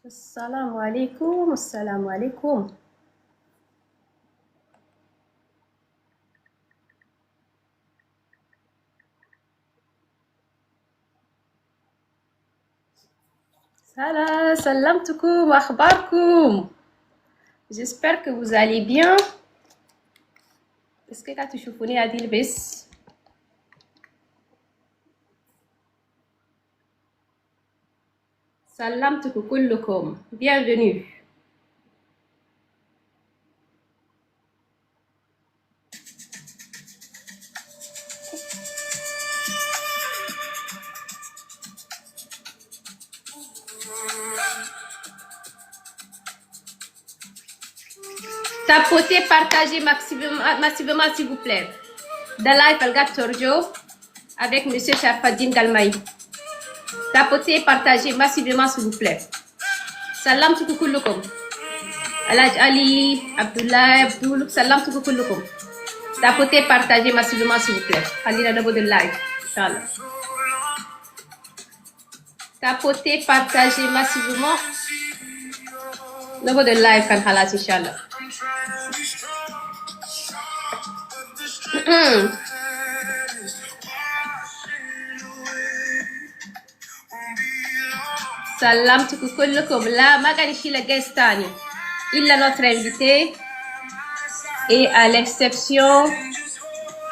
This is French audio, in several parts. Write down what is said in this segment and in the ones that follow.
السلام عليكم السلام عليكم. Salam, salamtukum, akhbarkum. J'espère que vous allez bien. Est-ce que tu choufouné à Dilbis? Salamtukum kullukum. Bienvenue. Tapotez, partagez massivement s'il vous plaît. Dalai Falgat Torjo avec M. Sharfaddin Dalmaï. Tapotez, partagez massivement s'il vous plaît. Salam tukukulukum. Alaj Ali, Abdullah, Abdul, salam tukukulukum. Tapotez, partagez massivement s'il vous plaît. Alina Nabo de live. Inch'Allah. Tapotez, partagez massivement. Nabo de live kan halat Inch'Allah. Salam tukukulukum. La maganishi la gestani. Il est notre invité. Et à l'exception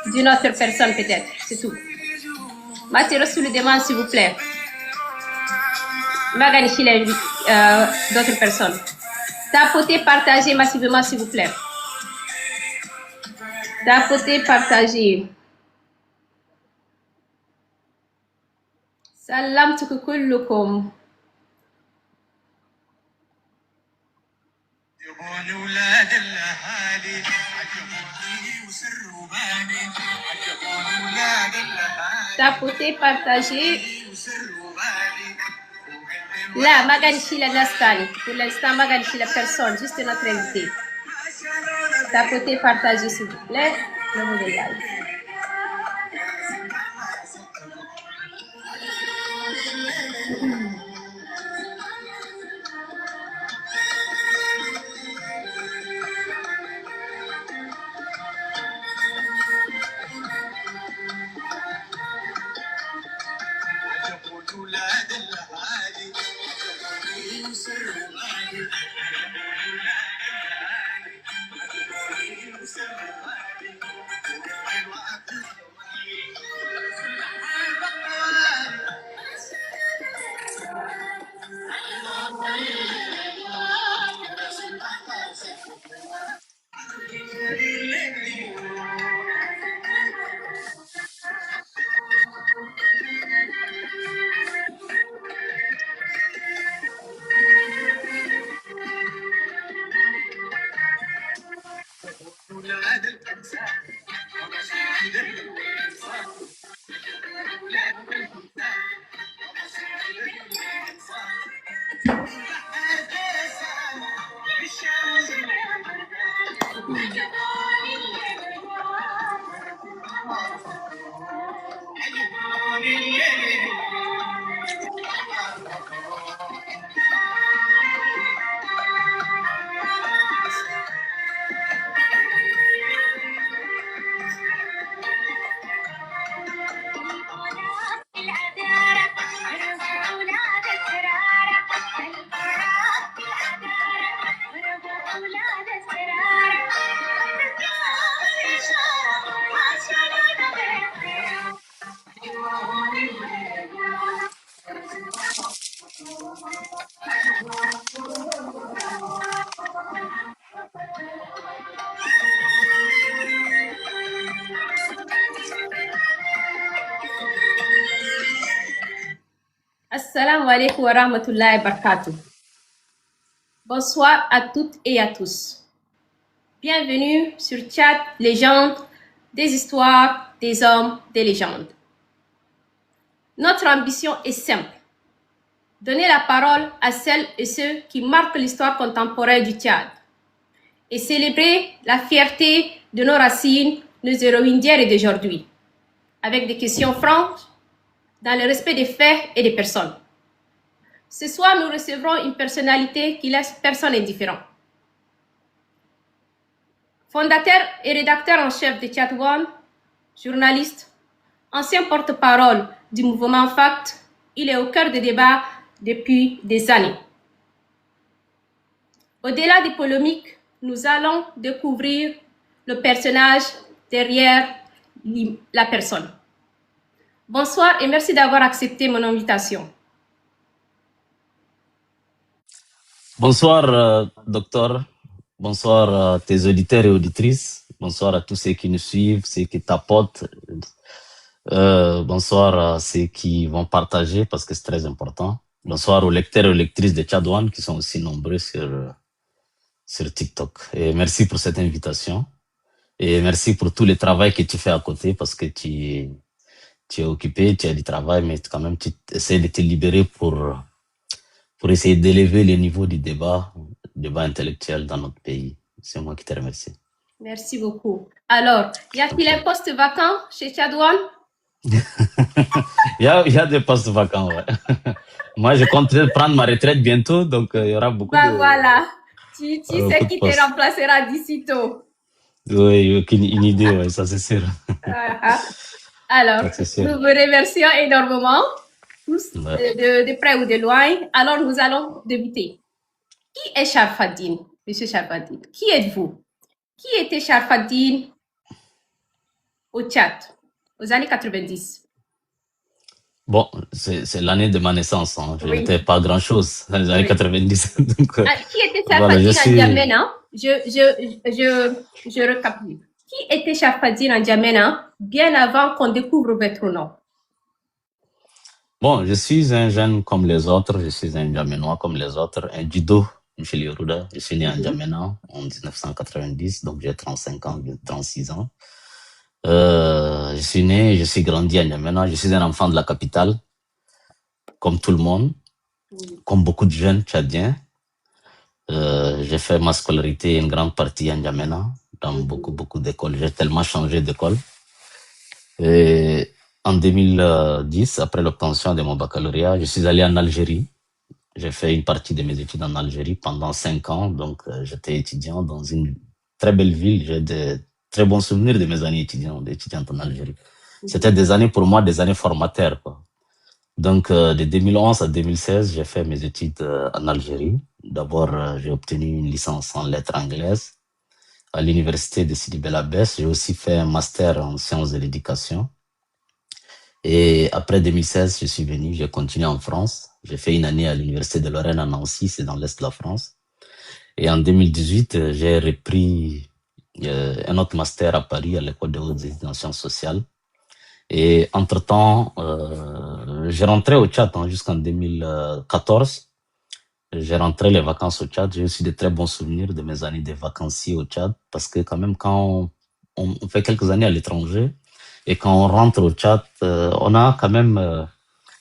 d'une autre personne peut-être. C'est tout. Mathieu sous le demande s'il vous plaît. Maganishi l'invite d'autres personnes. Tapotez, partagez massivement s'il vous plaît. Tapotez, partagez. Salam tukukulukum. Tapotez, partagez. Là, Maganishi la Nastani. Pour l'instant, Maganishi la personne, juste notre invité. Tapotez, partagez s'il vous plaît. Le mot de live. Assalamu alaikum wa rahmatullahi wa barakatuh. Bonsoir à toutes et à tous. Bienvenue sur Chat Légende, des histoires, des hommes, des légendes. Notre ambition est simple. Donner la parole à celles et ceux qui marquent l'histoire contemporaine du Tchad et célébrer la fierté de nos racines, nos héroïnes d'hier et d'aujourd'hui, avec des questions franches, dans le respect des faits et des personnes. Ce soir, nous recevrons une personnalité qui laisse personne indifférent. Fondateur et rédacteur en chef de Chat One, journaliste, ancien porte-parole du mouvement FACT, il est au cœur des débats depuis des années. Au-delà des polémiques, nous allons découvrir le personnage derrière la personne. Bonsoir et merci d'avoir accepté mon invitation. Bonsoir, docteur. Bonsoir à tes auditeurs et auditrices. Bonsoir à tous ceux qui nous suivent, ceux qui tapotent. Bonsoir à ceux qui vont partager parce que c'est très important. Bonsoir aux lecteurs et aux lectrices de Chat One qui sont aussi nombreux sur TikTok. Et merci pour cette invitation. Et merci pour tout le travail que tu fais à côté parce que tu es occupé, tu as du travail, mais quand même tu essaies de te libérer pour essayer d'élever le niveau du débat intellectuel dans notre pays. C'est moi qui te remercie. Merci beaucoup. Alors, y a-t-il un poste vacant chez Chat One? Il y a des postes vacants, ouais. Moi, je compte prendre ma retraite bientôt, donc il y aura beaucoup de... Voilà. Tu sais qui te remplacera d'ici tôt. Oui, une idée, ouais, ça c'est sûr. Alors, nous vous remercions énormément, tous, de près ou de loin. Alors, nous allons débuter. Qui est Sharfaddine, Monsieur Sharfaddine? Qui êtes-vous? Qui était Sharfaddine au Tchad, aux années 90? Bon, c'est l'année de ma naissance. Hein. Je n'étais pas grand-chose dans les années 90. Donc, qui était Sharfaddine en N'Djamena? Je récapitule. Qui était Sharfaddine en N'Djamena bien avant qu'on découvre votre nom? Bon, je suis un jeune comme les autres. Je suis un N'Djamenois comme les autres. Un judo, Michel Yoruda. Je suis né en N'Djamena en 1990. Donc, j'ai 35 ans, 36 ans. Je suis né, je suis grandi à N'Djamena. Je suis un enfant de la capitale, comme tout le monde, comme beaucoup de jeunes tchadiens. J'ai fait ma scolarité une grande partie à N'Djamena, dans beaucoup d'écoles. J'ai tellement changé d'école. Et en 2010, après l'obtention de mon baccalauréat, je suis allé en Algérie. J'ai fait une partie de mes études en Algérie pendant 5 ans. Donc, j'étais étudiant dans une très belle ville. J'ai de très bons souvenirs de mes années étudiantes en Algérie. C'était des années pour moi, des années formateurs, quoi. Donc, de 2011 à 2016, j'ai fait mes études en Algérie. D'abord, j'ai obtenu une licence en lettres anglaises à l'université de Sidi Bel Abbès. J'ai aussi fait un master en sciences de l'éducation. Et après 2016, je suis venu, j'ai continué en France. J'ai fait une année à l'université de Lorraine à Nancy, c'est dans l'est de la France. Et en 2018, j'ai repris un autre master à Paris, à l'école de hautes études en sciences sociales. Et entre-temps, j'ai rentré au Tchad jusqu'en 2014. J'ai rentré les vacances au Tchad. J'ai aussi de très bons souvenirs de mes années de vacanciers au Tchad, parce que quand même, quand on fait quelques années à l'étranger, et quand on rentre au Tchad, on a quand même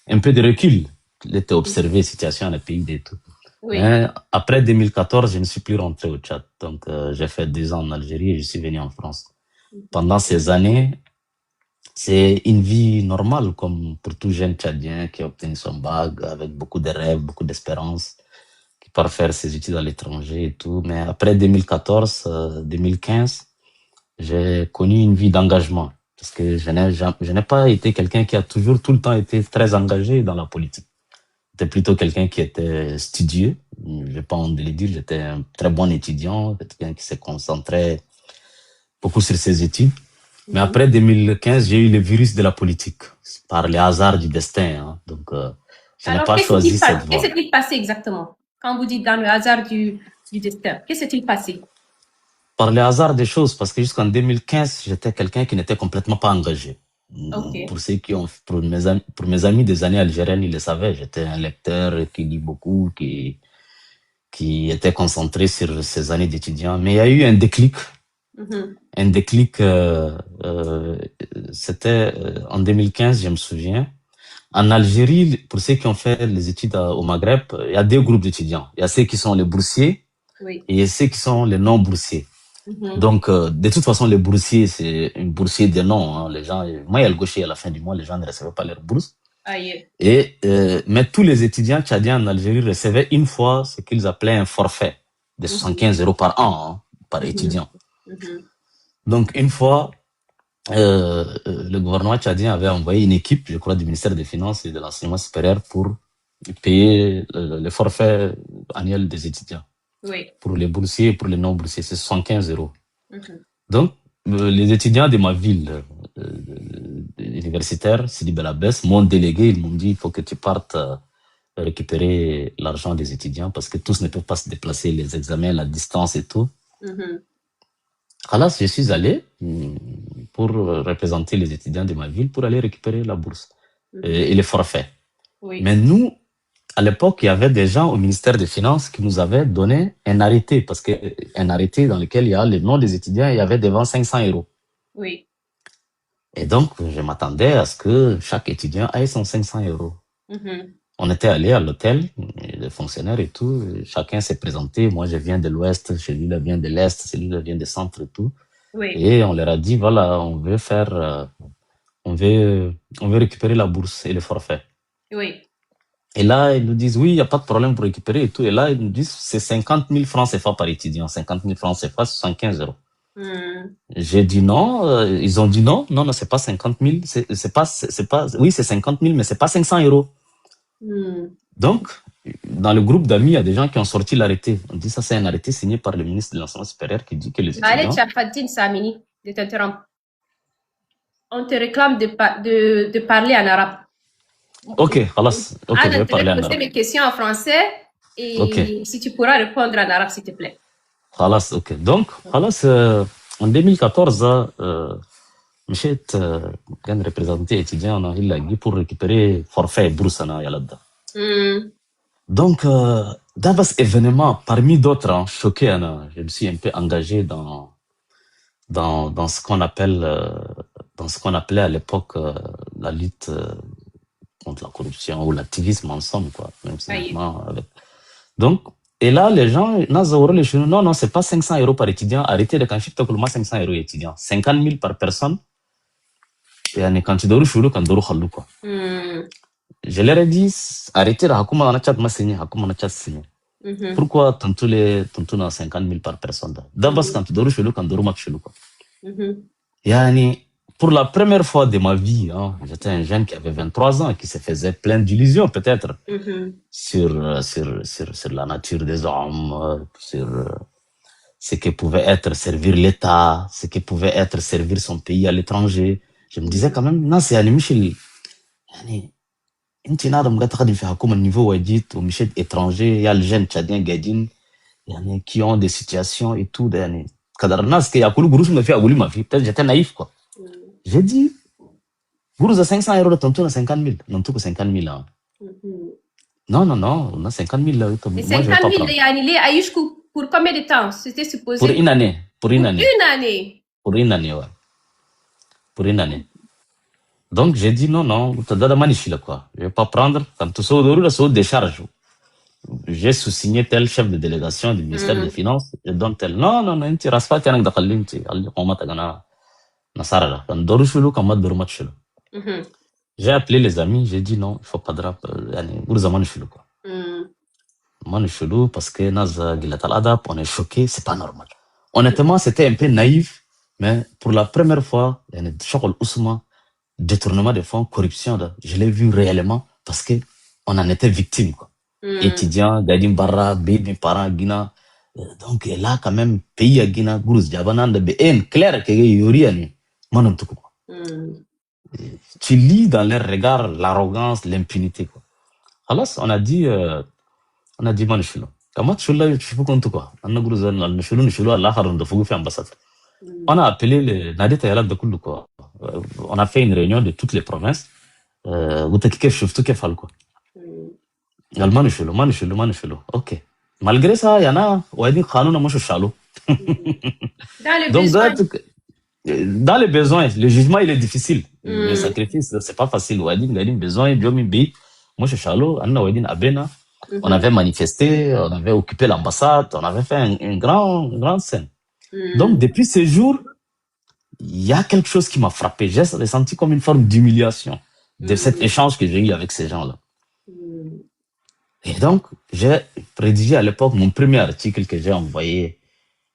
un peu de recul d'été observer la situation dans le pays et tout. Oui. Après 2014, je ne suis plus rentré au Tchad. Donc, j'ai fait 2 ans en Algérie et je suis venu en France. Pendant ces années, c'est une vie normale, comme pour tout jeune Tchadien qui a obtenu son bac avec beaucoup de rêves, beaucoup d'espérances, qui part faire ses études à l'étranger et tout. Mais après 2014, 2015, j'ai connu une vie d'engagement. Parce que je n'ai pas été quelqu'un qui a toujours, tout le temps été très engagé dans la politique. J'étais plutôt quelqu'un qui était studieux. Je n'ai pas honte de le dire, j'étais un très bon étudiant, quelqu'un qui se concentrait beaucoup sur ses études. Mais après 2015, j'ai eu le virus de la politique, par les hasards du destin. Hein. Donc, je n'ai pas choisi cette voie. Qu'est-ce qui s'est passé exactement quand vous dites dans le hasard du destin? Qu'est-ce qui s'est passé? Par le hasard des choses, parce que jusqu'en 2015, j'étais quelqu'un qui n'était complètement pas engagé. Okay. Pour mes amis des années algériennes, ils le savaient. J'étais un lecteur qui lit beaucoup, qui était concentré sur ses années d'étudiant. Mais il y a eu un déclic. Un déclic, c'était en 2015, je me souviens. En Algérie, pour ceux qui ont fait les études au Maghreb, il y a 2 groupes d'étudiants. Il y a ceux qui sont les boursiers, oui, et il y a ceux qui sont les non-boursiers. Donc, de toute façon, les boursiers, c'est un boursier de nom. Hein. Les gens, moi, il y a le gaucher à la fin du mois, les gens ne recevaient pas leur bourse. Aïe. Et, mais tous les étudiants tchadiens en Algérie recevaient une fois ce qu'ils appelaient un forfait de 75 euros par an, hein, par étudiant. Donc, une fois, le gouvernement tchadien avait envoyé une équipe, je crois, du ministère des Finances et de l'Enseignement supérieur pour payer le forfait annuel des étudiants. Oui. Pour les boursiers et pour les non-boursiers, c'est 75 euros. Donc, les étudiants de ma ville universitaire, Sidi Belabès, m'ont délégué, ils m'ont dit, il faut que tu partes récupérer l'argent des étudiants parce que tous ne peuvent pas se déplacer, les examens, la distance et tout. Alors, je suis allé pour représenter les étudiants de ma ville pour aller récupérer la bourse et les forfaits. Oui. Mais nous, à l'époque, il y avait des gens au ministère des Finances qui nous avaient donné un arrêté, parce que un arrêté dans lequel il y a le nom des étudiants, il y avait devant 500 euros. Oui. Et donc, je m'attendais à ce que chaque étudiant ait son 500 euros. On était allé à l'hôtel, les fonctionnaires et tout, chacun s'est présenté. Moi, je viens de l'Ouest, celui-là vient de l'Est, celui-là vient du Centre et tout. Oui. Et on leur a dit, voilà, on veut faire, on veut récupérer la bourse et le forfait. Oui. Et là, ils nous disent, oui, il n'y a pas de problème pour récupérer et tout. Et là, ils nous disent, c'est 50 000 francs CFA par étudiant. 50 000 francs CFA, 75 euros. J'ai dit non. Ils ont dit non, c'est pas 50 000. C'est pas, oui, c'est 50 000, mais c'est pas 500 euros. Donc, dans le groupe d'amis, il y a des gens qui ont sorti l'arrêté. On dit, ça, c'est un arrêté signé par le ministre de l'Enseignement supérieur qui dit que les étudiants... Allez, Tchafatine Samini, de t'interrompre. On te réclame de parler en arabe. Ok, je vais parler en arabe. Je vais poser mes questions en français et si tu pourras répondre en arabe, s'il te plaît. Ok. Donc, en 2014, مشيت كان représenté étudiant il a dit pour récupérer forfait bourse na yalada. Donc, dans cet événement, parmi d'autres, choqué, je me suis un peu engagé dans ce qu'on appelle, dans ce qu'on appelait à l'époque la lutte contre la corruption ou l'activisme en somme, quoi. Même simplement avec... Donc, et là, les gens, non, c'est pas 500 euros par étudiant. Arrêtez de quand je te 500 euros étudiant. 50 000 par personne. Et quand tu dois quoi. Je leur ai dit, arrêtez de hakuma on a chat signé. Pourquoi tantôt 50 000 par personne? D'abord, quand tu dois quoi. Yani, pour la première fois de ma vie, j'étais un jeune qui avait 23 ans, qui se faisait plein d'illusions peut-être sur la nature des hommes, sur ce que pouvait être servir l'État, ce que pouvait être servir son pays à l'étranger. Je me disais quand même, non, c'est animé chez lui. Comme niveau wajit au Michel étranger, il y a le jeune tchadien Gadin, qui ont des situations et tout. Peut-être j'étais naïf, quoi. J'ai dit, vous avez 500 euros de tonton à 50 000. Non, tout que 50 000. Hein. Non, on a 50 000 là. Et 50 000, il est à Yushku pour combien de temps? C'était supposé? Pour une année. Pour une année, ouais. Pour une année. Donc, j'ai dit non, tu as manichila quoi. Je vais pas prendre, comme tout ça, au décharge. J'ai sous-signé tel chef de délégation du ministère des Finances, je donne tel. Non, tu raspas, tu as un dakhalim, tu as Nasara, j'ai appelé les amis, j'ai dit non, il faut pas de rap, quoi. Parce que on est choqué, c'est pas normal. Honnêtement, c'était un peu naïf, mais pour la première fois, il y a un détournement de fonds, corruption, je l'ai vu réellement parce que on en était victime, quoi. Étudiants, Gadim Barra, Bédi, parents, Guina. Donc là, quand même, pays à Guina, Gourous, Diabanan, clair que Yoriani. Tu lis dans leurs regards l'arrogance, l'impunité, quoi. Alors, on a dit, Manishilo. Comment tu l'as, tu fais compte, quoi. On a appelé les Nadeta Yalab de Koulou, quoi. On a fait une réunion de toutes les provinces. Quoi. Manishilo. Ok. Malgré ça, il y en a, dans les besoins, le jugement il est difficile. Le sacrifice, c'est pas facile. On avait manifesté, on avait occupé l'ambassade, on avait fait une grande scène. Donc depuis ce jour, il y a quelque chose qui m'a frappé. J'ai ressenti comme une forme d'humiliation de cet échange que j'ai eu avec ces gens-là. Et donc, j'ai rédigé à l'époque mon premier article que j'ai envoyé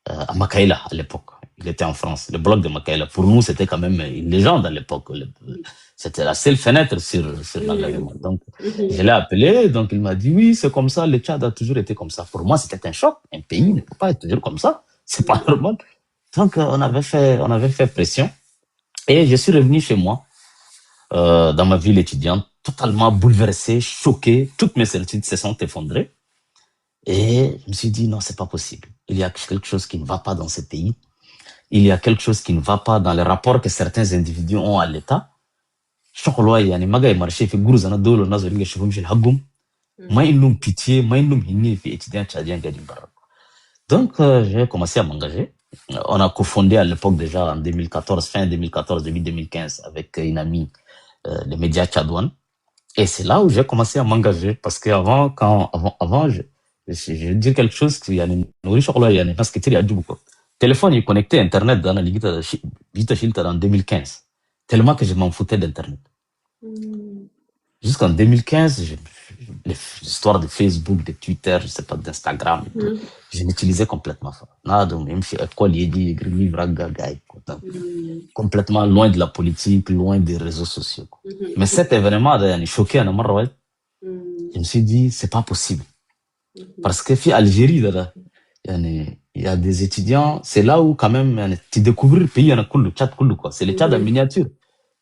à Makaïla à l'époque. Il était en France, le blog de Makaïla. Pour nous, c'était quand même une légende à l'époque. C'était la seule fenêtre sur l'engagement. Donc, je l'ai appelé, donc il m'a dit oui, c'est comme ça, le Tchad a toujours été comme ça. Pour moi, c'était un choc. Un pays ne peut pas être toujours comme ça. C'est pas normal. Donc, on avait fait pression. Et je suis revenu chez moi, dans ma ville étudiante, totalement bouleversé, choqué. Toutes mes certitudes se sont effondrées. Et je me suis dit, non, c'est pas possible. Il y a quelque chose qui ne va pas dans ce pays. Il y a quelque chose qui ne va pas dans les rapports que certains individus ont à l'État. شغله يعني ما جاي marché في جروز أنا دولة الناس اللي يشوفهم شيء حقهم ما إنهم pitié ما إنهم هني في étudiants tchadiens قاعدين برا. Donc j'ai commencé à m'engager. On a cofondé à l'époque déjà en 2014, fin 2014, début 2015 avec une amie les médias tchadouans. Et c'est là où j'ai commencé à m'engager parce qu'avant avant je vais dire quelque chose qui يعني نوري شغله يعني ناس كتير يعجبكم. Téléphone il connecté internet dans la ligue en 2015. Tellement que je m'en foutais d'internet. Jusqu'en 2015, l'histoire de Facebook, de Twitter, je sais pas, d'Instagram, et tout, je n'utilisais complètement ça. Nada, même si école, il dit, complètement loin de la politique, loin des réseaux sociaux. Mais cet événement, il choqué à Marwa. Je me suis dit, c'est pas possible. Parce que, fi Algérie, il y a des étudiants, c'est là où quand même, tu découvres le pays, le Tchad, quoi. C'est le Tchad en miniature.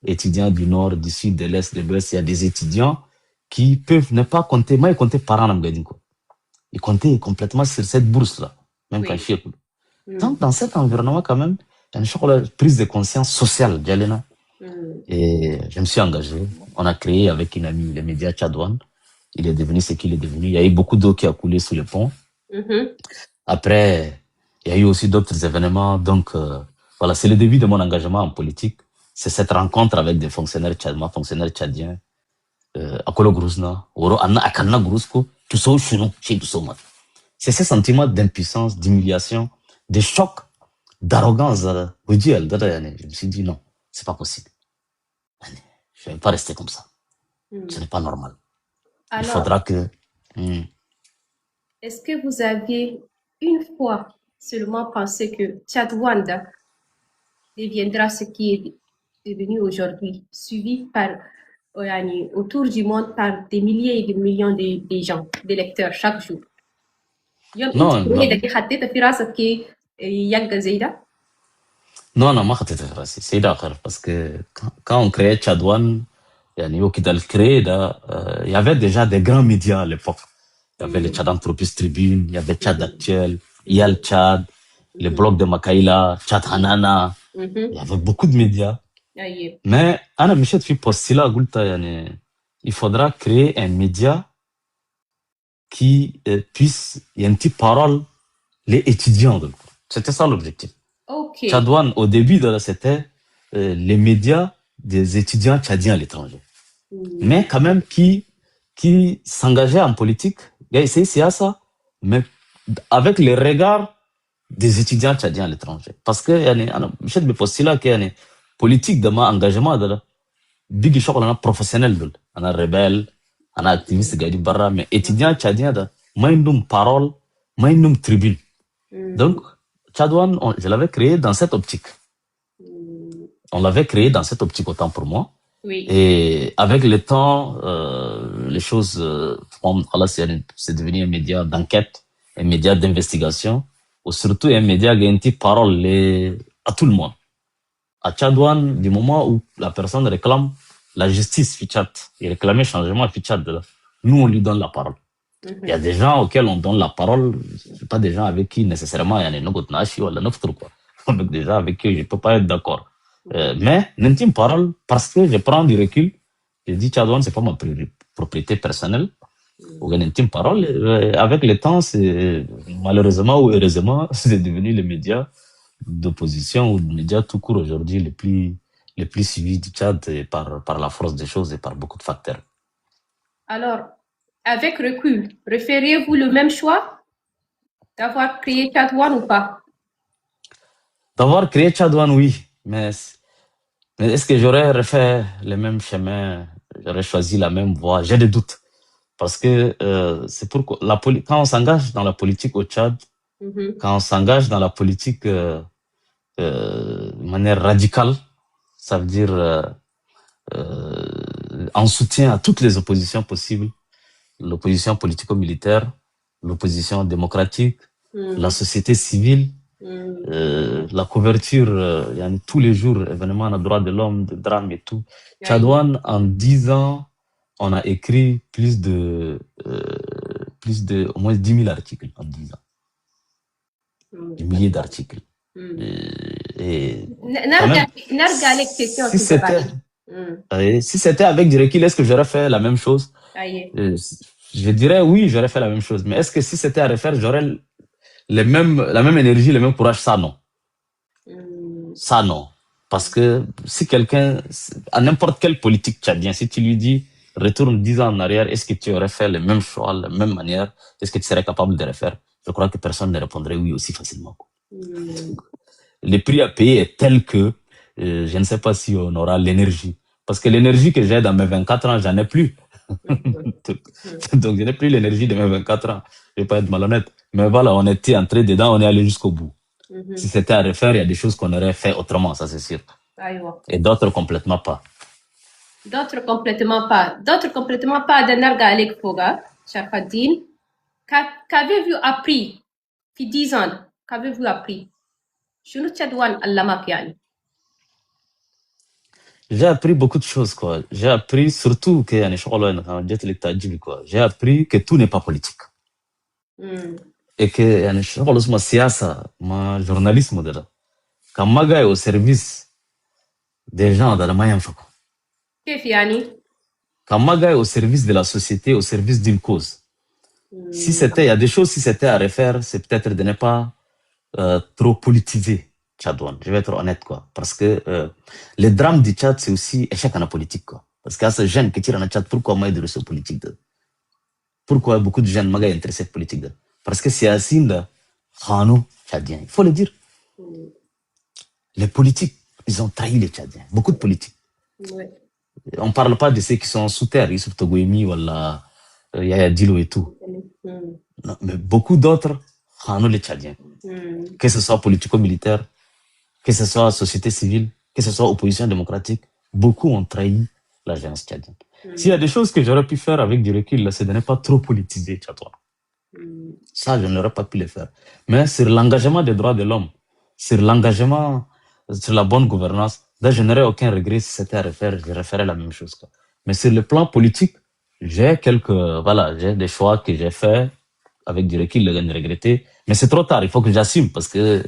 Étudiants du nord, du sud, de l'est, de l'ouest, il y a des étudiants qui peuvent ne pas compter. Moi, ils comptaient par an, ils comptaient complètement sur cette bourse-là, même quand je suis écoulé. Donc, dans cet environnement, quand même, il y a une prise de conscience sociale, Djalena. Et je me suis engagé. On a créé avec une amie les médias tchadouans. Il est devenu ce qu'il est devenu. Il y a eu beaucoup d'eau qui a coulé sous le pont. Après, il y a eu aussi d'autres événements. Donc, voilà, c'est le début de mon engagement en politique. C'est cette rencontre avec des fonctionnaires tchadiens, à Kolo Gruzna, Oro Anna Akana Gruzko, tout ça, c'est ce sentiment d'impuissance, d'humiliation, de choc, d'arrogance, je me suis dit non, c'est pas possible. Je ne vais pas rester comme ça. Ce n'est pas normal. Alors, il faudra que... Est-ce que vous aviez une fois seulement pensé que Tchad-Wanda deviendra ce qui est devenu aujourd'hui, suivi par autour du monde par des milliers et des millions de gens, d'électeurs chaque jour? Non, non, ما خطيت في راسي سيد آخر parce que quand on créait Tchad One, يعني وقت الكريه ده il y avait déjà des grands médias à l'époque. Il y avait le Tchad Anthropis Tribune, il y avait Tchad Actuel, il y a le Tchad, le blog de Makaïla, Tchad Hanana. Il y avait beaucoup de médias. Mais أنا مشيت في postula قلت يعني il faudra créer un média qui puisse il y a une petite parole les étudiants. C'était ça l'objectif. Okay. Tchad One, au début, c'était les médias des étudiants tchadiens à l'étranger. Mais quand même qui s'engageaient en politique, c'est ça, mais avec les regards des étudiants tchadiens à l'étranger. Parce que je suis postulat que politique de ma engagement de big shop on a professionnel on a rebelle on a activiste gadi barra mais étudiant tchadien da mindum parole mindum tribune. Donc Tchad One, je l'avais créé dans cette optique. On l'avait créé dans cette optique autant pour moi. Oui. Et avec le temps, les choses, c'est devenu un média d'enquête, un média d'investigation, ou surtout un média qui a une petite parole à tout le monde. À Tchad One, du moment où la personne réclame la justice Tchad, il réclamait changement Tchad, nous on lui donne la parole. Il y a des gens auxquels on donne la parole, c'est pas des gens avec qui nécessairement il y a une autre nation ou la nôtre quoi. Avec des gens avec qui je peux pas être d'accord. Mais n'intime parole parce que je prends du recul. Je dis Tchad One, c'est pas ma propriété personnelle. Ou une intime parole. Avec le temps, c'est malheureusement ou heureusement, c'est devenu les médias d'opposition ou les médias tout court aujourd'hui les plus suivis du Tchad par la force des choses et par beaucoup de facteurs. Alors, avec recul, préfériez-vous le même choix d'avoir créé Tchad One ou pas? D'avoir créé Tchad One, oui, mais est-ce que j'aurais refait le même chemin? j'aurais choisi la même voie. J'ai des doutes. Parce que c'est pourquoi quand on s'engage dans la politique au Tchad, quand on s'engage dans la politique de manière radicale, ça veut dire en soutien à toutes les oppositions possibles, l'opposition politico-militaire, l'opposition démocratique, la société civile, la couverture, tous les jours, événements de droits de l'homme, de drames et tout. Tchadouane, en 10 ans, on a écrit plus de au moins 10 000 articles en 10 ans. Des milliers d'articles. Et quand même, si c'était avec du recul, est-ce que j'aurais fait la même chose? Je dirais oui, j'aurais fait la même chose. Mais est-ce que si c'était à refaire, j'aurais la même énergie, le même courage? Ça, non. Ça, non. Parce que si quelqu'un, à n'importe quelle politique tchadien, si tu lui dis retourne 10 ans en arrière, est-ce que tu aurais fait le même choix, la même manière? Est-ce que tu serais capable de le refaire? Je crois que personne ne répondrait oui aussi facilement. Le prix à payer est tel que je ne sais pas si on aura l'énergie. Parce que l'énergie que j'ai dans mes 24 ans, j'en ai plus. Donc, je n'ai plus l'énergie de mes 24 ans. Je vais pas être malhonnête. Mais voilà, on était entré dedans, on est allé jusqu'au bout. Si c'était à refaire, il y a des choses qu'on aurait fait autrement, ça c'est sûr. Et d'autres complètement pas. D'autres complètement pas. D'autres complètement pas de Narga Alek Foga, Chafadine. Qu'avez-vous appris? Puis 10 ans, qu'avez-vous appris? Je ne Tchadouane Allamakiani. J'ai appris beaucoup de choses, quoi. J'ai appris surtout que, j'ai appris que tout n'est pas politique. Et que, ma journalisme, quand Maga est au service des gens dans le moyen fako. Quand Maga est au service de la société, au service d'une cause. Si c'était, il y a des choses, si c'était à refaire, c'est peut-être de ne pas trop politiser Tchadouane. Je vais être honnête, quoi. Parce que le drame du Tchad, c'est aussi échec en la politique, quoi. Parce qu'à ce jeune qui tire en Tchad, pourquoi moi, il de politique de... Pourquoi beaucoup de jeunes m'ont intéressé à politique de... Parce que c'est assez de Khano tchadien. Il faut le dire. Les politiques, ils ont trahi les Tchadiens. Beaucoup de politiques. On ne parle pas de ceux qui sont sous terre, Youssouf Togoemi, voilà, Yaya Dilo et tout. Non, mais beaucoup d'autres, Khano les Tchadiens. Que ce soit politico-militaire, que ce soit société civile, que ce soit opposition démocratique, beaucoup ont trahi la jeunesse tchadienne. S'il y a des choses que j'aurais pu faire avec du recul, c'est de ne pas trop politiser Tchadouane. Ça, je n'aurais pas pu le faire. Mais sur l'engagement des droits de l'homme, sur l'engagement, sur la bonne gouvernance, là, je n'aurais aucun regret si c'était à refaire, je referais la même chose, quoi. Mais sur le plan politique, j'ai des choix que j'ai faits avec du recul, de regretter. Mais c'est trop tard, il faut que j'assume parce que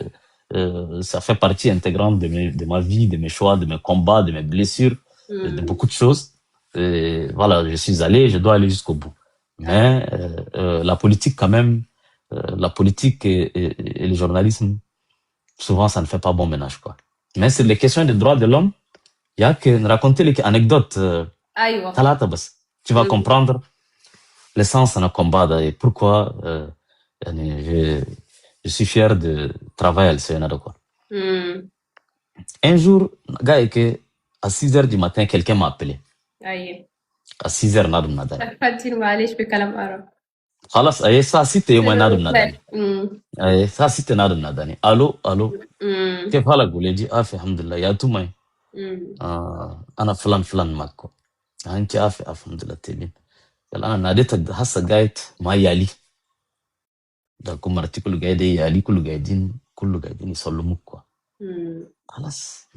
ça fait partie intégrante de ma vie, de mes choix, de mes combats, de mes blessures, de beaucoup de choses. Et voilà, je suis allé, je dois aller jusqu'au bout. Mais la politique quand même, la politique et le journalisme, souvent ça ne fait pas bon ménage, quoi. Mais sur les questions des droits de l'homme, il y a que raconter les anecdotes. Tu vas comprendre l'essence de notre combat et pourquoi je suis fier de travailler à l'Sénat, quoi. Un jour, gars, à 6 heures du matin, quelqu'un m'a appelé. À 6 heures, nadum nadani. خلاص اي ساعة 6 يوم نادم ناداني اي ساعة 6 نادم ناداني الو كيف حالك ولدي الحمد لله يا تومي انا فلان ماكو انت الحمد لله تمام قال انا ناديتك هسه قايت ما يالي ده كمرتي كله قاعد يالي كله قاعدين يسلموك خلاص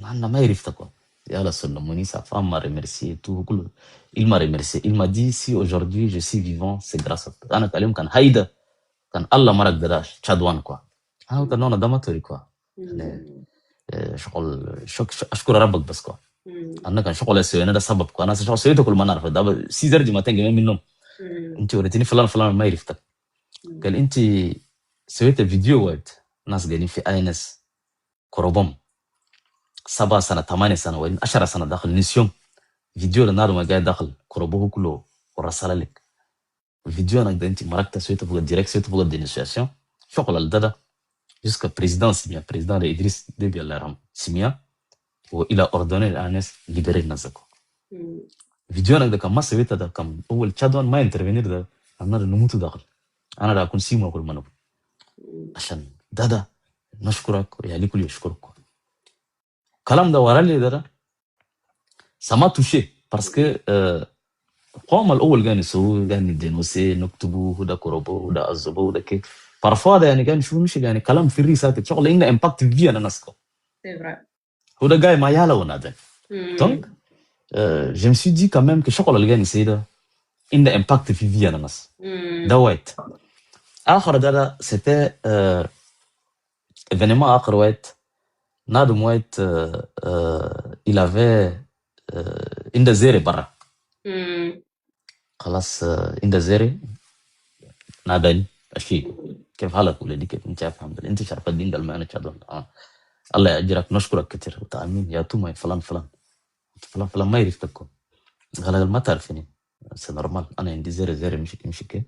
انا ما عرفتك يلا سلموني ça femme m'a remercié et tout il m'a remercié il m'a dit si aujourd'hui je suis vivant c'est grâce à toi انا كلام كان هيدا كان الله ما قدراش تشادوان كوا انا كان انا دمتوري كوا يعني شغل اشكر ربك بس كوا انا كان شغل سوينا ده سبب كوا انا شغل سويته كل ما نعرف ده سيزر دي ما تنجي منهم انت وريتني فلان ما عرفتك قال انت سويت فيديو وقت ناس قاعدين في اينس كروبوم 7 سنة 8 سنة وين 10 سنة داخل نسيوم فيديو لنادو ما قاعد داخل كروبوه كله ورسالة لك الفيديو أنا قد أنت مركز سويته فوق الديريكت سويته فوق الدينيسياسيون شغل الدادا jusqu'à président Simia président de Idriss Déby Allah Ram Simia وإلى أردني الآنس libérer نزكو فيديو انا ده كان ما سويتها ده كان اول تشاد وان ما انترفينير ده انا ده نموت داخل انا ده اكون سيمو اقول منو عشان ده نشكرك ويا لي كل يشكرك كلام ده ورا لي ده سما توشي باسكو قوم الاول قاعد يسوي قاعد ندينوسي نكتبوا وده كروبو وده ازبو وده كي بارفوا ده يعني قاعد نشوف مش يعني كلام في الريسات شغل انه امباكت في انا نسكو C'est vrai. وده جاي ما يالا ونادن دونك je me suis dit quand même que شغل اللي قاعد يسوي ده انه امباكت في انا ناس ده وايت اخر ده c'était événement اخر وايت نادم وايت il avait عنده زيري برا خلاص عنده زيري نادن اشي كيف حالك ولدي كيف انت فاهم انت شرف الدين قال ما انا شادون الله يأجرك نشكرك كثير وتأمين يا توما فلان فلان فلان فلان ما يعرفكم قال ما تعرفني سي نورمال انا عندي زيري مش كي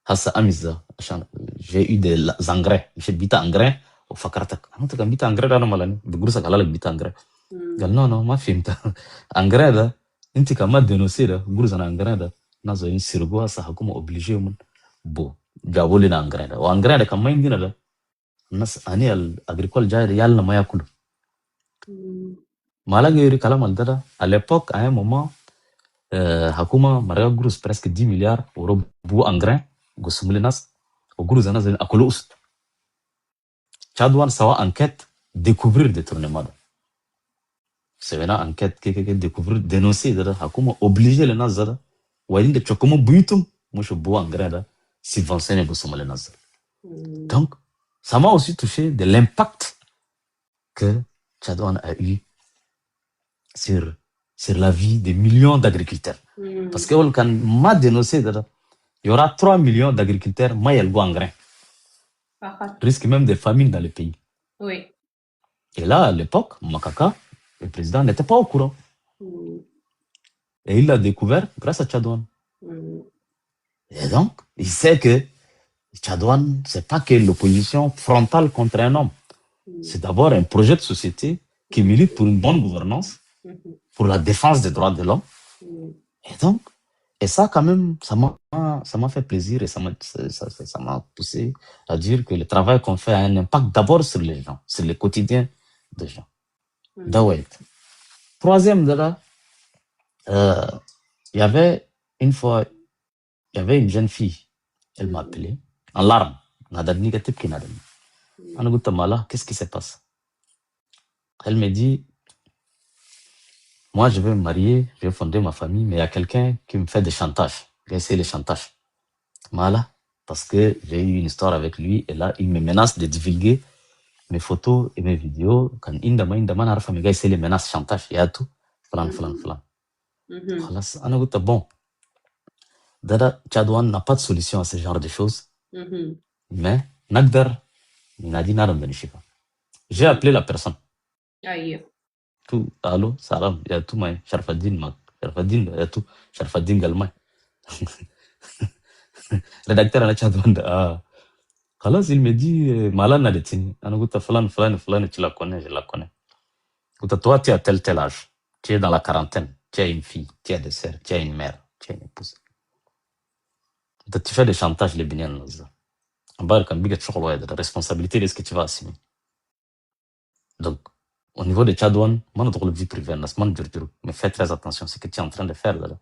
هسه امس ده عشان جي يو دي زانغري مش بيتا انغري وفكرتك انت كان بيتا انغري انا مالاني بقولك قال لك بيتا انغري قال نو ما فهمت انغري ده انت كمان دينوسي ده بقولك انا انغري ده ناس يسرقوا هسه حكومه اوبليجي من بو جابوا لنا انغري ده وانغري ده كمان عندنا ده الناس اني الاغريكول جاي يالنا ما ياكلوا ما لا غير كلام ده على l'époque à un moment حكومه مريا غروس بريسك 10 مليار اورو بو انغري قسم للناس وغروز انا زي اكلوا است تشادوان سوا انكيت ديكوفرير ديتورنيمون سوينا انكيت كي ديكوفرير دينوسي ده حكومه اوبليجي للناس ده وين دي تشوكومو بيتم مش بو انغري ده سيفونسيني قسم للناس donc ça m'a aussi touché de l'impact que Tchadouane a eu sur la vie des millions d'agriculteurs. Parce que quand m'a dénoncé, il y aura 3 millions d'agriculteurs maïelgo engrais. Risque même de famine dans le pays. Oui. Et là, à l'époque, Makaka, le président, n'était pas au courant. Et il l'a découvert grâce à Tchadouane. Et donc, il sait que Tchadouane, c'est pas que l'opposition frontale contre un homme. C'est d'abord un projet de société qui milite pour une bonne gouvernance, pour la défense des droits de l'homme. Et donc, et ça quand même, ça m'a fait plaisir et ça m'a poussé à dire que le travail qu'on fait a un impact d'abord sur les gens, sur le quotidien des gens. Dawait. Troisième de là, il y avait une fois, il y avait une jeune fille, elle m'a appelé en larmes. Nadani gatip ki nadani. Ana gutta mala, qu'est-ce qui se passe? Elle me dit, moi, je vais me marier, je vais fonder ma famille, mais il y a quelqu'un qui me fait des chantages. J'ai essayé les chantages. Voilà, parce que j'ai eu une histoire avec lui, et là, il me menace de divulguer mes photos et mes vidéos. Quand indama n'arrive à me essayer les menaces, chantages, il y a tout. Flan. Voilà, on a dit, bon, Dada, Tchadouane n'a pas de solution à ce genre de choses, mais Nagdar, il n'a dit nada de Nishifa. J'ai appelé la personne. Aïe. Tout, allô, salam, il y a tout, mais Sharfaddin, il y a tout, Sharfaddin Galmay. Rédacteur à la Tchadouane, خلاص il me dit malana de tini انا قلت فلان tu la connais je la connais قلت toi tu as tel âge tu es dans la quarantaine tu as une fille tu as des sœurs tu as une mère tu as une épouse قلت tu fais des chantages les binian نزل امبارح كان بيجي شغل واحد la responsabilité de ce que tu vas assumer donc au niveau de Tchadouane ما ندخل في vie privée الناس ما نجرجروا mais fais très attention ce que tu es en train de faire là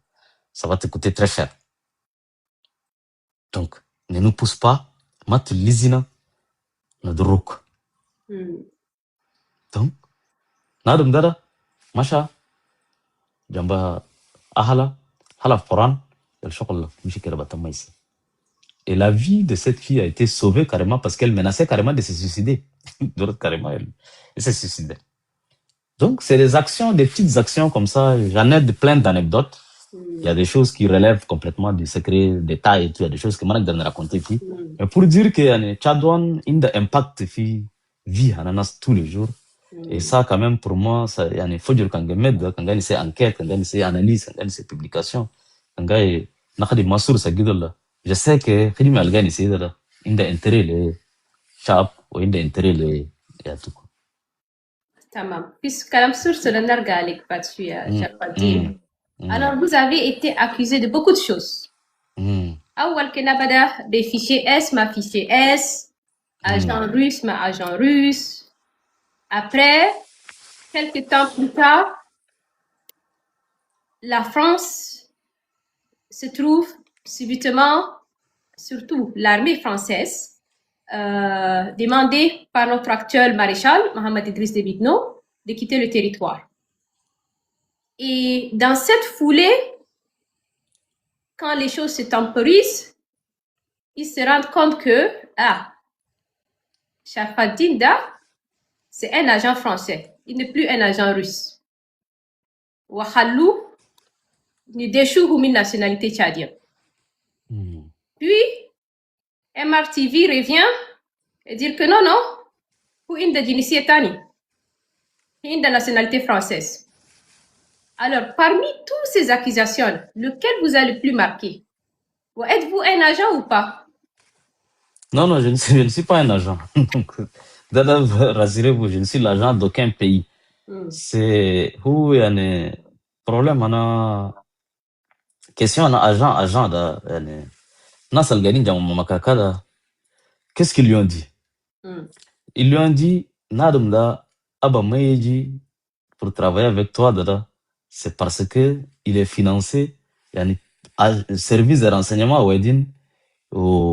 ça va te coûter très cher donc ne nous pousse pas ما تلزينا ندروك donc نادم ده مشى جنب أهلا هلا في قرآن الشغل مش كده بتميز et la vie de cette fille a été sauvée carrément parce qu'elle menaçait carrément de se suicider carrément elle s'est suicidée donc c'est des actions des petites actions comme ça j'en ai plein d'anecdotes il y a des choses qui relèvent complètement du secret d'État et tout il y a des choses que moi je ne raconte plus mais pour dire que Tchadouane a un impact في vie ananas tous les jours et ça quand même pour moi ça يعني فجر كان جمد كان جاني سي enquête كان جاني سي analyse كان جاني سي publication كان جاي نخدم مصر سجد الله je sais que خدمة الجاني سي ده عنده intérêt للشعب وعنده intérêt ل تمام بس كلام سورس لنرجع لك بعد شوية شرف الدين Alors, vous avez été accusé de beaucoup de choses. أول كنا بدأ des fichiers S, ma fichier S, agent russe, ma agent russe. Après, quelques temps plus tard, la France se trouve subitement, surtout l'armée française, demandée par notre actuel maréchal, Mohamed Idriss Déby Itno, de quitter le territoire. Et dans cette foulée, quand les choses se temporisent, ils se rendent compte que, Sharfaddin Da, c'est un agent français. Il n'est plus un agent russe. Wahalou, ni déchou une nationalité tchadienne. Puis, MRTV revient et dire que non, pour une de Tani, une de nationalité française. Alors, parmi toutes ces accusations, lequel vous a le plus marqué? Êtes-vous un agent ou pas? Non, je ne suis pas un agent. Donc, rassurez-vous, je ne suis l'agent d'aucun pays. C'est où il y a un problème, on a question, on a agent, Nasal Garin Makakada. Qu'est-ce qu'ils lui ont dit? Ils lui ont dit, Nadumda, Abba Meiji, pour travailler avec toi, Dada, c'est parce que il est financé, il y a un service de renseignement au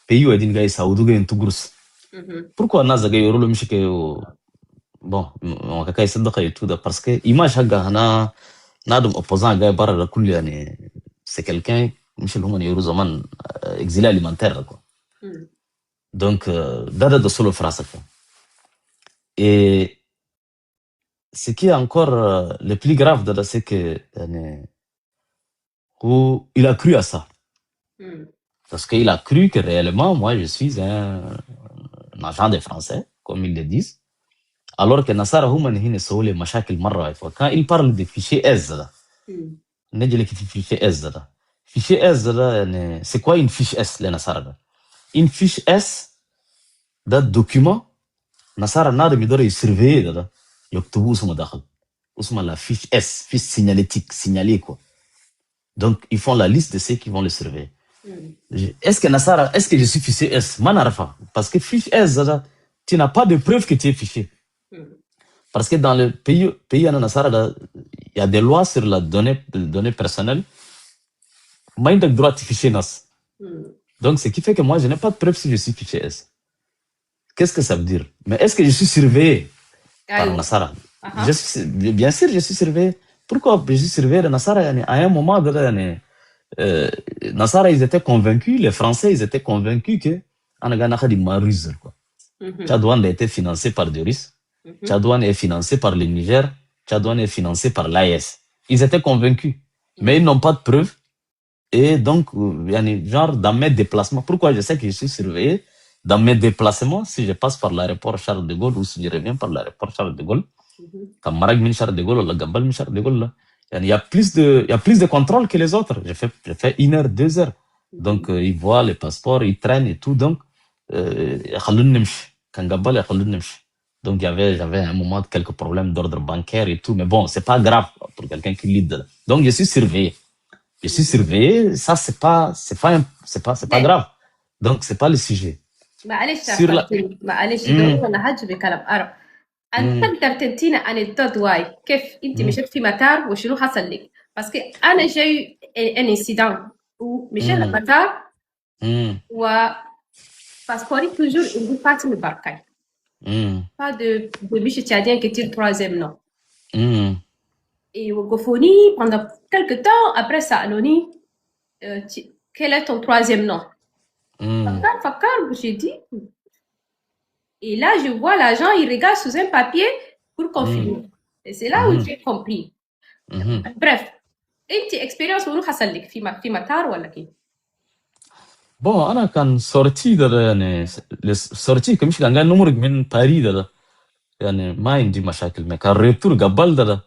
pays où il y a Saoudouga et Tougrous. Pourquoi Nazaga Yorolo Mishike bon, on a fait ça et tout, parce que image Hagana, Nadum opposant à Gaïbara Kuliani, c'est quelqu'un, Michel Human Yorozoman, exilé alimentaire, quoi. Donc, Dada de solo phrase. Et ce qui est encore le plus grave, Dada, c'est que il a cru à ça. Parce qu'il a cru que réellement, moi, je suis un agent des Français, comme ils le disent. Alors que Nassara Human Hine Soule Machakil Marra, quand il parle de fichier S, fichier S, fichier S, c'est quoi une fiche S, les Nassara? Une fiche S, ده document, Nassara n'a de midore surveiller, يكتبوا اسمه داخل. اسمه la fiche S, fiche signalétique, signalée, quoi. Donc, ils font la liste de ceux qui vont le surveiller. Est-ce que je suis fiché S? Manarafa. Parce que fiche S, tu n'as pas de preuve que tu es fiché. Parce que dans le pays il y a des lois sur la donnée personnelle. Moi, j'ai le droit de ficher Nas. Donc, ce qui fait que moi, je n'ai pas de preuve si je suis fiché S. Qu'est-ce que ça veut dire? Mais est-ce que je suis surveillé par Nassara? Bien sûr, je suis surveillé. Pourquoi je suis surveillé de Nassara? À un moment, Nassara, ils étaient convaincus, les Français, ils étaient convaincus que Anagana di Maruse, quoi. Tchadouane a été financé par des Russes. Tchadouane est financé par le Niger. Tchadouane est financé par l'AES. Ils étaient convaincus. Mais ils n'ont pas de preuves. Et donc, genre, dans mes déplacements, pourquoi je sais que je suis surveillé? Dans mes déplacements, si je passe par l'aéroport Charles de Gaulle ou si je reviens par l'aéroport Charles de Gaulle, comme Marag Min Charles de Gaulle ou la Gambal Min Charles de Gaulle, il y a plus de contrôle que les autres. J'ai fait 1 heure, 2 heures. Donc, ils voient les passeports, ils traînent et tout. Donc, donc j'avais un moment quelques problèmes d'ordre bancaire et tout, mais bon, c'est pas grave pour quelqu'un qui lead. Donc je suis surveillé. Ça c'est pas grave. Donc c'est pas le sujet. Sur la أنت تقدر تنتينا عن الدود واي كيف أنت مشيت في مطار وشنو حصل لك؟ بس أنا جاي ان انسيدان ومشينا المطار و باسبوري توجور عندي فاتن بركاي. Pas de biche tchadien qui tire 3e nom. Et Wogofoni, pendant quelques temps, après ça, Anoni, quel est ton 3e nom? Fakar, j'ai dit. Et là, je vois l'agent, il regarde sous un papier pour confirmer. Et c'est là où j'ai compris. Bref, une expérience où nous avons fait matar ou la qui? Bon, أنا كان sorti يعني sorti كمش كان قاعد نمرق من باريس ده يعني ما عندي مشاكل ما كان ريتور قبل ده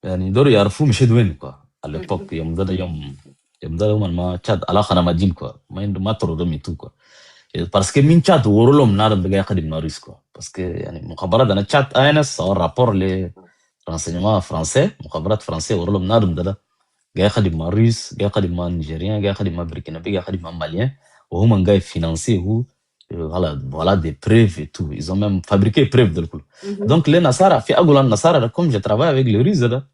يعني دور يعرفوا مشيت وين كوا على الإبوك يوم ده يوم ما تشاد علاقة أنا ما جين كوا ما ترودم يتو كوا parce que min chat worolom nada de gaya qadim noris quoi parce que yani mukhabarat ana chat aynas or rapport renseignement français مخابرات فرنسية ورلهم نادم ده جاي يخدم مع روس جاي يخدم مع نيجيريان جاي يخدم مع بركينابي جاي يخدم مع ماليان وهم جاي فينانسي هو voilà des preuves et tout ils ont même fabriqué preuves de كله donc les Nasara في أقول النصارى comme je travaille avec les Russes ده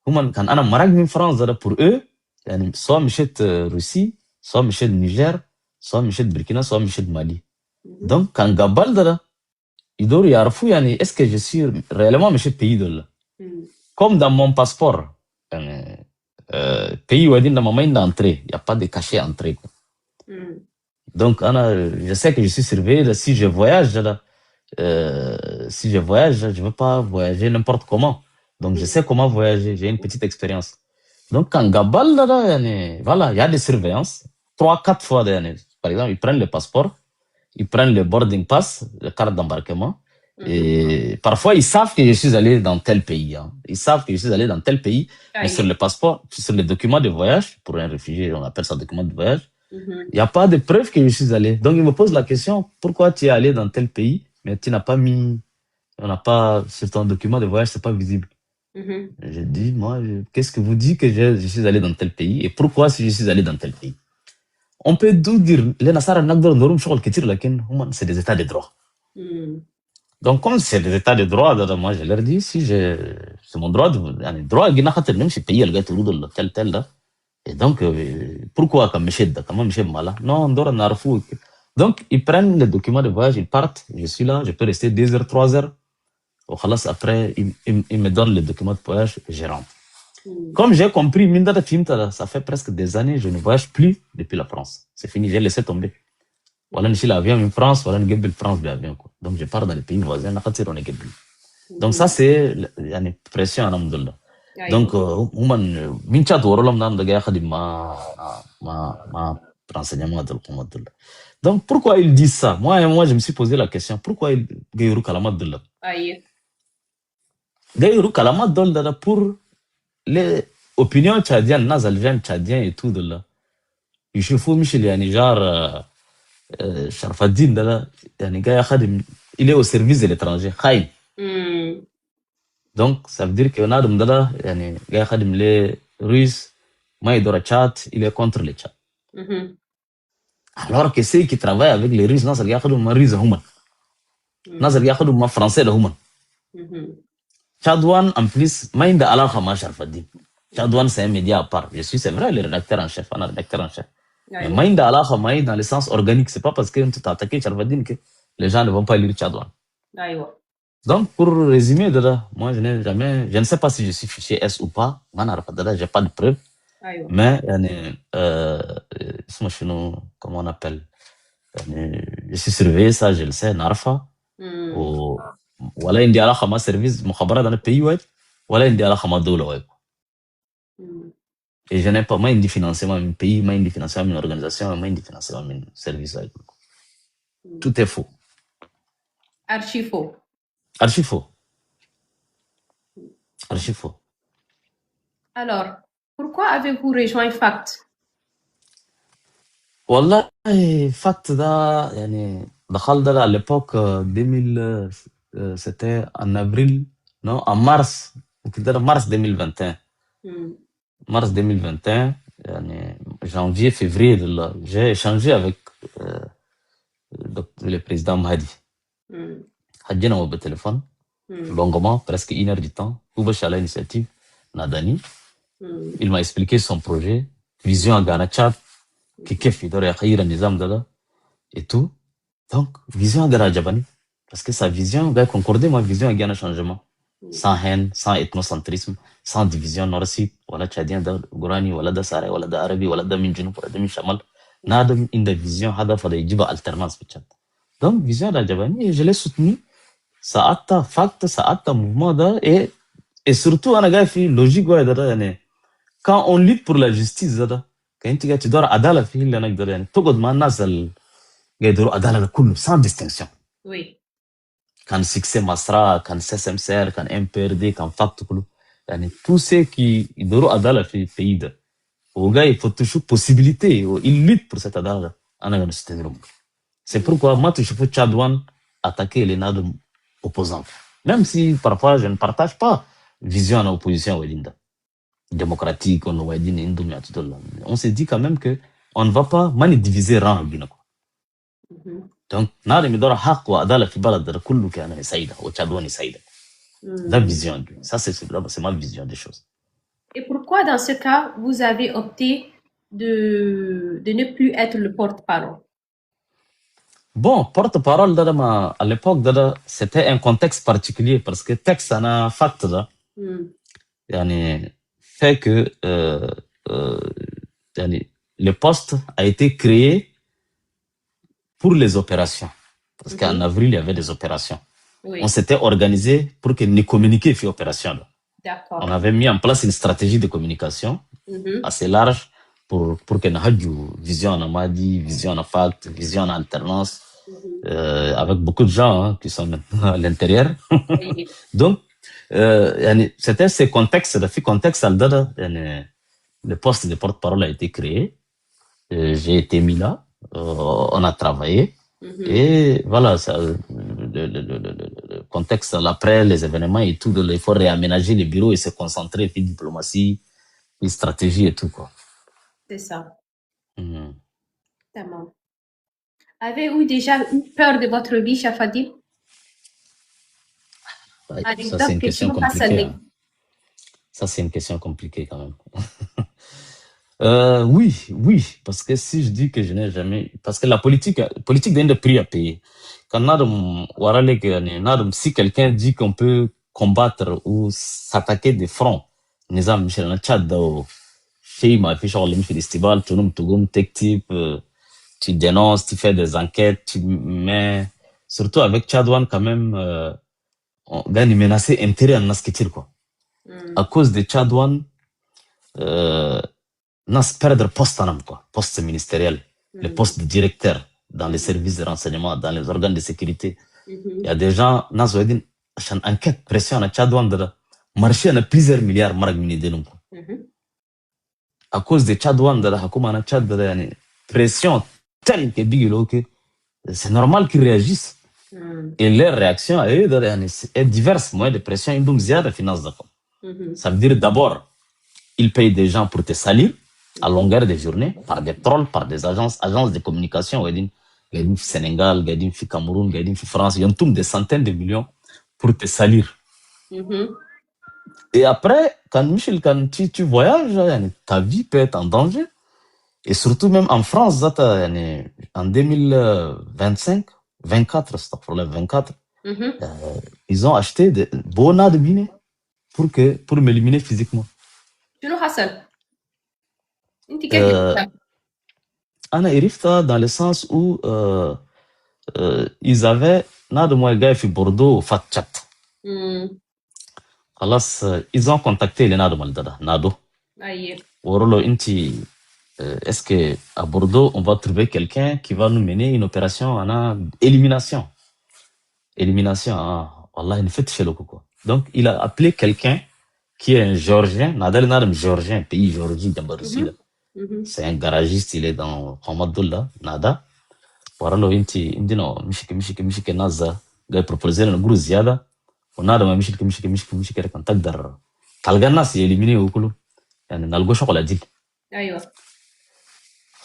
هم كان أنا مراجع من فرنسا ده pour eux يعني soit مشيت روسي soit مشيت نيجر soit مشيت بركينا soit مشيت مالي donc كان قبل ده يدوروا يعرفوا يعني est-ce que je suis réellement مشيت pays ده comme dans mon passeport يعني pays où il n'y a entrée, il n'y a pas de cachet entrée. Donc, je sais que je suis surveillé. Si je voyage, je ne veux pas voyager n'importe comment. Donc, je sais comment voyager. J'ai une petite expérience. Donc, quand Gabal, voilà, il y a des surveillances. 3-4 fois. Par exemple, ils prennent le passeport, ils prennent le boarding pass, la carte d'embarquement. Et parfois, ils savent que je suis allé dans tel pays. Hein. Ils savent que je suis allé dans tel pays. Mais sur le passeport, sur le document de voyage, pour un réfugié, on appelle ça document de voyage, il n'y a pas de preuve que je suis allé. Donc, ils me posent la question, pourquoi tu es allé dans tel pays, mais tu n'as pas mis, on n'a pas, sur ton document de voyage, c'est pas visible. Je dis, moi, qu'est-ce que vous dites que je suis allé dans tel pays et pourquoi si je suis allé dans tel pays? On peut tout dire, les Nassara n'agdor norum shogol ketir, lakin, c'est des états de droit. Donc, comme c'est des états de droit, moi, je leur dis, si c'est mon droit, droit, même si pays, le gars, tout tel, là. Et donc, pourquoi, comme comment Michel Mala? Non, on doit en fou. Donc, ils prennent les documents de voyage, ils partent, je suis là, je peux rester 2 heures, 3 heures. Au khalas, après, ils me donnent les documents de voyage et je rentre. Comme j'ai compris, ça fait presque des années, je ne voyage plus depuis la France. C'est fini, j'ai laissé tomber. Voilà, je suis l'avion en France, voilà, je suis France l'avion. Donc, je pars dans les pays voisins, donc, ça, c'est une pression, alhamdoulilah. Donc, minchad worolam nan da gaya khadim ma renseignement de l'Allah. Donc, pourquoi ils disent ça? Moi, je me suis posé la question, pourquoi ils gayuru kalamat de l'Allah? Gayuru kalamat de l'Allah pour les opinions tchadiennes, nazalviennes tchadiens et tout de l'Allah. Il faut Michel yani genre Sharfaddin de l'Allah, yani gaya khadim, il est au service de l'étranger, khaïm. Donc, ça veut dire qu'on a les Russes, Maïdora Tchad, il est contre les Tchad. Alors que ceux qui travaillent avec les Russes, ils sont Russes, ils sont Français. Tchadouane, en plus, Maïda Allah Khama Sharfaddin. Tchadouane, c'est un média à part. Je suis, c'est vrai, le rédacteur en chef, on a rédacteur en chef. Mais Maïda Allah Khama, dans le sens organique, c'est pas parce que tu as attaqué Sharfaddin que les gens ne vont pas lire Tchadouane. Donc, pour résumer, moi, je ne sais pas si je suis fiché S ou pas. J'ai pas de preuves. Mais, comment on appelle? Je suis surveillé, ça, je le sais, Narfa. Ou, voilà, il y a un service, mukhabara dans le pays, ouais. Voilà, il y a un doula, ouais. Et je n'ai pas, moi, il y a financement d'un pays, moi, il y a financement d'une organisation, moi, il y a financement d'un service, ouais. Tout est faux. Archi faux. Archi faux. Archi faux. Alors, pourquoi avez-vous rejoint FACT? Wallah, FACT da, yani, dakhal da à l'époque 2000, c'était en avril, non, en mars, mars 2021. Mars 2021, yani, janvier, février, j'ai échangé avec le président Mahdi. Hadjina au téléphone, longuement, presque 1 heure du temps, tout à l'initiative, Nadani. Il m'a expliqué son projet, vision à Ghana Tchad, qui kef idore ya khayra nizam dada, et tout. Donc, vision à Ghana Djabani, parce que sa vision va concorder ma vision à Ghana changement. Sans haine, sans ethnocentrisme, sans division nord-sud, wala tchadien da Gourani, wala da Sahara, wala da Arabi, wala da min Junub, wala da min Shamal. Nada in da vision, hada fada yijiba alternance Tchad. Donc, vision à Djabani, et je l'ai soutenu. Ça a FACT, ça a mouvement da, et surtout, on a gaffi logique, quand on lutte pour la justice, quand tu dois adala fi la nak dara to god ma nasal gaydoro adala kullu sans distinction. Oui. Quand succès masra, quand SSMCR, quand MPRD, quand FACT kullu, yani tous ceux qui doivent adala fi pays da. Au gars il faut toujours possibilité, ils luttent pour cette adala. C'est pourquoi moi je faut Tchadouane attaquer les nadum opposants. Même si parfois je ne partage pas vision en opposition Welinda. Démocratique, on s'est dit quand même que on ne va pas diviser rang. Donc, nada midora haq wa adala fi balad da kullu kana saïda ou tchadouani saïda. La vision, ça c'est ma vision des choses. Et pourquoi dans ce cas vous avez opté de ne plus être le porte-parole? Bon, porte-parole à l'époque c'était un contexte particulier parce que texte ana fact là. Yani fait que le poste a été créé pour les opérations. Parce qu'en avril, il y avait des opérations. Oui. On s'était organisé pour que nous communiquions sur l'opération. D'accord. On avait mis en place une stratégie de communication assez large pour que nous ayons vision en amadi, vision en fact, vision en alternance, avec beaucoup de gens qui sont maintenant à l'intérieur. Oui. Donc, c'était ce contexte, le poste de porte-parole a été créé. J'ai été mis là. On a travaillé et voilà, ça, le contexte après les événements et tout, il faut réaménager les bureaux et se concentrer sur diplomatie, et stratégie et tout quoi. C'est ça. Tellement. Avez-vous déjà eu peur de votre vie, Cheikh Fadil? Ouais, ça c'est une question compliquée. Hein. Ça c'est une question compliquée quand même. Oui, parce que si je dis que je n'ai jamais, parce que la politique d'un de prix à payer. Quand si quelqu'un dit qu'on peut combattre ou s'attaquer des fronts, Nizam Michel Tchad, tu dénonces, tu fais des enquêtes, mais surtout avec Tchadouane quand même, on gagne menacé intérêt en nasketir quoi. À cause de Tchadouane, n'a perdre poste ministériel, le poste de directeur dans les services de renseignement, dans les organes de sécurité. Il y a des gens, n'a enquête, pression, na Tchadouane de marché à plusieurs milliards marag minidénum. À cause de Tchadouane de la Hakuma na Tchad de pression telle que bigilo que c'est normal qu'ils réagissent. Et leur réaction à eux est diverses, moyens de pression, ils ont des finances d'accord. Ça veut dire d'abord, ils payent des gens pour te salir à longueur de journée, par des trolls, par des agences de communication, Gadin Sénégal, Gadin Cameroun, Gadin France, ils ont des centaines de millions pour te salir. Et après, quand tu voyages, ta vie peut être en danger. Et surtout même en France, en 2025, 24, c'est problème 24, ils ont acheté des bonnes de mine pour m'éliminer physiquement. Hassan. Anna Irifta dans le sens où ils avaient nada moi gars fi Bordeaux fat chat. Alors ils ont contacté les nada maldada nado. Worolo inti est-ce que à Bordeaux on va trouver quelqu'un qui va nous mener une opération en élimination. Allah il fait chez le quoi. Donc il a appelé quelqu'un qui est un Géorgien, nadal Géorgien, pays Géorgie d'Ambarussi. C'est un garagiste, il est dans Hamadoula, nada. Waralo inti indino mishike naza ga proposer un gros ziada. On a ma mishike kan tagdar. Talgana si éliminer okulu. Yani nalgo chocolat dit. Aywa.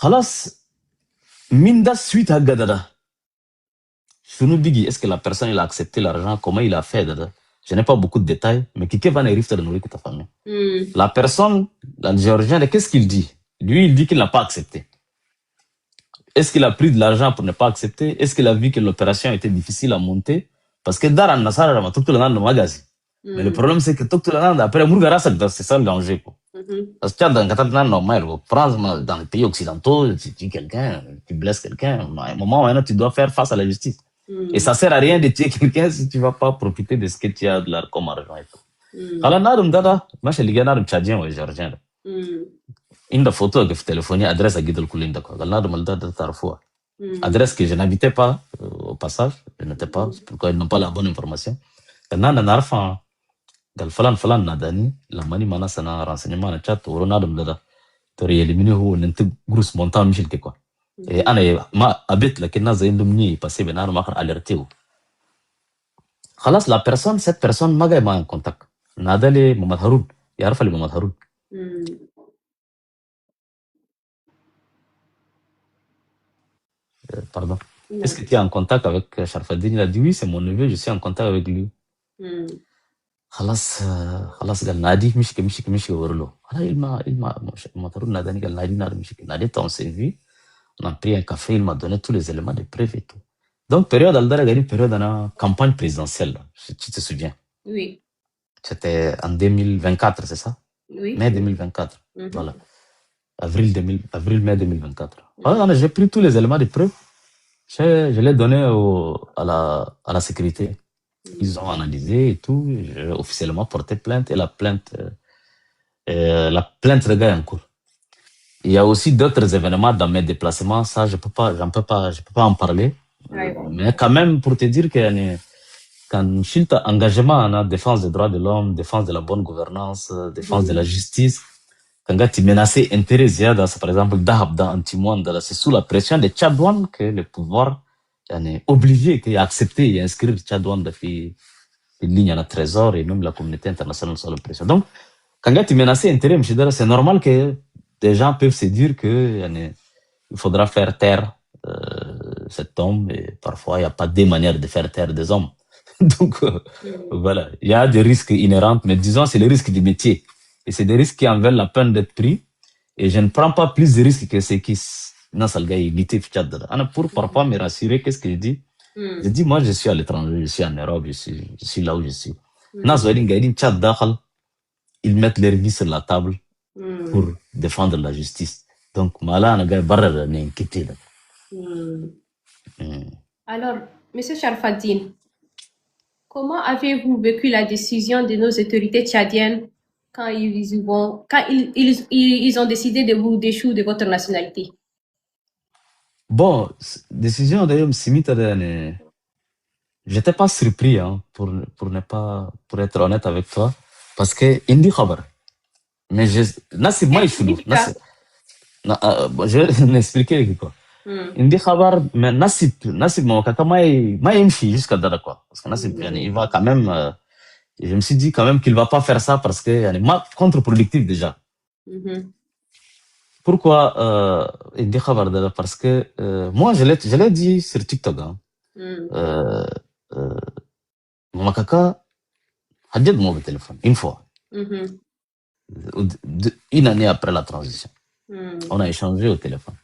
Khalas min da suite à gadada. Chounou bigi, est-ce que la personne il a accepté l'argent, comment il a fait dada? Je n'ai pas beaucoup de détails, mais qui va n'arrive de nourrir que ta famille. La personne, la Géorgienne, qu'est-ce qu'il dit? Lui, il dit qu'il n'a pas accepté. Est-ce qu'il a pris de l'argent pour ne pas accepter? Est-ce qu'il a vu que l'opération était difficile à monter? Parce que Daran Nassara m'a tout le monde dans le magasin. Mais le problème, c'est que tout le monde, après, Mourgara, c'est ça le danger. Parce que dans le cas normal, France, dans les pays occidentaux, tu tues quelqu'un, tu blesses quelqu'un, à un moment ou à un autre, tu dois faire face à la justice. Et ça sert à rien de tuer quelqu'un si tu vas pas profiter de ce que tu as de l'art comme argent et tout. Alors, narum dada, moi, je suis narum tchadien ou géorgien. Une photo que je téléphonie, adresse à Guidel Koulinda. Narum dada tarfoua. Adresse que je n'habitais pas au passage, je n'étais pas, pourquoi ils n'ont pas la bonne information. Nana narfa, gal falan nadani, la mani mana sana renseignement na chat, ou narum dada. Tu éliminer ou n'ente gros montant michel que quoi. Et ma habite là que naza indomni passé benar ma alerté ou. Khalas cette personne m'a en contact. Nadali Mohamed Haroun. يعرف اللي Mohamed Haroun. Pardon. Est-ce que tu es en contact avec Sharfaddin? Il a dit oui, c'est mon neveu, je suis en contact avec lui. خلاص قال نادي مشي ورلو. Il m'a Haroun ناداني قال نادي نادي on s'est vu. On a pris un café, il m'a donné tous les éléments de preuve et tout. Donc, période Aldara a une période de campagne présidentielle, si tu te souviens. Oui. C'était en 2024, c'est ça? Oui. Mai 2024. Voilà. Avril-mai 2024. Voilà, j'ai pris tous les éléments de preuve. Je les donné à la sécurité. Ils ont analysé et tout. J'ai officiellement porté plainte et la plainte de gars est en cours. Il y a aussi d'autres événements dans mes déplacements, ça je peux pas en parler. Mais quand même pour te dire que quand je engagement en défense des droits de l'homme, défense de la bonne gouvernance, défense de la justice, quand tu menaces intérêt ziada, par exemple Dahabda anti-monde, c'est sous la pression des Tchadouans que le pouvoir est obligé qu'il a accepté et inscrire Tchadouans dans une ligne à la trésor et même la communauté internationale sous la pression. Donc quand tu menaces intérêt, c'est normal que des gens peuvent se dire que il faudra faire taire cet homme et parfois il n'y a pas des manières de faire taire des hommes. Donc voilà, il y a des risques inhérents, mais disons c'est le risque du métier et c'est des risques qui en valent la peine d'être pris et je ne prends pas plus de risques que ceux qui pour parfois me rassurer. Qu'est-ce que je dis? Je dis moi je suis à l'étranger, je suis en Europe, je suis là où je suis. Ils mettent leur vie sur la table pour défendre la justice. Donc, Alors, M. Sharfaddin, comment avez-vous vécu la décision de nos autorités tchadiennes quand ils ont décidé de vous déchoir de votre nationalité? Bon, décision d'ailleurs, j'étais pas surpris, hein, pour être honnête avec toi, parce que indi khabar. Mais je vais m'expliquer quoi. Indi khabar, mais Nassib mon kaka mai jusqu'à dara quoi. Parce que Nassib, il va quand même, je me suis dit quand même qu'il va pas faire ça parce que contre-productif déjà. Pourquoi Indi khabar dara? Parce que moi je l'ai dit sur TikTok, hein. Mon kaka a dit mon téléphone une fois. Une année après la transition. On a échangé au téléphone.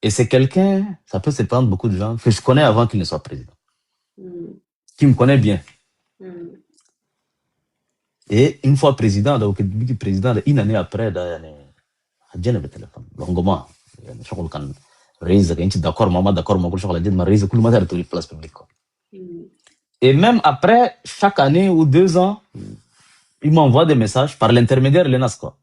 Et c'est quelqu'un, ça peut surprendre beaucoup de gens, que je connais avant qu'il ne soit président. Qui me connaît bien. Et une fois président, donc une année après, j'ai le téléphone. Longuement. Et même après, chaque année ou 2 ans, il m'envoie des messages par l'intermédiaire de l'ENAS, quoi.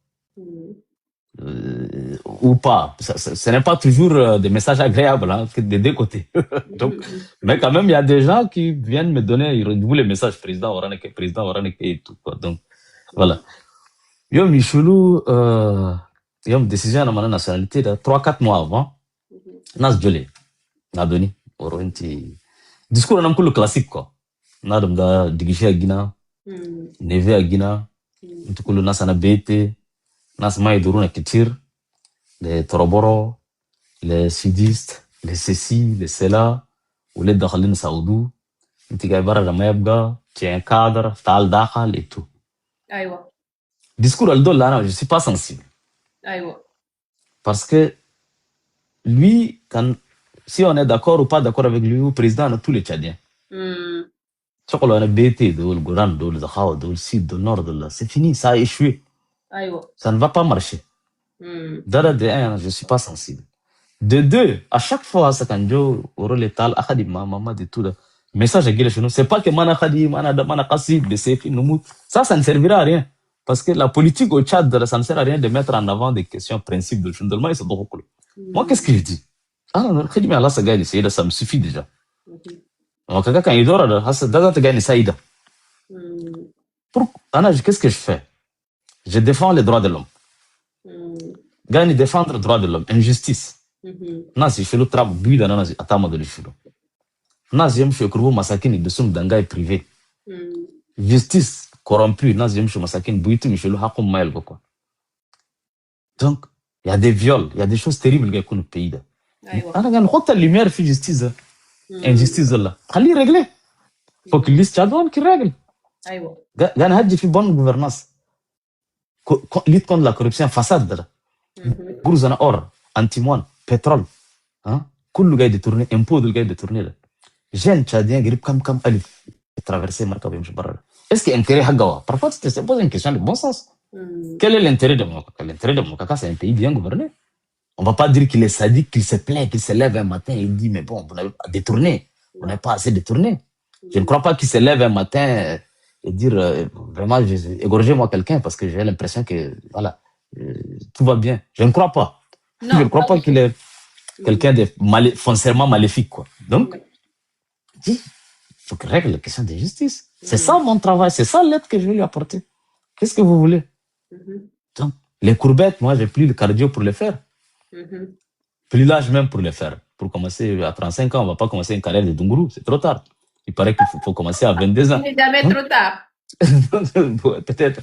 Ou pas. Ce n'est pas toujours des messages agréables, hein, des deux côtés. Donc, mais quand même, il y a des gens qui viennent me donner, ils renouvelent les messages président Oraneke et tout, quoi. Donc, voilà. Yo, Michoulou, il y a une décision à la nationalité de 3-4 mois avant. Nas Djolé, Nadoni, Oronti. Discours on a le classique, quoi. Nadam da Digishi Agina, Neve Agina, Ntukulu Nasana Bete, Nas Maïduruna Kitir, les Toroboro, les Sudistes, les Ceci, les Sela, ou les Dakhalin Saoudou, Ntigaibara Ramayabga, qui est un cadre, Tal Dakhal et tout. Aïwa. Discours Aldo là, je suis pas sensible. Aïwa. Parce que lui, si on est d'accord ou pas d'accord avec lui, le président a tous les Tchadiens. On a BT, le Goran, le Zahawa, le Sud, le Nord, c'est fini, ça a échoué. Aïwa. Ça ne va pas marcher. De un, je ne suis pas sensible. De deux, à chaque fois, ça quand je aurai l'étal, maman, de tout, message à Guilé chez nous, c'est pas que Manakadi, Manakasi, BCF, ça ne servira à rien. Parce que la politique au Tchad, ça ne sert à rien de mettre en avant des questions, principes de Chundalma et c'est beaucoup. Moi, qu'est-ce que je dis? Ça me suffit déjà. Quand il dort, qu'est-ce que je fais? Je défends les droits de l'homme. Gagne défendre les droits de l'homme. Injustice. Nasi felo trap buida na nasi atama de l'ifilo. Nasi yem fio kurbo masakini de sum dangai privé. Justice. corrompus, nas jëm masakin buitu michelu hakum mail quoi. Donc, il y a des viols, il y a des choses terribles qui sont au pays. أنا قاعد نحط lumière في justice, injustice là. خليه régler. Faut que liste Tchadouane qui règle. أيوة. قاعد نهدي في bonne gouvernance. Lutte contre la corruption, façade là. Gourzana or, antimoine, pétrole. Hein? كله قاعد يتورني, impôt اللي قاعد يتورني ده. Jeune Tchadien قريب كم ألف traverser marca بيمشي برا. Est-ce que l'intérêt حقه? Parfois tu te poses une question de bon sens. Quel est l'intérêt de Moukaka? L'intérêt de Moukaka, c'est un pays bien gouverné. On ne va pas dire qu'il est sadique, qu'il se plaint, qu'il se lève un matin et il dit mais bon, vous n'avez pas détourné, vous n'avez pas assez détourné. Je ne crois pas qu'il se lève un matin et dire vraiment égorgez-moi quelqu'un parce que j'ai l'impression que voilà, tout va bien. Je ne crois pas. Non, je ne crois pas qu'il est quelqu'un de foncièrement maléfique quoi. Donc, il faut qu'il règle la question de justice. C'est ça mon travail, c'est ça l'aide que je vais lui apporter. Qu'est-ce que vous voulez? Donc, les courbettes, moi j'ai plus le cardio pour les faire. Plus l'âge même pour les faire. Pour commencer à 35 ans, on ne va pas commencer une carrière de Dunguru, c'est trop tard. Il paraît qu'il faut commencer à 22 ans. Il n'est jamais trop tard. Peut-être.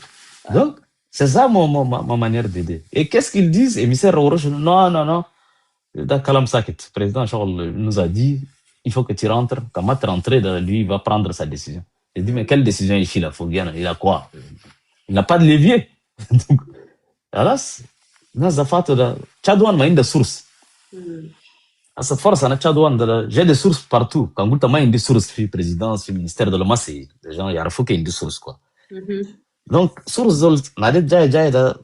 Donc, c'est ça ma manière d'aider. Et qu'est-ce qu'ils disent? Émissaire Oroch, non. Kalam Sakit, le président Charles nous a dit, il faut que tu rentres. Quand tu rentres, lui, il va prendre sa décision. J'ai dit, mais quelle décision il a? Il a quoi? Il n'a pas de levier. Donc, alors, Tchadouane m'a des sources. À cette force, Tchadouane, j'ai des sources partout. Quand vous avez des sources, le présidence, le ministère de l'Homme, c'est des gens, il y a des sources, quoi. Donc, sources,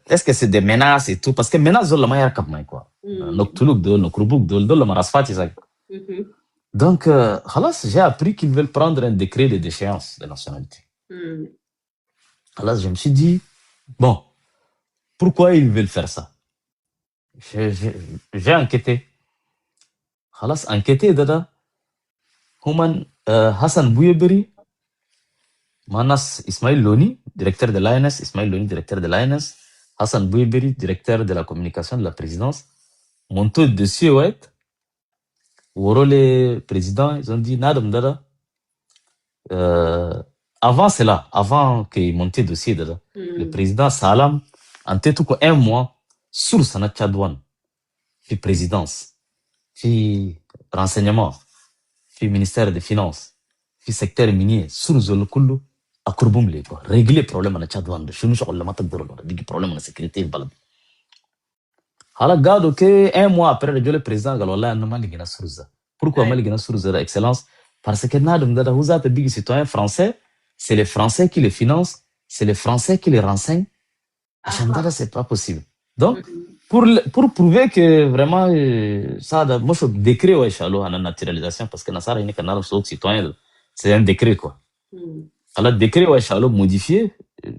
est-ce que c'est des menaces et tout? Parce que menaces, c'est la comme quoi. Donc, j'ai appris qu'ils veulent prendre un décret de déchéance de nationalité. Alors, je me suis dit, bon, pourquoi ils veulent faire ça? J'ai enquêté. Enquêté, Hassan Bouyeberi, Manas Ismail Loni, directeur de l'ANS, Hassan Bouyeberi, directeur de la communication de la présidence, mon taux de dossier, les présidents, ils ont dit, Nadam Dada, avant cela, avant qu'ils montent le dossier, le président Salam, en tête un mois, sur sa Tchadouane, puis présidence, puis renseignement, puis ministère des Finances, puis secteur minier, sur Zolokulu, à Kourboum, régler le problème à Tchadouane, je ne sais pas le problème de sécurité. Alors, regarde que un mois après, le président Galola n'a pas ligné sur ça. Pourquoi n'a pas ligné sur ça, Excellence? Parce que vous êtes des citoyens français, c'est les Français qui les financent, c'est les Français qui les renseignent. C'est pas possible. Donc, pour prouver que vraiment, ça, moi, je décret, à la naturalisation, parce que Nassara, il y a un citoyen, c'est un décret, quoi. Alors, le décret, modifié,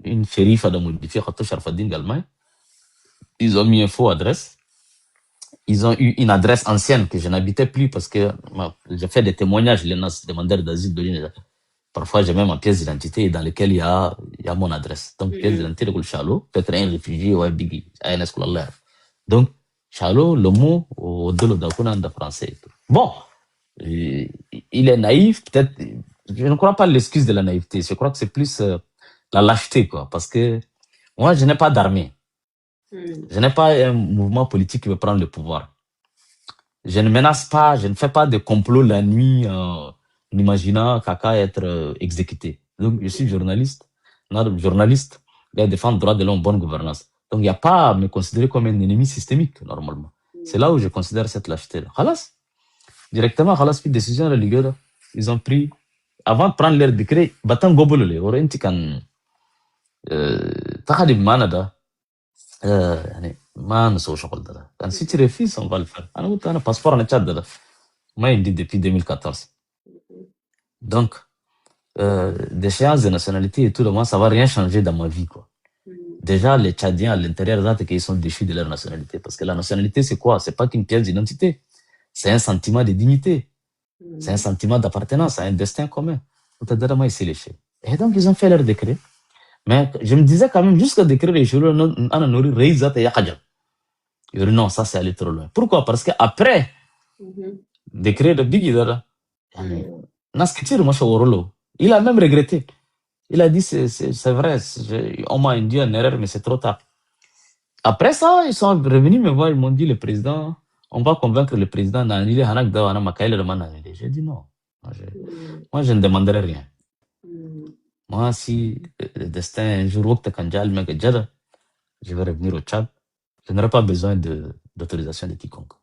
une shérif a modifié, ils ont mis une faux adresse. Ils ont eu une adresse ancienne que je n'habitais plus parce que j'ai fait des témoignages, les demandeurs d'asile de l'île. Parfois, j'ai même ma pièce d'identité dans laquelle il y a mon adresse. Donc, pièce d'identité de Chalo, peut-être un réfugié ou un biggie, ANS Koulallah. Donc, Chalo, le mot, au de l'Odakuna français. Bon, il est naïf, peut-être, je ne crois pas l'excuse de la naïveté. Je crois que c'est plus la lâcheté, quoi. Parce que moi, je n'ai pas d'armée. Je n'ai pas un mouvement politique qui veut prendre le pouvoir. Je ne menace pas, je ne fais pas de complot la nuit en imaginant Kaka être exécuté. Donc, je suis journaliste, qui défend le droit de l'homme, bonne gouvernance. Donc, il n'y a pas à me considérer comme un ennemi systémique, normalement. C'est là où je considère cette lâcheté-là. Khalas. Directement, Khalas, puis décision de la Ligue, ils ont pris, avant de prendre leur décret, Batan Gobolole, Orenti kan, Takadib Manada, ما نسوي شغل ده كان si tu refuses on va le faire انا قلت انا باسبور انا تشاد ده ما يندي depuis 2014 donc d'échéance de nationalité et tout le monde ça va rien changer dans ma vie quoi. Déjà les Tchadiens à l'intérieur là qu'ils sont déchus de leur nationalité parce que la nationalité c'est quoi? C'est pas qu'une pièce d'identité, c'est un sentiment de dignité, c'est un sentiment d'appartenance, c'est un destin commun. Et donc ils ont fait leur décret. Mais je me disais quand même, jusqu'à décrire les choses, non, ça c'est aller trop loin. Pourquoi? Parce qu'après, décrire le Biggie, il a même regretté. Il a dit, c'est vrai, on m'a induit en erreur, mais c'est trop tard. Après ça, ils sont revenus me voir, ils m'ont dit, le président, on va convaincre le président d'annuler Hanak Dawana Makaïle de m'annuler. J'ai dit non. Moi, je ne demanderai rien. Moi, si le destin, un jour, je vais revenir au Tchad, je n'aurai pas besoin d'autorisation de quiconque.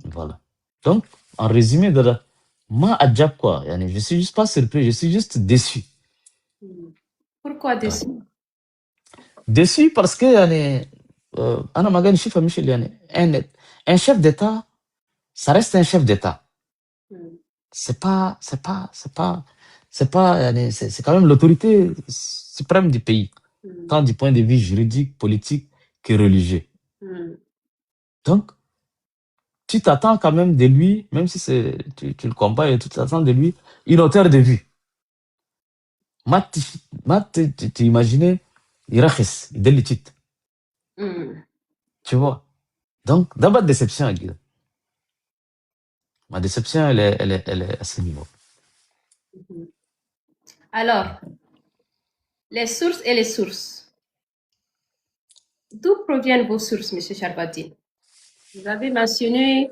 Voilà. Donc, en résumé, Dada, moi, Adjab, quoi, je suis juste pas surpris, je suis juste déçu. Pourquoi déçu? Déçu parce que, un chef d'État, ça reste un chef d'État. C'est quand même l'autorité suprême du pays, tant du point de vue juridique, politique que religieux. Donc, tu t'attends quand même de lui, même si tu le combats et tu t'attends de lui, une hauteur de vue. Tu imaginais, il rachis, il délitit. Tu vois. Donc, d'abord, déception, Guy. Ma déception, elle est à ce niveau. Alors, les sources et les sources. D'où proviennent vos sources, M. Charbati? Vous avez mentionné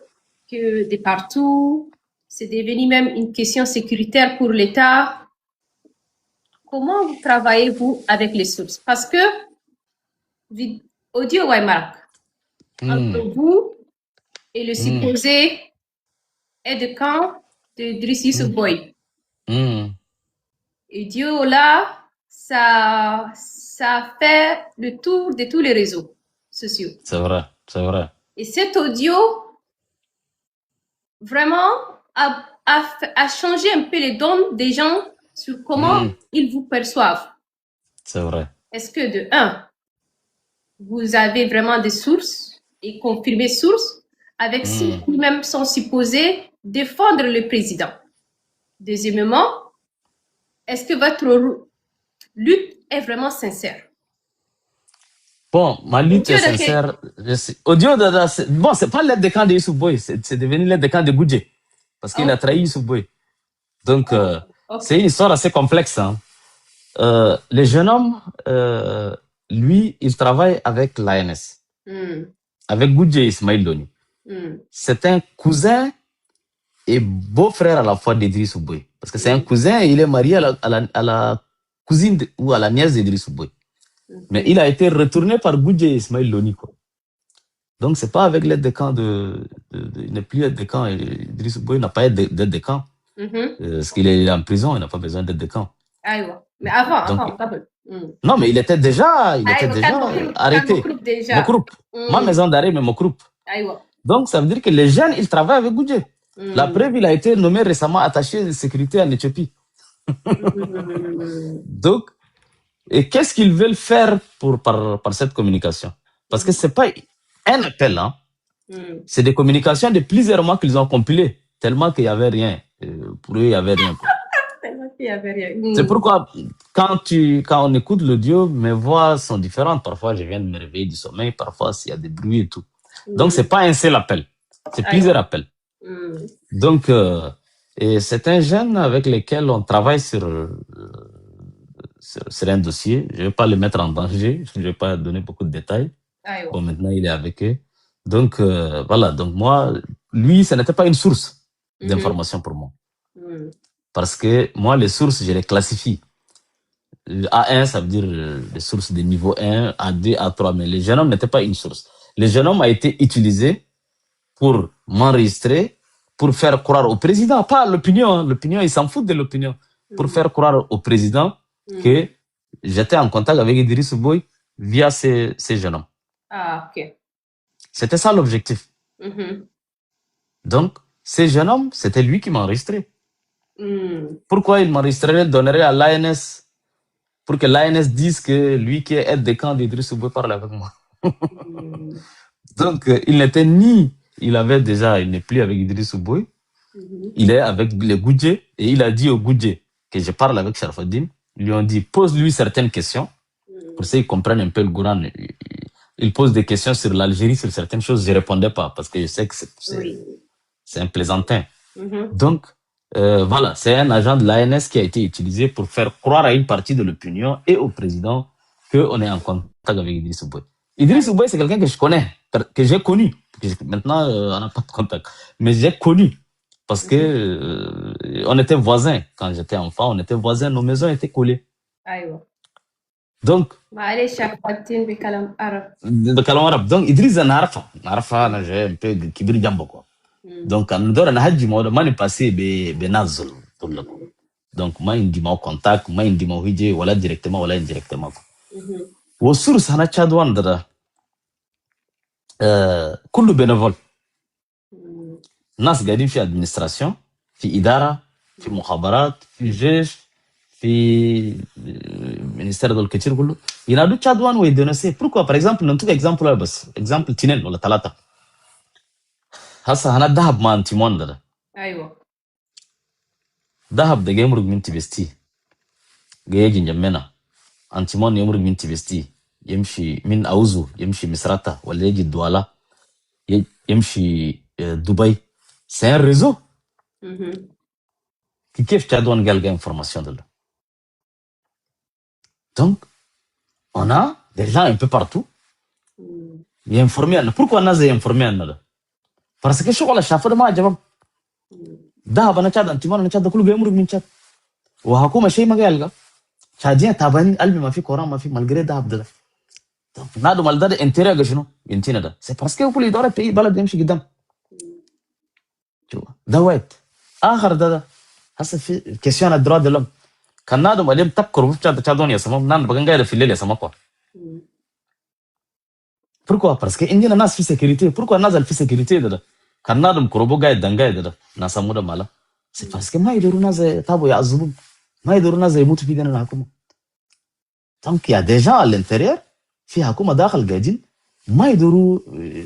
que de partout, c'est devenu même une question sécuritaire pour l'État. Comment travaillez-vous avec les sources? Parce que, audio Weimar, entre vous et le supposé aide de camp de Driss Youssef Boy. Et Dieu là, ça fait le tour de tous les réseaux sociaux. C'est vrai, c'est vrai. Et cet audio, vraiment, a changé un peu les dons des gens sur comment ils vous perçoivent. C'est vrai. Est-ce que de un, vous avez vraiment des sources et confirmées sources avec ceux qui même sont supposés défendre le président? Deuxièmement, est-ce que votre lutte est vraiment sincère? Bon, ma lutte est sincère. Audio Dada, bon, c'est pas l'aide de camp de Youssouf Boy, c'est devenu l'aide de camp de Goudje. Parce qu'il a trahi Youssouf Boy. Donc, c'est une histoire assez complexe. Hein. Le jeune homme, lui, il travaille avec l'ANS. Avec Goudje Ismail Doni. C'est un cousin et beau-frère à la fois d'Idriss Boy. Parce que c'est un cousin et il est marié à la cousine ou à la nièce d'Idriss Boy. Mais il a été retourné par Goudje Ismail Loni, quoi. Donc, c'est pas avec l'aide de camp il n'est plus aide de camp. Idriss Boy n'a pas d'aide de camp. Parce qu'il est en prison, il n'a pas besoin d'aide de camp. Mais avant. Non, mais il était déjà arrêté. Mokroup. Ma maison d'arrêt, mais Mokroup. Donc, ça veut dire que les jeunes, ils travaillent avec Goudje. La preuve, il a été nommé récemment attaché de sécurité en Éthiopie. Donc, et qu'est-ce qu'ils veulent faire par cette communication? Parce que c'est pas un appel, hein. C'est des communications de plusieurs mois qu'ils ont compilées, tellement qu'il n'y avait rien. Pour eux, il n'y avait rien. C'est pourquoi, quand on écoute l'audio, mes voix sont différentes. Parfois, je viens de me réveiller du sommeil, parfois, s'il y a des bruits et tout. Donc, c'est pas un seul appel, c'est plusieurs appels. Donc, et c'est un jeune avec lequel on travaille sur un dossier. Je ne vais pas le mettre en danger, je ne vais pas donner beaucoup de détails. Bon, maintenant, il est avec eux. Donc, voilà. Donc, moi, lui, ce n'était pas une source d'information pour moi. Parce que moi, les sources, je les classifie. A1, ça veut dire les sources de niveau 1, A2, A3. Mais le jeune homme n'était pas une source. Le jeune homme a été utilisé pour m'enregistrer, pour faire croire au président, pas l'opinion. Hein. L'opinion, il s'en fout de l'opinion. Pour faire croire au président que j'étais en contact avec Idriss Boy via ces jeunes hommes. Ah, ok. C'était ça l'objectif. Donc, ces jeunes hommes, c'était lui qui m'enregistrait. Pourquoi il m'enregistrerait, donnerait à l'ANS pour que l'ANS dise que lui qui est aide de camp d'Idriss Boy parle avec moi. Donc, il n'était ni... Il n'est plus avec Idriss Boy. Il est avec les Goudje et il a dit au Goudje que je parle avec Sharafadine. Ils lui ont dit, pose-lui certaines questions pour qu'ils comprennent un peu le Gouran. Il pose des questions sur l'Algérie, sur certaines choses. Je répondais pas parce que je sais que c'est un plaisantin. Donc, Voilà, c'est un agent de l'ANS qui a été utilisé pour faire croire à une partie de l'opinion et au président qu'on est en contact avec Idriss Ouboy. Idriss Ouboy, c'est quelqu'un que je connais, que j'ai connu. Maintenant, on n'a pas de contact. Mais j'ai connu. Parce que on était voisins. Quand j'étais enfant, on était voisins. Nos maisons étaient collées. Aïe. Donc, معلش أخواتين بكلام عرب. بكلام عرب. Donc, Idriss, أنا عارفه. أنا j'ai un peu كبير جنبه quoi. Donc, أنا دور أنا هجي موضوع ماني passé بنازل طول لكم. Donc, ما عندي ما contact, ما عندي ما هيجي ولا directement ولا indirectement. والسورس هنا تشادوان ده كله بينفول. ناس قاعدين في administration, في إدارة, في مخابرات, في جيش, في ministère دول كتير كله. ينادوا تشادوان ويدونسي. Pourquoi? Par exemple, ننتوك example بس. Example تنين ولا ثلاثة. هسا هنا الذهب ما أنتيمون ده. أيوة. ذهب ده يمرق من تبستي. جاي جنبنا. أنتيمون يمرق من تبستي. يمشي من أوزو، يمشي مصراتة ولا يجي الدوالة. يمشي دبي. C'est un réseau. كيف تشادوان قال information de là. Donc, on a des gens un peu partout. Ils informent. Pourquoi on a des informés? Parce que شغل الشافر ما جواب. ذهب أنا تشاد أنتيمون أنا تشاد كله بيمرق من تشاد. وحكومة شيء ما قال. تشادين تابعين قلبي ما في كوران ما في مالغري ذهب ده. نادو مالدار انتيريا شنو ينتينا ده سي باسكو كل اداره في بلد يمشي قدام شو ده وايد اخر ده هسه في كيسيون الدروا دي لهم كان نادو مالهم تكروا في تشادون يا سمام نان بغن غير في الليل يا سماكو pourquoi parce que عندنا ناس في سيكوريتي pourquoi نازل في سيكوريتي ده كان نادو كروبو قاعد دنگاي ده ناس مودا مالا سي باسكو ما يدوروا ناس تابو يعذبوا ما يدوروا ناس يموتوا في دينا الحكومه donc il y a des gens à l'intérieur في حكومة داخل قاعدين ما يدوروا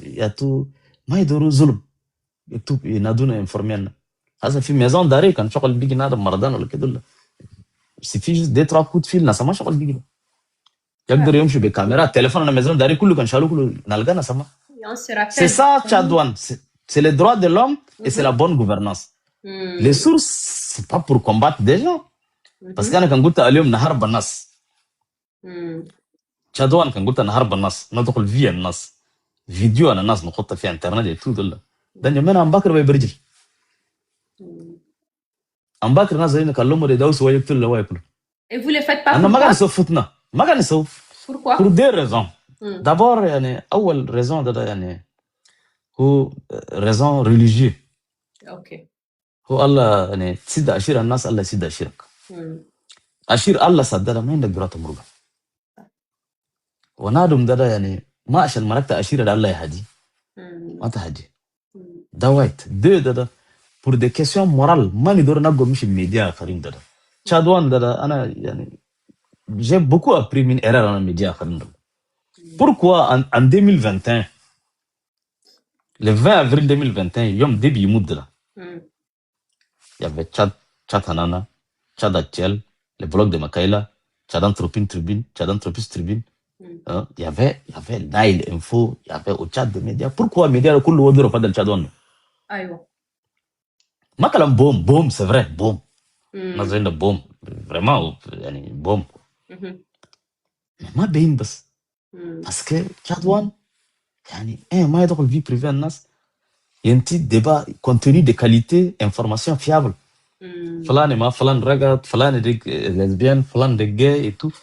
ياتوا ما يدوروا ظلم يكتب ينادونا انفورمينا هذا في ميزان داري كان شغل بيجي نادر مرضان ولا كده ولا سي في دي ترا كود فيل ناس ما شغل بيجي يقدر يمشي بكاميرا تليفون انا ميزان داري كله كان شالوه كله نلقى ناس ما سي سا تشادوان سي لي droits de l'homme et c'est la bonne gouvernance les sources c'est pas pour combattre des gens parce que انا كان قلت اليوم نهرب الناس تشادوان كان قلت نهرب الناس ندخل في الناس فيديو انا الناس نحطها في انترنت يتو دول ده جمعنا ام باكر بيبرجل ام باكر ناس زي نكلموا دي دوس ويقتل لو ياكل et vous le faites pas انا ما قاعد نصفتنا ما قاعد نصف pourquoi pour des raisons d'abord يعني اول raison ده يعني هو raison religieux اوكي هو الله يعني تسد اشير الناس الله يسد اشيرك اشير الله صدق ما عندك جرات مرغه ونادم ده يعني ما عشان مركت اشير ده الله يهدي ما تهدي ده وايت ده pour des questions morales ما نقدر نقول مش الميديا اخرين ده تشادوان ده انا يعني j'ai beaucoup appris من erreur dans les médias اخرين ده pourquoi en 2021 le 20 avril 2021 يوم ديبي يموت ده il y avait Tchad Hanana Tchad Actuel le blog de Makaila Tchad Tribune Tchad Anthropis Tribune il y avait Nile Info il y avait au Tchad des médias pourquoi les médias كله ودروا فضل تشادوان ايوه ما كلام بوم c'est vrai بوم ما زين بوم vraiment يعني بوم ما بين بس parce que تشادوان يعني ما يدخل في بريفي الناس ينتي ديبا contenu de qualité information fiable فلان ما فلان رقد فلان ديك lesbienne فلان ديك gay et tout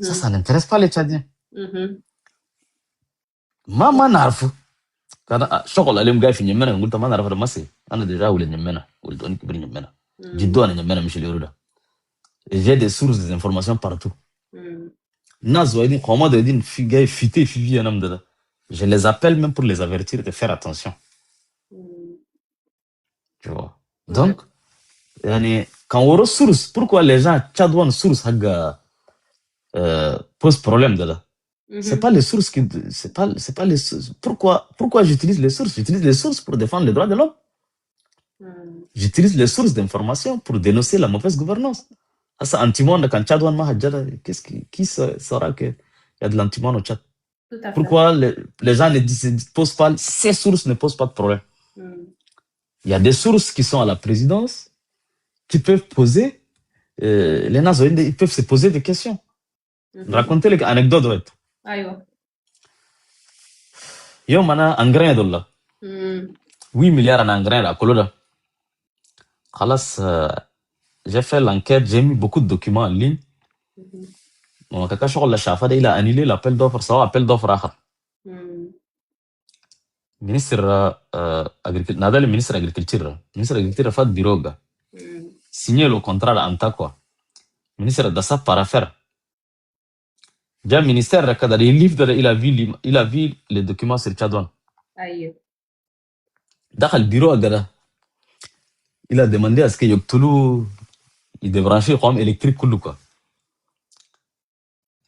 ça n'intéresse pas les Tchadiens ما نعرفه كان شغل اليوم جاي في نيمنا قلت ما نعرف المصري انا ديجا ولد نيمنا ولد اني كبير نيمنا جدو انا نيمنا مش اليورو ده j'ai des sources des informations partout ناس وايدين قومات وايدين في جاي في انا مدد je les appelle même pour les avertir de faire attention tu vois donc يعني quand on ressource pourquoi les gens tchadouan source حق pose problème ده c'est pas les sources qui c'est pas les sources. Pourquoi j'utilise les sources pour défendre les droits de l'homme j'utilise les sources d'information pour dénoncer la mauvaise gouvernance ça antimone quand Tchadouan ma hajjada qui saura que il y a de l'antimone au Tchad pourquoi les gens ne posent pas ces sources ne posent pas de problème il y a des sources qui sont à la présidence qui peuvent poser, les nazoïdes, ils peuvent se poser des questions. Raconter les anecdotes, ouais. Aïe. Yo, mana, engrais, dolla. 8 milliards en engrais, la coloda. Khalas, j'ai fait l'enquête, j'ai mis beaucoup de documents en ligne. Mon kaka shogol la shafa, il a annulé l'appel d'offres, ça va appel d'offres akhar. Ministre agriculture, nada le ministre agriculture. Ministre agriculture fait bureau ga. Signer le contrat anta quoi. Ministre de ça par affaire. Déjà ministère kada il livre il a vu les documents sur Tchadouane. Aïe. Dans le bureau agada. Il a demandé à ce que Yoktoulou il débranche comme électrique kullu quoi.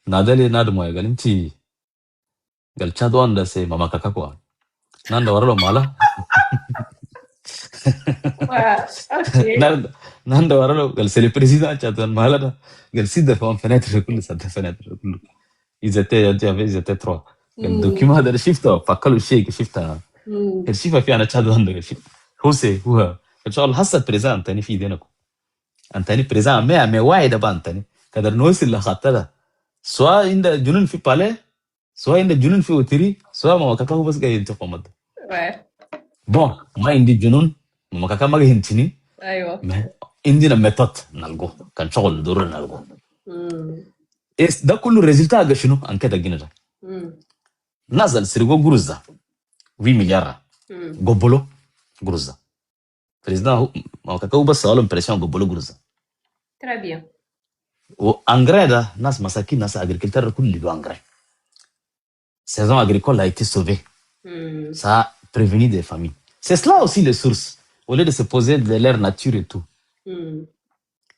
Nada le nada moya galinti. Gal Tchadouane da c'est mama kaka quoi. Nanda waralo mala. Ok. Nanda waralo gal c'est le président Tchadouane mala da. Gal si de fenêtre kullu ça de fenêtre kullu. Ils étaient trois. Le document de shift فكلوا الشيء شفتها الشيء في انا تشاد وند شيء هو ان شاء الله هسه بريزنت انت في دينكم انت بريزنت ما واحد بانتني قدر نوصل لخطه سواء عند جنون في بالي سواء عند جنون في وتري سواء ما كاكا بس جاي ينتقم بون ما عندي جنون ما كاكا ما هنتني ايوه عندنا ميثود نلقو كان شغل دور نلقو ده كله ريزلت شنو انكتا جنرا نزل سرقو غروزا 8 مليار غوبولو غروزا بريزيدان ما كاكو بس سالو امبرسيون غوبولو غروزا تري بيان وانغري ده ناس مساكين ناس اغريكولتور كل دو انغري saison agricole a été sauvée ça a prévenu des familles c'est cela aussi les sources au lieu de se poser de leur nature et tout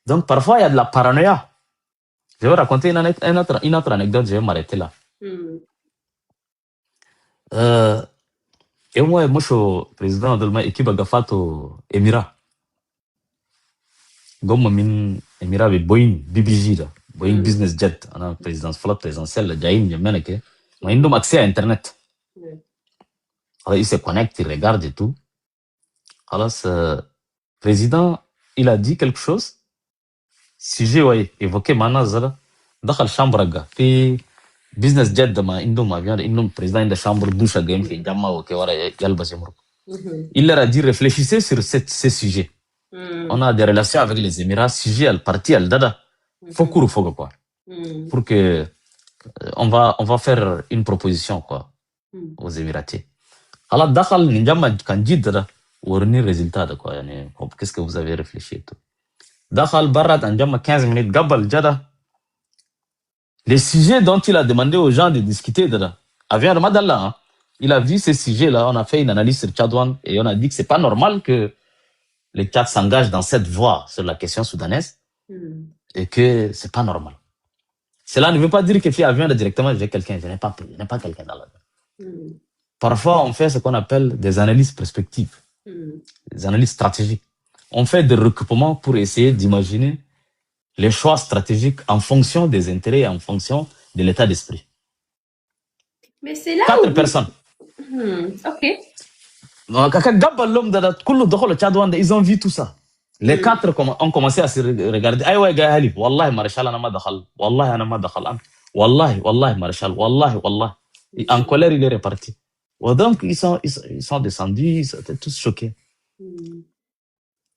donc parfois il y a de la paranoïa. Je vais raconter une autre anecdote, je vais m'arrêter là. Et moi, je suis président de l'équipe de Gafato Émirat. Comme min Émirat avec Boeing BBJ, Boeing Business Jet, on a présidence flotte présidentielle, Jaïm, je mène que, moi, ils ont accès à Internet. Alors, ils se connectent, ils regardent et tout. Alors, le président, il a dit quelque chose. Si j'ai évoqué Manazara, dans la chambre, في business jet ما عندهم avion عندهم président de chambre douche game في جامعة وكوارا يلبس يمرق. Il leur a dit réfléchissez sur ces sujets. On a des relations avec les Émirats, sujet al parti al dada. Faut quoi. Pour que on va faire une proposition quoi aux Émiratis. Alors دخل نجمع كان جد ورني résultat quoi يعني qu'est-ce que vous avez réfléchi et tout. دخل برا نجمع 15 minutes قبل جدا. Les sujets dont il a demandé aux gens de discuter avant le Madalla, il a vu ces sujets-là, on a fait une analyse sur Tchadouane et on a dit que c'est pas normal que le Tchad s'engage dans cette voie sur la question soudanaise et que c'est pas normal. Cela ne veut pas dire que si avion directement j'ai quelqu'un, je n'ai pas quelqu'un dans la vie. Parfois, on fait ce qu'on appelle des analyses perspectives, des analyses stratégiques. On fait des recoupements pour essayer d'imaginer les choix stratégiques en fonction des intérêts et en fonction de l'état d'esprit. Mais c'est là 4 personnes. Ok. Ils ont vu tout ça. Les 4 ont commencé à se regarder. Aïe, Gahali, Wallah, Maréchal, Anama Dakhal. Wallah, Anama Dakhal. Wallah, Maréchal. Wallah. En colère, il est reparti. Donc, ils sont descendus, ils étaient tous choqués.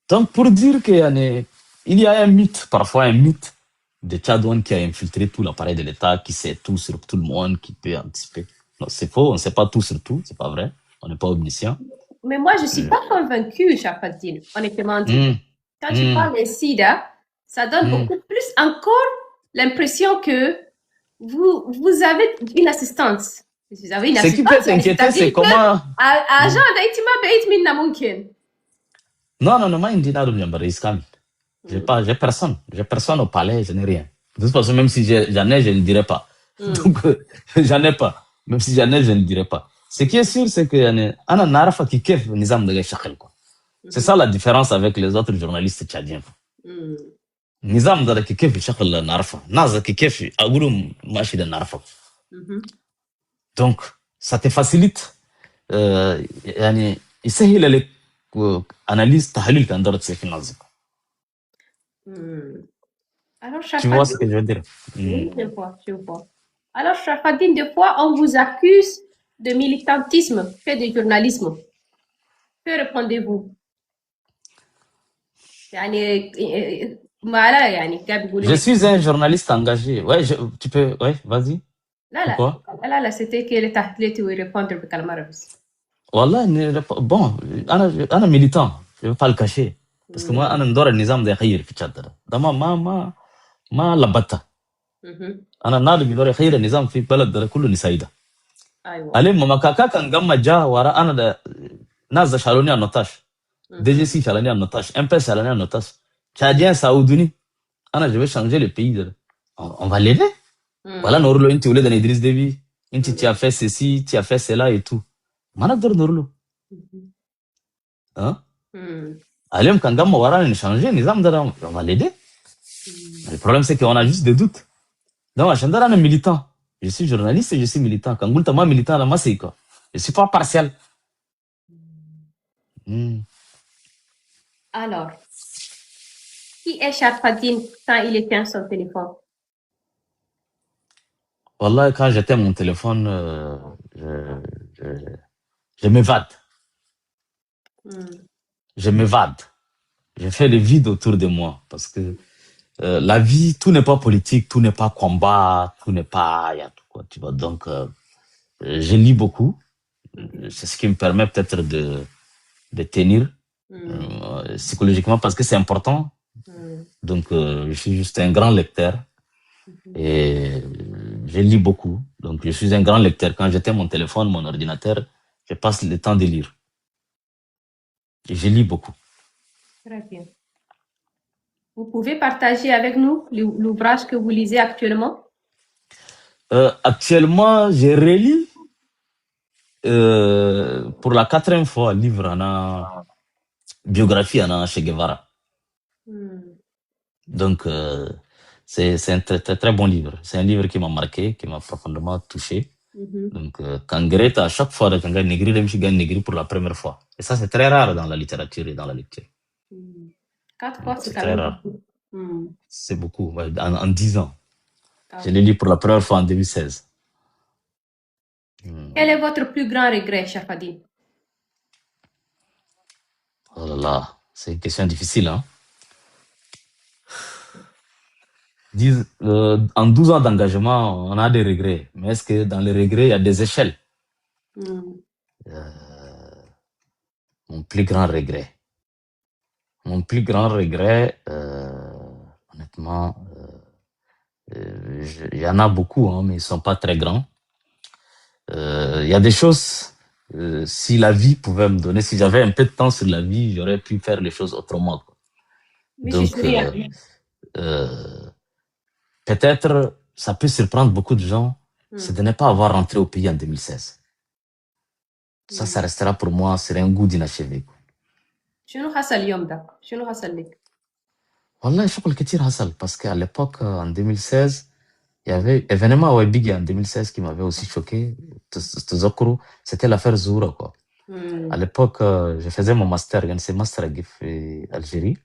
Donc, pour dire que il y a un mythe, parfois un mythe de Tchadouane qui a infiltré tout l'appareil de l'État, qui sait tout sur tout le monde, qui peut anticiper. Non, c'est faux, on ne sait pas tout sur tout, c'est pas vrai. On n'est pas omniscient. Mais moi, je ne suis pas convaincue, Chafaddine, honnêtement dit. Quand tu parles des SIDA, ça donne beaucoup plus encore l'impression que vous avez une assistance. Vous avez une assistance. Ce qui peut t'inquiéter, c'est comment... Agent d'Aïtima Beit Minna Munkin. Non, moi, il dit j'ai personne au palais, je n'ai rien. De toute façon, même si j'en ai, je ne le dirai pas. Donc, j'en ai pas. Même si j'en ai, je ne le dirai pas. Ce qui est sûr, c'est que c'est ça la différence avec les autres journalistes tchadiens. Nizam da ki kef shakal narfa. Naza ki kef agulu mashi da narfa. Donc, ça te facilite يعني يسهل لك analyse تحليل كان دارت في النظام. Alors, Tu vois Chafadine, ce que je veux dire? oui, je vois, je vois. Alors, Chafadine, des fois, on vous accuse de militantisme, fait de journalisme. Que répondez-vous? يعني ما لا يعني قاعد بيقولوا Je لك suis un journaliste engagé. Ouais, tu peux. Ouais, vas-y. لا Pourquoi? لا c'était que le تحت répondre بكلمة بس. Wallah, bon, أنا militant. Je ne vais pas le cacher. Parce que moi, أنا ندور النظام ده يغير في تشاد ده. ده ما لبطة. أنا نادي بيدور يغير النظام في بلد ده كله نسايده. أيوة. عليه ما كاكا كان جمع جا ورا أنا ده ناس شالوني النوتاش. DGC شالوني النوتاش. MP شالوني النوتاش. Tchadien, Saoudouni. Je vais changer le pays. On va l'aider. Voilà, Norlo, inti oule dan Idriss Déby. Inti, tu as fait ceci, tu as fait cela et tout. Manador Norlo. Hein? Allez, quand Gamma Wara a changé, on va l'aider. Le problème, c'est qu'on a juste des doutes. Donc, Chandara est militant. Je suis journaliste et je suis militant. Quand Goulta, moi, militant, là, moi, c'est quoi? Je suis pas partial. Alors, qui est Sharfadine quand il éteint son téléphone? Wallah, quand j'éteins mon téléphone, je m'évade. Je m'évade. Je fais le vide autour de moi parce que la vie, tout n'est pas politique, tout n'est pas combat, tout n'est pas, y a tout quoi, tu vois. Donc, je lis beaucoup. C'est ce qui me permet peut-être de tenir psychologiquement parce que c'est important. Donc, je suis juste un grand lecteur et je lis beaucoup. Donc, je suis un grand lecteur. Quand j'éteins mon téléphone, mon ordinateur, je passe le temps de lire. Et je lis beaucoup. Très bien. Vous pouvez partager avec nous l'ouvrage que vous lisez actuellement? Actuellement, je relis pour la 4e fois livre biographie Che Guevara. Donc, c'est un très, très, très bon livre. C'est un livre qui m'a marqué, qui m'a profondément touché. Donc, quand Greta, à chaque fois, quand Négri pour la première fois. Et ça, c'est très rare dans la littérature et dans la lecture. 4 fois, c'est très rare. C'est beaucoup, ouais, en 10 ans. Je l'ai lu pour la première fois en 2016. Quel est votre plus grand regret, Chafadine? Oh là là, c'est une question difficile, hein. En 12 ans d'engagement, on a des regrets. Mais est-ce que dans les regrets, il y a des échelles? Mon plus grand regret. Mon plus grand regret, honnêtement, il y en a beaucoup, hein, mais ils sont pas très grands. Il y a des choses, si la vie pouvait me donner, si j'avais un peu de temps sur la vie, j'aurais pu faire les choses autrement, quoi. Donc, peut-être, ça peut surprendre beaucoup de gens, c'est de ne pas avoir rentré au pays en 2016. Ça restera pour moi, c'est un goût d'inachevé. شنو حصل اليوم ده؟ شنو حصل لك؟ والله شغل كتير حصل parce qu'à l'époque, en 2016, il y avait événement Webigi en 2016 qui m'avait aussi choqué. C'était l'affaire Zoura, quoi. À l'époque, je faisais mon master, c'est master à GIF Algérie.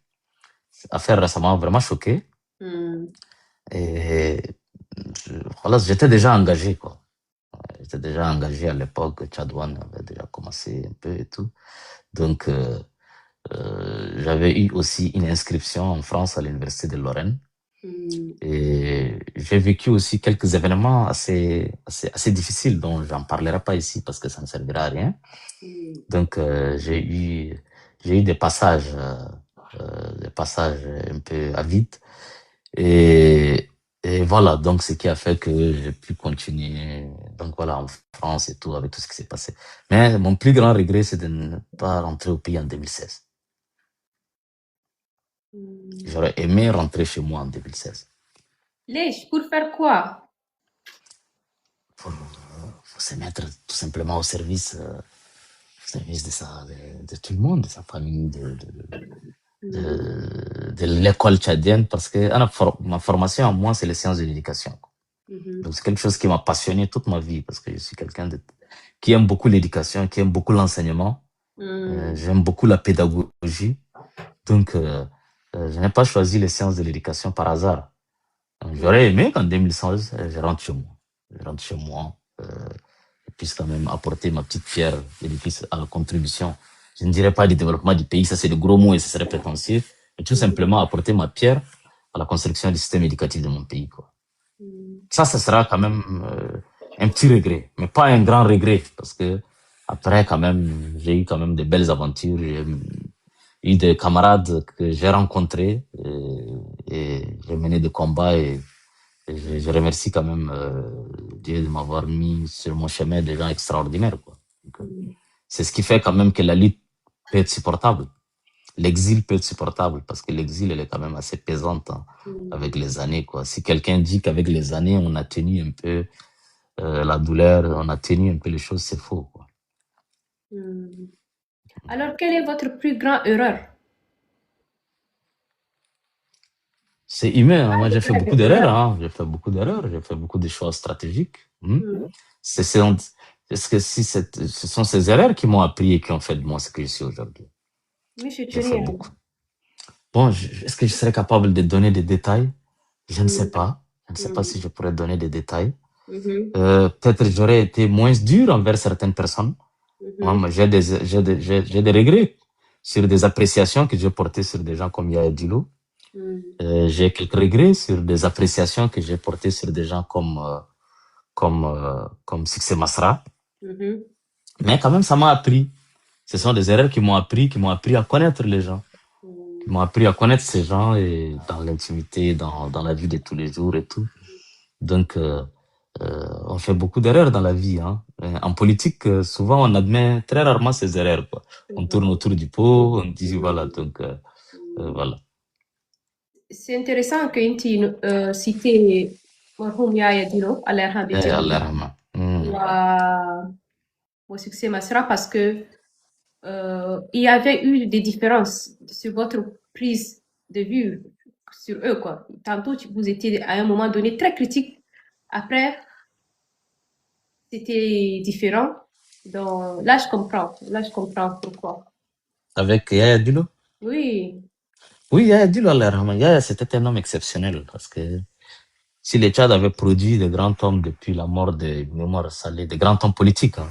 Affaire récemment vraiment choqué. Et voilà, j'étais déjà engagé, quoi. J'étais déjà engagé à l'époque. Tchadouane avait déjà commencé un peu et tout. Donc, j'avais eu aussi une inscription en France à l'université de Lorraine. Et j'ai vécu aussi quelques événements assez difficiles dont j'en parlerai pas ici parce que ça ne servira à rien. Donc, j'ai eu des passages un peu à vide. Et voilà, donc ce qui a fait que j'ai pu continuer, donc voilà, en France et tout, avec tout ce qui s'est passé. Mais mon plus grand regret, c'est de ne pas rentrer au pays en 2016. J'aurais aimé rentrer chez moi en 2016. Lèche, pour faire quoi? Faut se mettre tout simplement au service de tout le monde, de sa famille, de l'école tchadienne, parce que ma formation à moi, c'est les sciences de l'éducation. Donc c'est quelque chose qui m'a passionné toute ma vie, parce que je suis quelqu'un qui aime beaucoup l'éducation, qui aime beaucoup l'enseignement. J'aime beaucoup la pédagogie. Donc Je n'ai pas choisi les sciences de l'éducation par hasard. Donc, j'aurais aimé qu'en 2016, je rentre chez moi. Je rentre chez moi, je puisse quand même apporter ma petite pierre d'édifice à la contribution. Je ne dirais pas du développement du pays, ça c'est de gros mots et ce serait prétentieux, mais tout simplement apporter ma pierre à la construction du système éducatif de mon pays, quoi. Ça sera quand même un petit regret, mais pas un grand regret, parce que après, quand même, j'ai eu quand même de belles aventures. J'ai eu des camarades que j'ai rencontrés et j'ai mené des combats et je remercie quand même Dieu de m'avoir mis sur mon chemin des gens extraordinaires, quoi. Donc, c'est ce qui fait quand même que la lutte peut être supportable. L'exil peut être supportable parce que l'exil, elle est quand même assez pesante, hein, avec les années, quoi. Si quelqu'un dit qu'avec les années, on a tenu un peu la douleur, on a tenu un peu les choses, c'est faux, quoi. Alors, quelle est votre plus grande erreur? C'est humain, hein. Moi, j'ai fait beaucoup d'erreurs, hein. J'ai fait beaucoup d'erreurs, j'ai fait beaucoup de choix stratégiques. Est-ce que si ce sont ces erreurs qui m'ont appris et qui ont fait de moi ce que je suis aujourd'hui? Monsieur J'ai fait Thierry, beaucoup. Bon, est-ce que je serais capable de donner des détails? Je ne sais pas. Je ne sais pas si je pourrais donner des détails. Peut-être j'aurais été moins dur envers certaines personnes. Moi, j'ai des regrets sur des appréciations que j'ai portées sur des gens comme Yaya Dilo. J'ai quelques regrets sur des appréciations que j'ai portées sur des gens comme Succès Masra. Mais quand même, ça m'a appris. Ce sont des erreurs qui m'ont appris à connaître les gens, qui m'ont appris à connaître ces gens et dans l'intimité, dans la vie de tous les jours et tout. Donc, on fait beaucoup d'erreurs dans la vie, hein. En politique, souvent, on admet très rarement ces erreurs, quoi. On tourne autour du pot, on dit voilà, donc voilà. C'est intéressant que inti cité marhum Yaya Dilo, Allah yarham Allah rahma. wa succès Masra parce que il y avait eu des différences sur votre prise de vue sur eux, quoi. Tantôt, vous étiez à un moment donné très critique. Après, c'était différent. Donc là, je comprends. Là, je comprends pourquoi. Avec Yaya Dilo? Oui. Oui, Yaya Dilo, Allah rahma. Yaya, c'était un homme exceptionnel parce que si le Tchad avait produit de grands hommes depuis la mort de Ibn Omar Saleh, de grands hommes politiques, hein,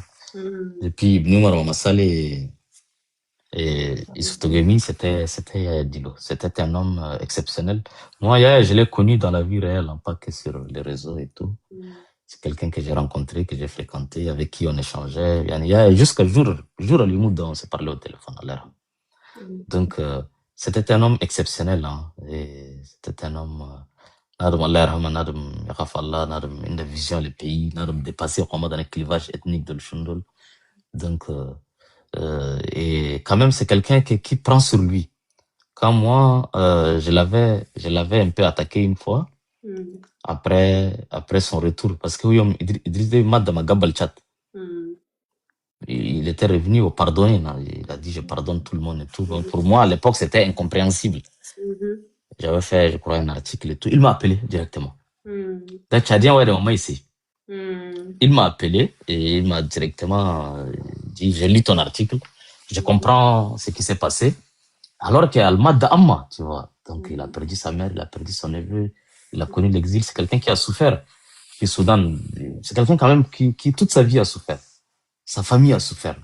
depuis Ibn Omar Saleh et Issouf Toghemi, c'était Yaya Dilo. C'était un homme exceptionnel. Moi, Yaya, je l'ai connu dans la vie réelle, hein, pas que sur les réseaux et tout. C'est quelqu'un que j'ai rencontré, que j'ai fréquenté, avec qui on échangeait. Yaya, jusqu'à jour à l'humour, on s'est parlé au téléphone. Donc, c'était un homme exceptionnel, hein, et c'était un homme une vision le pays, dépassé vraiment dans le clivage ethnique de l'Chundul. Donc, et quand même, c'est quelqu'un qui prend sur lui. Quand moi, je l'avais un peu attaqué une fois, après son retour, parce que oui, Idriss Déby m'a dans chat. Il était revenu au pardonner, il a dit je pardonne tout le monde et tout. Donc, pour moi, à l'époque, c'était incompréhensible. J'avais fait, je crois, un article et tout. Il m'a appelé directement. Le Tchadien, ouais, de moment ici. Il m'a appelé et il m'a directement dit, j'ai lu ton article, je comprends ce qui s'est passé. Alors qu'il y a Almad Amma, tu vois. Donc, il a perdu sa mère, il a perdu son neveu, il a connu l'exil. C'est quelqu'un qui a souffert. Qui Soudan, c'est quelqu'un quand même qui toute sa vie a souffert. Sa famille a souffert.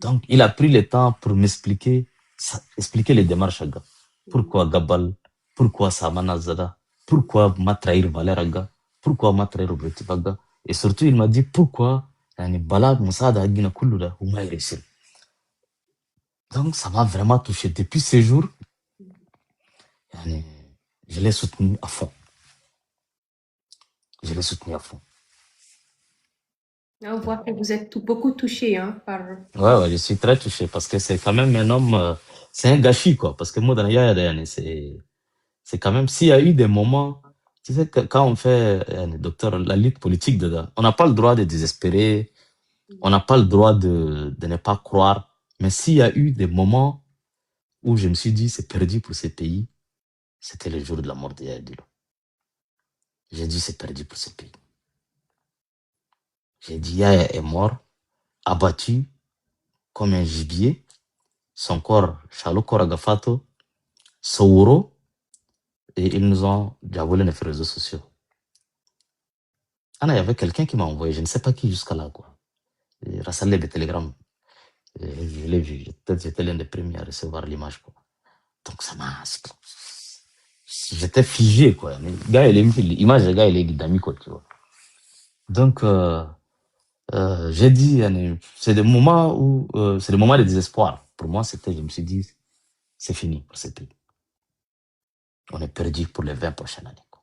Donc, il a pris le temps pour m'expliquer, expliquer les démarches à gars. Pourquoi Gabal? Pourquoi Samana Zada? Pourquoi m'a trahir Valeraga? Pourquoi m'a trahir Obretivaga? Et surtout, il m'a dit pourquoi Bala Moussada Agina Kuluda ou réussi. Donc, ça m'a vraiment touché. Depuis ces jours, je l'ai soutenu à fond. Je l'ai soutenu à fond. On voit que vous êtes beaucoup touché, hein, par... Ouais, je suis très touché parce que c'est quand même un homme, c'est un gâchis, quoi. Parce que moi, dans c'est quand même, s'il y a eu des moments, tu sais, que quand on fait, docteur, la lutte politique dedans, on n'a pas le droit de désespérer, on n'a pas le droit de ne pas croire. Mais s'il y a eu des moments où je me suis dit, c'est perdu pour ce pays, c'était le jour de la mort de Yaya Dilo. J'ai dit, c'est perdu pour ce pays. J'ai dit, Yaya est mort, abattu comme un gibier, son corps, Chalo Koragafato, Soworo, et ils nous ont diabolé les réseaux sociaux. Il y avait quelqu'un qui m'a envoyé, je ne sais pas qui jusqu'à là, quoi. Rassalé de Telegram. Je l'ai vu, peut-être j'étais l'un des premiers à recevoir l'image, quoi. Donc ça m'a. J'étais figé, quoi. Le gars, l'image du gars, il est dynamique, quoi, tu vois. Donc, j'ai dit, c'est des moments où, c'est des moments de désespoir. Pour moi, je me suis dit, c'est fini pour ce pays. On est perdu pour les 20 prochaines années, quoi.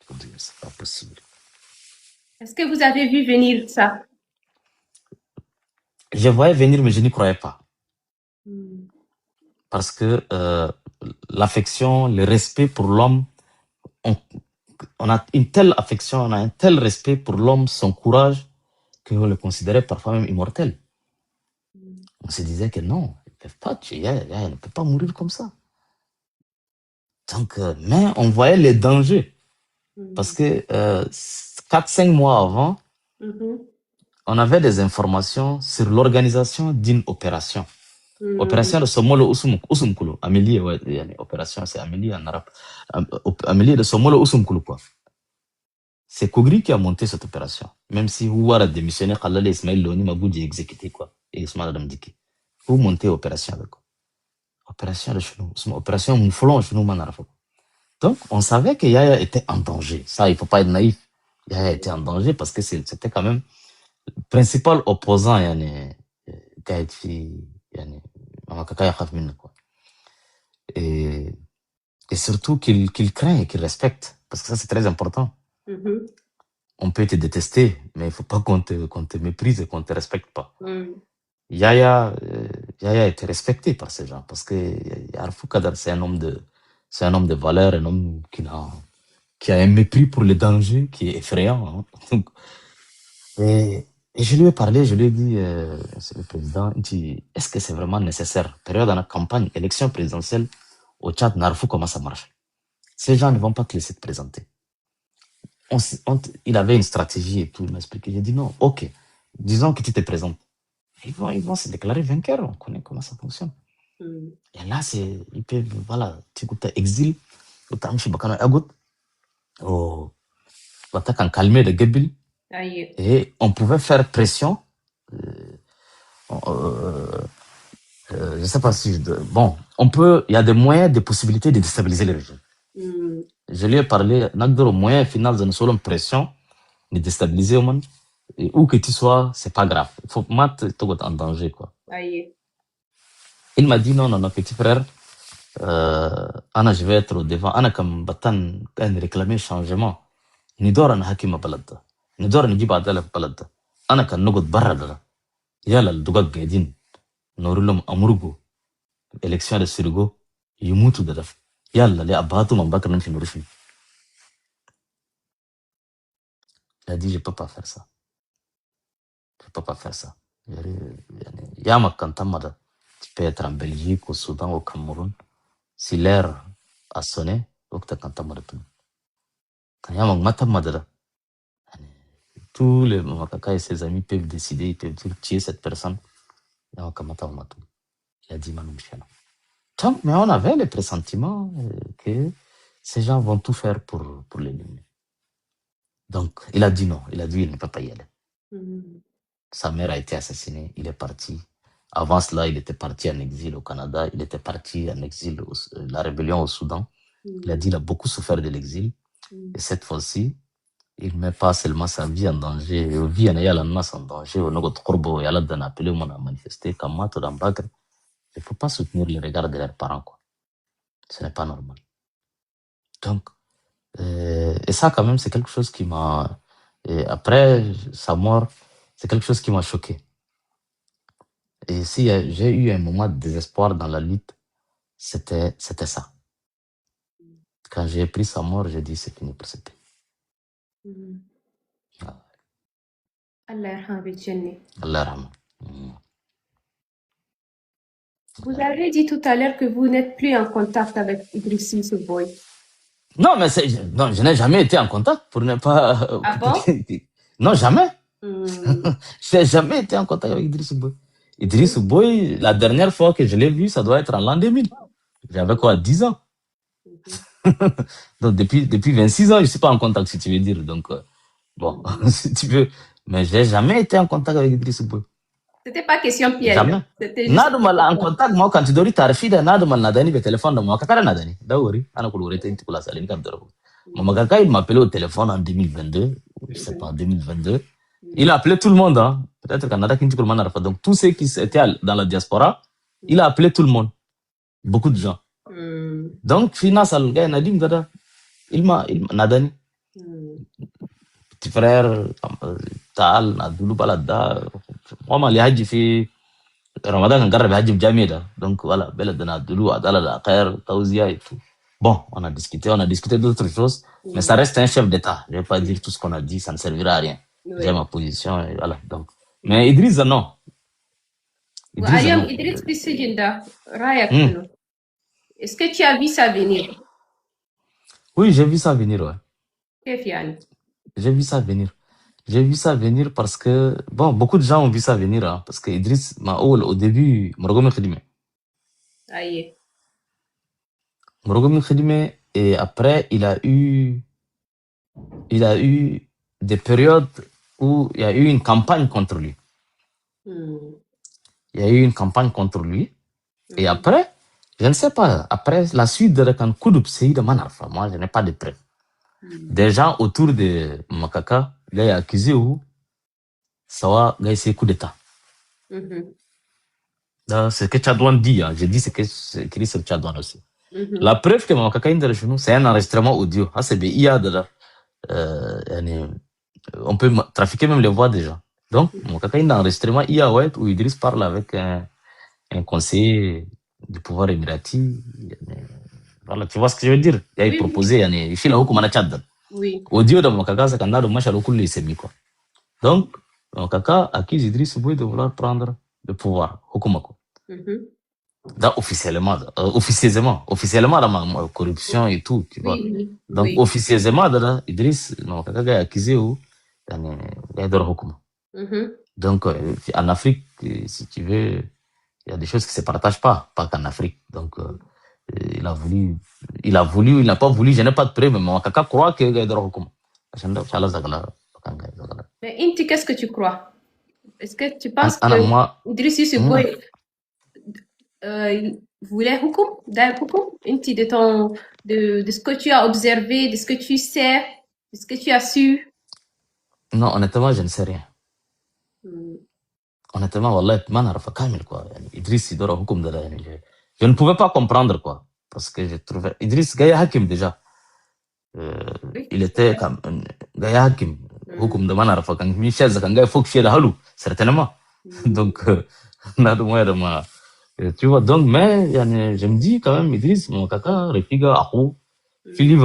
Je me dis, c'est pas possible. Est-ce que vous avez vu venir ça? Je voyais venir, mais je n'y croyais pas. Parce que l'affection, le respect pour l'homme, on a une telle affection, on a un tel respect pour l'homme, son courage, qu'on le considérait parfois même immortel. On se disait que non, ils peuvent pas tuer, il ne peut pas mourir comme ça. Donc, mais on voyait les dangers. Parce que 4-5 mois avant, on avait des informations sur l'organisation d'une opération. Opération de Somolo Usumkulu. Amélie, ouais, opération, c'est Amélie en arabe. Amélie de Somolo Usumkulu, quoi. C'est Kogri qui a monté cette opération. Même si Ouara a démissionné, Khalal Ismail Loni Maboudi exécuté, quoi. Et Ismail Adam Diki. Vous montez opération avec quoi. Opération de Chenou. Opération Mouflon, Chenou Manarafa. Donc, on savait que Yaya était en danger. Ça, il ne faut pas être naïf. Yaya était en danger parce que c'était quand même le principal opposant, Gaïtfi, quoi. Et surtout qu'il craint et qu'il respecte. Parce que ça, c'est très important. On peut te détester, mais il ne faut pas qu'on te méprise et qu'on ne te respecte pas. Yaya était respecté par ces gens parce que Arfou Kadar, c'est un homme de valeur, un homme qui a un mépris pour les dangers qui est effrayant. Hein. Et je lui ai parlé, je lui ai dit, c'est le président, est-ce que c'est vraiment nécessaire? Période de la campagne, élection présidentielle, au Tchad, Narfou, comment ça marche? Ces gens ne vont pas te laisser te présenter. Il avait une stratégie et tout, il m'a expliqué. J'ai dit non, ok, disons que tu te présentes. Ils vont se déclarer vainqueurs, on connaît comment ça fonctionne. Et là, ils peuvent, voilà, tu écoutes exil, tu as bakano agout, tu as calmer de Gebil, et on pouvait faire pression. Je ne sais pas si. Bon, il y a des moyens, des possibilités de déstabiliser le régime. Je lui ai parlé, au moyen final de nous pression, de déstabiliser au monde. Et où que tu sois, c'est pas grave. Il faut mettre tout en danger, quoi. Il m'a dit non, petit frère, Anna, je vais être au devant. Anna, comme Batan, réclamer changement. Nidora na hakima balada. Nidora ni jiba adala balada. Anna kan nugud barada. Yala dugag gaidin. Norulum amurgo. Élection de Sirigo. Yumutu dadaf. Yalla, les abatu mambakar namshi nurushi. Il a dit, je peux pas faire ça. Je peux pas faire ça. Yama kantamada. Tu peux être en Belgique, au Soudan, au Cameroun. Si l'heure a sonné, وقتها كان تم ربنا كان يوم ما تم ده tous les Makaka et ses amis peuvent décider, ils peuvent dire tuer cette personne. Il a dit Manu Michel. Mais on avait le pressentiment que ces gens vont tout faire pour l'éliminer. Donc il a dit non, il a dit il ne peut pas y aller. Sa mère a été assassinée, il est parti. Avant cela, il était parti en exil au Canada, il était parti en exil, la rébellion au Soudan. Il a dit qu'il a beaucoup souffert de l'exil. Et cette fois-ci, il ne met pas seulement sa vie en danger, il vit en danger, il a appelé on a manifesté, il ne faut pas soutenir le regard de leurs parents, quoi. Ce n'est pas normal. Donc, et ça quand même, c'est quelque chose qui m'a... Et après sa mort, c'est quelque chose qui m'a choqué. Et si j'ai eu un moment de désespoir dans la lutte, c'était ça. Quand j'ai pris sa mort, j'ai dit c'est fini pour ce pays. Allah yarham Jenny. Allah yarham. Vous avez dit tout à l'heure que vous n'êtes plus en contact avec Idrissi Souboy. Non, mais non, je n'ai jamais été en contact pour ne pas... Ah bon? Non, jamais. Je n'ai jamais été en contact avec Idriss Souboy. Idriss Souboy, la dernière fois que je l'ai vu, ça doit être en l'an 2000. J'avais quoi, 10 ans? Donc, depuis 26 ans, je suis pas en contact, si tu veux dire. Donc, bon, si tu veux. Mais j'ai jamais été en contact avec Idriss Boy. C'était pas question piège. Jamais. C'était juste Nada mal en contact moi quand tu dori tarfida nada mal nadani be téléphone moi kakara nadani. Dawori, ana kulure te inti kula salini kam doro. Maman Kaka, il m'appelait au téléphone en 2022, je sais pas, en 2022. Il a appelé tout le monde, hein. Peut-être Canada qui donc tous ceux qui étaient dans la diaspora, il a appelé tout le monde. Beaucoup de gens. Donc, finance al gars Nadim Dada, il m'a nadani. Petit frère, Tal, Nadulu Balada, moi, les haji fi Ramadan kan garbe haji jamia da. Donc voilà, belle de Nadulu, Adala da Khair, Taouzia et tout. Bon, on a discuté d'autres choses, mais ça reste un chef d'État. Je vais pas dire tout ce qu'on a dit, ça ne servira à rien. J'ai ma position et voilà. Donc, mais Idriss, non. Idriss Bissejinda, est-ce que tu as vu ça venir? Oui, j'ai vu ça venir, ouais. Qu'est-ce qu'il J'ai vu ça venir. J'ai vu ça venir parce que, bon, beaucoup de gens ont vu ça venir, hein, parce que Idriss, au début, Morgomi Khidime. Aïe. Morgomi Khidime, et après, il a eu des périodes où il y a eu une campagne contre lui. Il y a eu une campagne contre lui. Et après, je ne sais pas, après la suite de la Koudoub Seyd de Manarfa, moi, je n'ai pas de preuves. Des gens autour de Makaka, il a accusé où Sawa, il a essayé coup d'État. C'est ce que Tchadouane dit, hein. J'ai dit ce que c'est écrit sur Tchadouane aussi. La preuve que Makaka est de chez nous, c'est un enregistrement audio. Ah, c'est BIA de là. On peut trafiquer même les voix des gens. Donc, Makaka est un enregistrement IA où Idriss parle avec un conseiller du pouvoir émirati. Voilà, tu vois ce que je veux dire? Il a proposé, il fait la hukum Tchad. Oui. Audio de Makaka, c'est quand on a le semi, quoi. Donc, Makaka accuse Idriss Boy de vouloir prendre le pouvoir, hukumako. Officiellement, la corruption et tout, tu vois. Donc, officieusement, Idriss, Makaka a accusé où il y a donc, en Afrique, si tu veux, il y a des choses qui ne se partagent pas qu'en Afrique. Donc, il n'a pas voulu, je n'ai pas de preuve, mais Makaka croit qu'il y a des Mais Inti, qu'est-ce que tu crois? Est-ce que tu penses que Idriss Boy voulait hukum? Inti, de ce que tu as observé, de ce que tu sais, de ce que tu as su? Non, honnêtement, je ne sais rien. Honnêtement, wallah, quoi. Idriss, il doit hukum de je ne pouvais pas comprendre, quoi. Parce que je trouvais, Idriss, Gaya Hakim, déjà. Il était comme, Gaya Hakim, hukum de Manarafa, quand Michel, quand Gaya Fok Fiel Halou, certainement. Donc, tu vois, donc, mais, je me dis quand même, Idriss, mon kaka, Refiga, Ahou, Philippe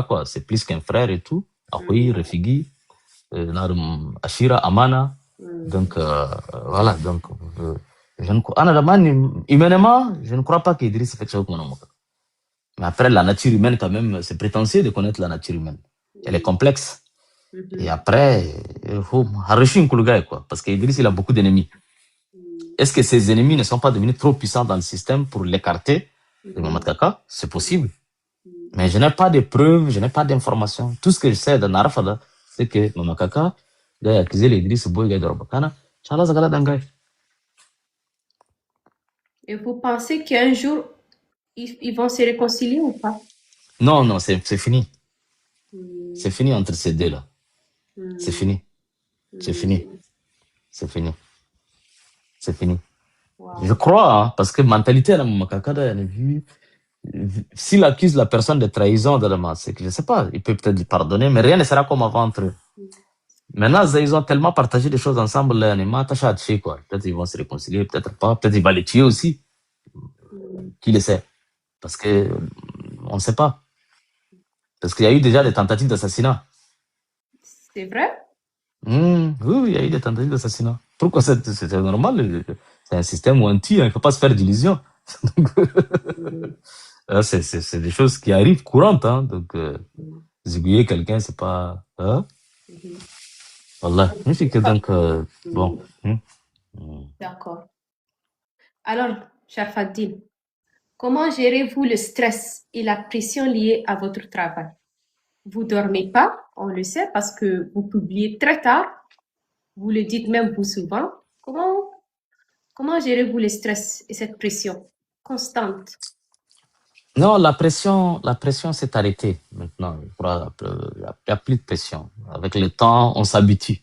quoi. C'est plus qu'un frère et tout. Ahoui, Refigi, Ashira, Amana. Donc, voilà, donc, humainement, je ne crois pas qu'Idriss fait ça comme mais après, la nature humaine, quand même, c'est prétentieux de connaître la nature humaine. Elle est complexe. Et après, il faut enrichir quoi. Parce qu'Idriss, il a beaucoup d'ennemis. Est-ce que ces ennemis ne sont pas devenus trop puissants dans le système pour l'écarter de Mamad Kaka? C'est possible. Mais je n'ai pas de preuves, je n'ai pas d'informations. Tout ce que je sais de Narafada, c'est que Mamad Kaka a accusé l'Idriss Boy de Robakana. Et vous pensez qu'un jour, ils vont se réconcilier ou pas? Non, c'est fini. C'est fini entre ces deux-là. C'est fini. C'est fini. C'est fini. C'est fini. Wow. Je crois, hein, parce que mentalité, s'il accuse la personne de trahison, c'est que je sais pas, il peut peut-être lui pardonner, mais rien ne sera comme avant entre eux. Maintenant, ils ont tellement partagé des choses ensemble, quoi. Peut-être ils vont se réconcilier, peut-être pas, peut-être il va les tuer aussi. Qui le sait? Parce que on ne sait pas. Parce qu'il y a eu déjà des tentatives d'assassinat. C'est vrai? Oui, il y a eu des tentatives d'assassinat. Pourquoi c'est normal? C'est un système où on tue, il ne faut pas se faire d'illusions. C'est des choses qui arrivent courantes. Hein? Donc, zigouiller quelqu'un, c'est pas... Hein? Voilà. Donc, bon. D'accord. Alors, cher Fadil, comment gérez-vous le stress et la pression liée à votre travail? Vous dormez pas, on le sait, parce que vous publiez très tard. Vous le dites même vous souvent. Comment gérez-vous le stress et cette pression constante? Non, la pression s'est arrêtée maintenant. Il n'y a plus de pression. Avec le temps, on s'habitue.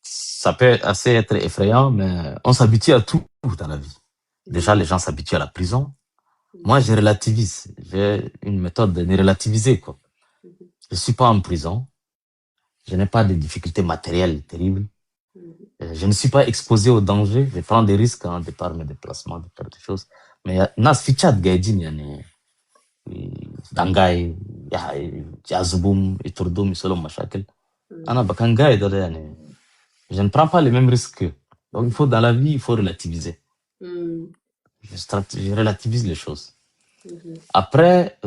Ça peut assez être effrayant, mais on s'habitue à tout dans la vie. Déjà, les gens s'habituent à la prison. Moi, je relativise. J'ai une méthode de ne relativiser, quoi. Je suis pas en prison. Je n'ai pas de difficultés matérielles terribles. Je ne suis pas exposé au danger. Je prends des risques de par mes déplacements, de faire des choses. Mais nas fichat gaidin yani دانجاي يعذبهم يطردهم يسولهم مشاكل انا بكون قاعد يعني je ne prends pas les mêmes risques qu'eux. Donc il faut dans la vie il faut relativiser. Je relativise les choses. Après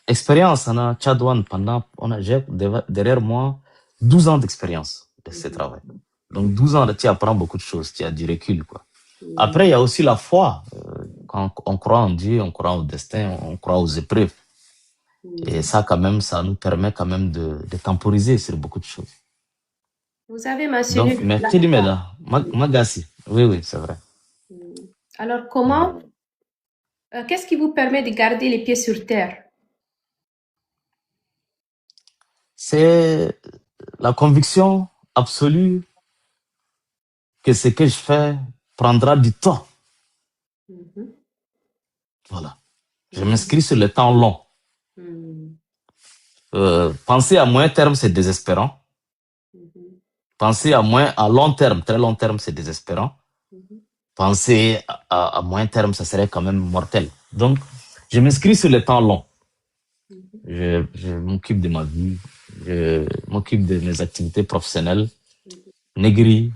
expérience on a Tchadouane pendant j'ai derrière moi 12 ans d'expérience de ce travail. Donc 12 ans tu apprends beaucoup de choses, tu as du recul quoi. Après il y a aussi la foi. Quand on croit en Dieu, on croit au destin, on croit aux épreuves. Et ça, quand même, ça nous permet quand même de temporiser sur beaucoup de choses. Vous avez mentionné... Donc, merci Limeda. Magassi. Oui, c'est vrai. Alors, comment... qu'est-ce qui vous permet de garder les pieds sur terre? C'est la conviction absolue que ce que je fais prendra du temps. Voilà. Je m'inscris sur le temps long. Penser à moyen terme, c'est désespérant. Penser à long terme, très long terme, c'est désespérant. Penser à moyen terme, ça serait quand même mortel. Donc, je m'inscris sur le temps long. Je m'occupe de ma vie, je m'occupe de mes activités professionnelles, négri,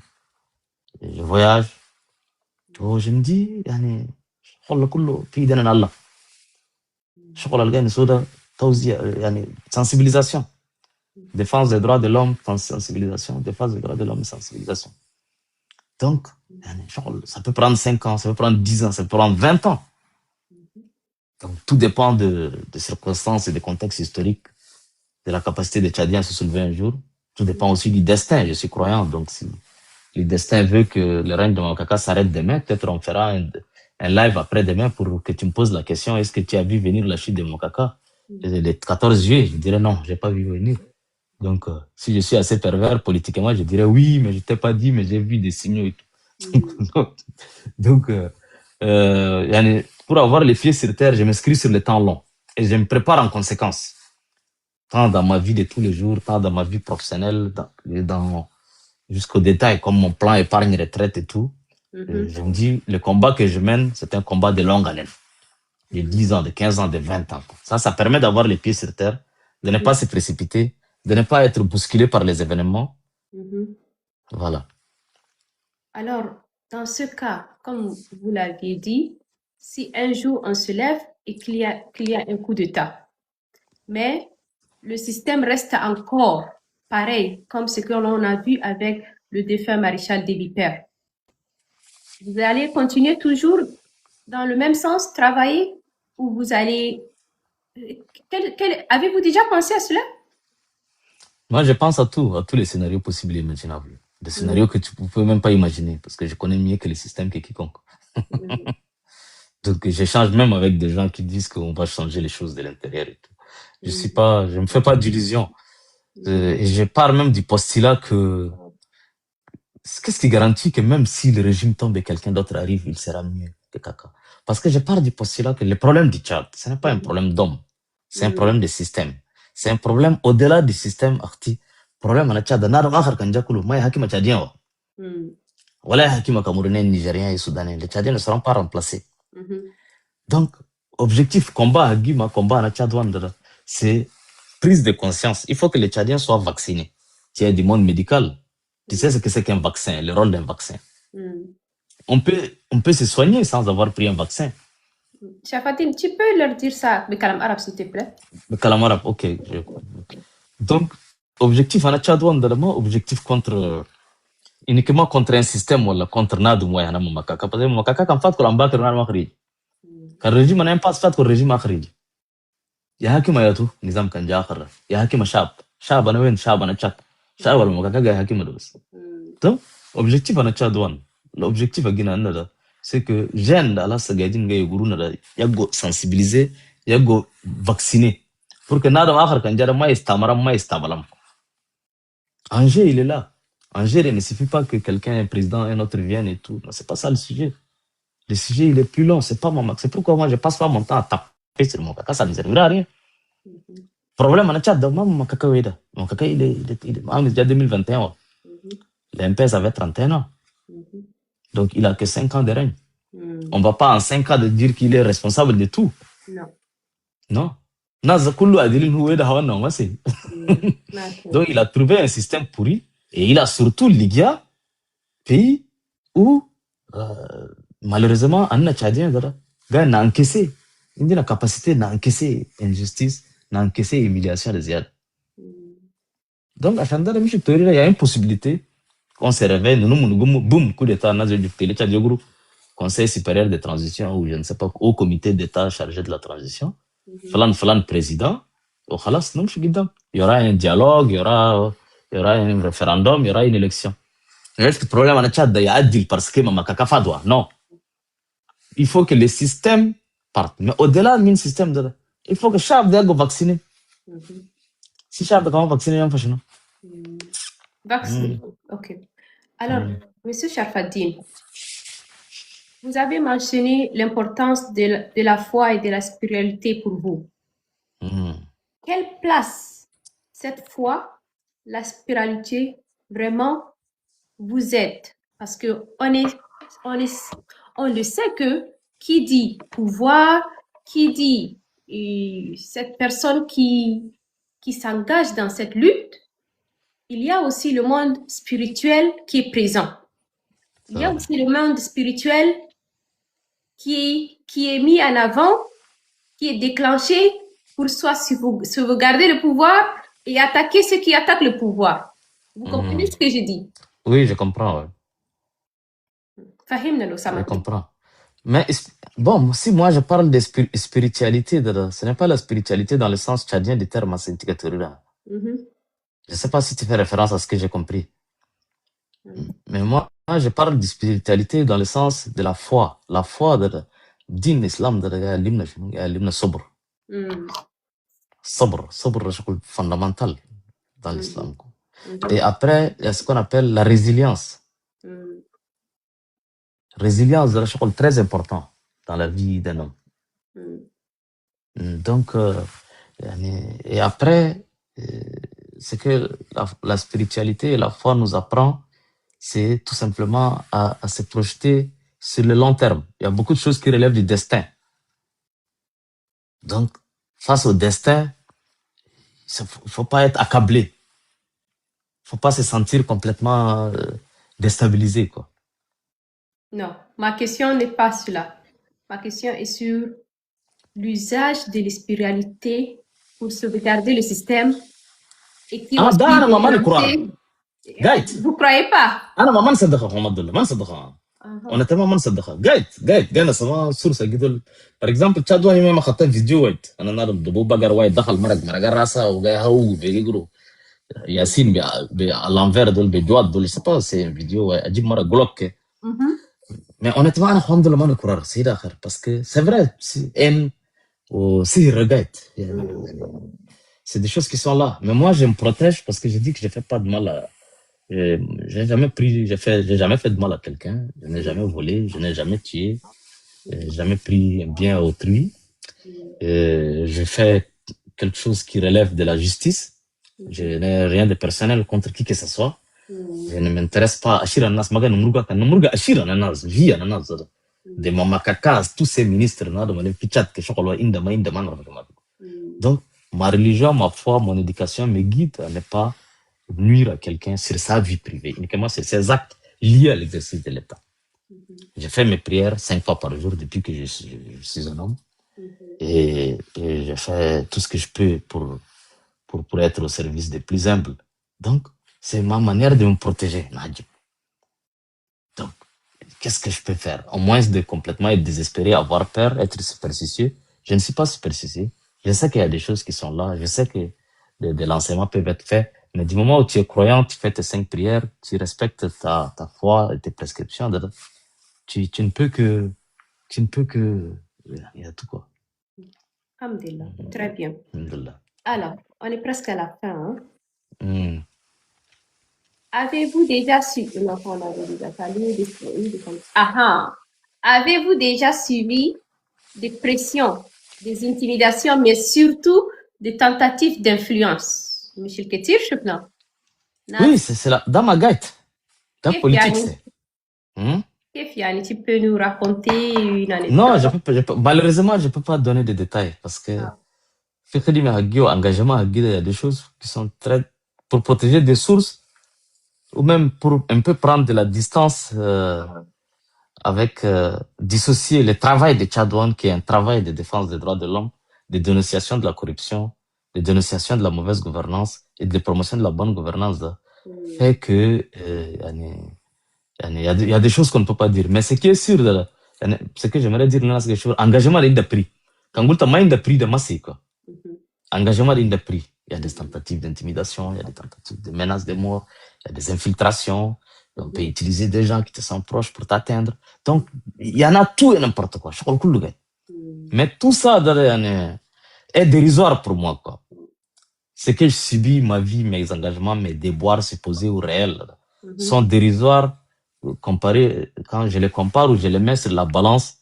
je voyage. Oh, je me dis, sensibilisation. Défense des droits de l'homme, sensibilisation. Défense des droits de l'homme, sensibilisation. Donc, ça peut prendre 5 ans, ça peut prendre 10 ans, ça peut prendre 20 ans. Donc, tout dépend de circonstances et des contextes historiques, de la capacité des Tchadiens à se soulever un jour. Tout dépend aussi du destin. Je suis croyant, donc si le destin veut que le règne de Makaka s'arrête demain, peut-être on fera un live après-demain pour que tu me poses la question, est-ce que tu as vu venir la chute de Makaka le 14 juillet? Je dirais non, j'ai pas vu venir. Donc, si je suis assez pervers politiquement, je dirais oui, mais je t'ai pas dit, mais j'ai vu des signaux et tout. Donc, pour avoir les pieds sur terre, je m'inscris sur le temps long et je me prépare en conséquence. Tant dans ma vie de tous les jours, tant dans ma vie professionnelle, jusqu'au détail, comme mon plan épargne retraite et tout. Je me dis, le combat que je mène, c'est un combat de longue haleine. De 10 ans, de 15 ans, de 20 ans. Ça permet d'avoir les pieds sur terre, de ne pas se précipiter, de ne pas être bousculé par les événements. Voilà. Alors, dans ce cas, comme vous l'aviez dit, si un jour on se lève et qu'il y a un coup d'État, mais le système reste encore pareil, comme ce que l'on a vu avec le défunt maréchal Déby Père, vous allez continuer toujours dans le même sens, travailler, ou vous allez... Avez-vous déjà pensé à cela? Moi, je pense à tous les scénarios possibles et imaginables. Des scénarios que tu ne peux même pas imaginer, parce que je connais mieux que le système que quiconque. Donc, j'échange même avec des gens qui disent qu'on va changer les choses de l'intérieur et tout. Je me fais pas d'illusions. Et je pars même du postulat que qu'est-ce qui garantit que même si le régime tombe et quelqu'un d'autre arrive, il sera mieux que Kaka? Parce que je pars du postulat que le problème du Tchad, ce n'est pas un problème d'homme, c'est un problème de système. C'est un problème au-delà du système arti. Problème en Tchad, n'a rien kan jakulu, mais hakima tchadien wa. Voilà hakima camerounais, nigériens et soudanais, les Tchadiens ne seront pas remplacés. Donc, objectif combat hakima, combat en Tchad, c'est prise de conscience. Il faut que les Tchadiens soient vaccinés. Tu es du monde médical. Tu sais ce que c'est qu'un vaccin, le rôle d'un vaccin. On peut se soigner sans avoir pris un vaccin. Chafatim, tu peux leur dire ça, le kalam arabe, s'il te plaît? Le kalam arabe, ok. Donc, objectif en Tchadouane, objectif uniquement contre un système ou contre Nadou, moi, Makaka. Parce que Makaka, quand fait, qu'on a battu, كالرجيم أنا ينباس فات كالرجيم آخر يا حكيم يا تو نظام كان جا آخر يا حكيم شعب أنا وين شعب أنا تشاد شعب ولا مكاكا جاي حكيم بس donc objectif أنا تشاد وان l'objectif أجينا أنا ده c'est que jeune là là سجادين جاي يقولون ده يجو sensibiliser يجو vacciner pour que نادم آخر كان جا ما يستعملهم Angers il est là Angers il ne suffit pas que quelqu'un un président un autre vienne et tout non c'est pas ça le sujet il est plus long c'est pas mon c'est pourquoi moi je passe pas mon temps à taper sur mon caca ça ne servira à rien problème on a chat maman mon caca il est déjà 2021 l'MPS avait 31 ans donc il a que 5 ans de règne on va pas en 5 ans de dire qu'il est responsable de tout non Naza kullu adilin huwe da hawan non c'est donc il a trouvé un système pourri et il a surtout ligué pays où malheureusement anna tchadien dara gars n'a encaissé il a la capacité d'encaisser injustice d'encaisser humiliation de ziad donc à Chandra il y a une possibilité qu'on se réveille nous boum coup d'état nazo du télé tchadien groupe conseil supérieur de transition ou je ne sais pas au comité d'état chargé de la transition فلان président وخلاص نمشي قدام il y aura un dialogue il y aura un référendum il y aura une élection le problème أنا تشاد ده يعدل parce que ما كاكا فادوا non il faut que le système parte mais au-delà من système ده il faut que الشعب ده يبقى vacciner si الشعب ده كمان vacciner ينفع شنو vacciner ok alors monsieur Sharfaddin vous avez mentionné l'importance de la foi et de la spiritualité pour vous. Quelle place cette foi, la spiritualité, vraiment vous aide? Parce que on le sait que qui dit pouvoir, qui dit cette personne qui s'engage dans cette lutte, il y a aussi le monde spirituel qui est présent. Il y a aussi le monde spirituel qui est mis en avant, qui est déclenché pour soit sauvegarder le pouvoir et attaquer ceux qui attaquent le pouvoir. Vous comprenez ce que je dis? Oui, je comprends. Ouais. Je comprends. Mais bon, si moi je parle de spiritualité, ce n'est pas la spiritualité dans le sens tchadien du terme là. Je ne sais pas si tu fais référence à ce que j'ai compris. Mais moi, je parle de spiritualité dans le sens de la foi. La foi de din islam de l'hymne sobre. Sobre, fondamental dans l'islam. Et après, il y a ce qu'on appelle la résilience. Résilience, c'est très important dans la vie d'un homme. Donc, et après, ce que la spiritualité et la foi nous apprend, c'est tout simplement à se projeter sur le long terme. Il y a beaucoup de choses qui relèvent du destin. Donc, face au destin, il ne faut pas être accablé. Il ne faut pas se sentir complètement déstabilisé, quoi. Non, ma question n'est pas cela. Ma question est sur l'usage de la spiritualité pour sauvegarder le système et qui aussi vous croyez pas? أنا ما نصدقها محمد الله ما نصدقها أنا تمام ما نصدقها قايت أنا سما سورس أقول for example تشاد واي ما خدت فيديو وايد أنا نادم دبو بقر وايد دخل مرق راسه وجاي هو بيقولوا ياسين بالانفير دول بيدوات دول سبا سي فيديو أجيب مرة جلوك mais honnêtement أنا الحمد لله ما نكرر سيد آخر parce que c'est vrai إن وسهر قايت c'est des choses qui sont là mais moi je me protège parce que je dis que je fais pas de mal à j'ai jamais fait de mal à quelqu'un, je n'ai jamais volé, je n'ai jamais tué, jamais pris un bien à autrui. Je fais quelque chose qui relève de la justice. Je n'ai rien de personnel contre qui que ce soit. Je ne m'intéresse pas à Ashira Nas, Maga Numruga, Numruga Ashira Nas, Via Nas, de Mamakakas, tous ces ministres, de Pichat, que je crois, donc, ma religion, ma foi, mon éducation me guide à ne pas nuire à quelqu'un sur sa vie privée, uniquement sur ses actes liés à l'exercice de l'État. Je fais mes prières 5 fois par jour depuis que je suis un homme et je fais tout ce que je peux pour être au service des plus humbles. Donc, c'est ma manière de me protéger, Nadjib. Donc, qu'est-ce que je peux faire? Au moins de complètement être désespéré, avoir peur, être superstitieux. Je ne suis pas superstitieux. Je sais qu'il y a des choses qui sont là. Je sais que des enseignements peuvent être faits. Mais du moment où tu es croyant, tu fais tes 5 prières, tu respectes ta foi et tes prescriptions, tu ne peux que, il y a tout quoi. Alhamdulillah. Très bien. Alhamdulillah. Alors, on est presque à la fin. Hein? Hmm. Avez-vous déjà suivi, non, on avait déjà parlé Avez-vous déjà suivi des pressions, des intimidations, mais surtout des tentatives d'influence? Monsieur Ketir, je pense. Oui, c'est là. Dans ma guide. Dans Qu'est-ce politique, qu'il y a? c'est. Hmm? Qu'est-ce qu'il y a? Tu peux nous raconter une anecdote? Non, malheureusement, je peux pas donner des détails parce que engagement, il y a des choses qui sont très, pour protéger des sources ou même pour un peu prendre de la distance, avec, dissocier le travail de Tchadouane, qui est un travail de défense des droits de l'homme, de dénonciation de la corruption, de dénonciation de la mauvaise gouvernance et de promotion de la bonne gouvernance, fait que, il y a des choses qu'on ne peut pas dire. Mais ce qui est sûr, ce que j'aimerais dire, c'est que engagement est de prix. Quand vous avez de prix de masse, quoi. Engagement est de prix. Il y a des tentatives d'intimidation, il y a des tentatives de menaces de mort, il y a des infiltrations. On peut utiliser des gens qui te sont proches pour t'atteindre. Donc, il y en a tout et n'importe quoi. Mais tout ça, est dérisoire pour moi, quoi. Ce que je subis, ma vie, mes engagements, mes déboires supposés ou réels, sont dérisoires comparés, quand je les compare ou je les mets sur la balance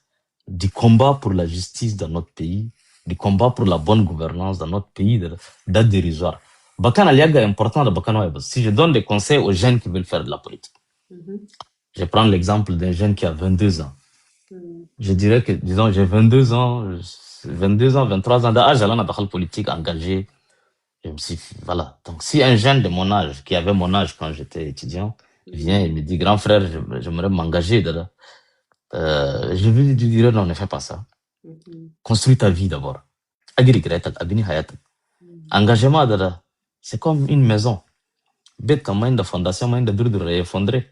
du combat pour la justice dans notre pays, du combat pour la bonne gouvernance dans notre pays, d'être dérisoire. Bakan Aliaga est important de Bakan Web. Si je donne des conseils aux jeunes qui veulent faire de la politique, je prends l'exemple d'un jeune qui a 22 ans. Je dirais que, disons, j'ai 22 ans, 23 ans d'âge, j'allais dans la politique engagée. Je me suis, voilà. Donc, si un jeune de mon âge, qui avait mon âge quand j'étais étudiant, vient et me dit, grand frère, j'aimerais m'engager, je lui dirais, non, ne fais pas ça. Construis ta vie d'abord. Engagement, c'est comme une maison. Bête comme une fondation, une de dur effondré.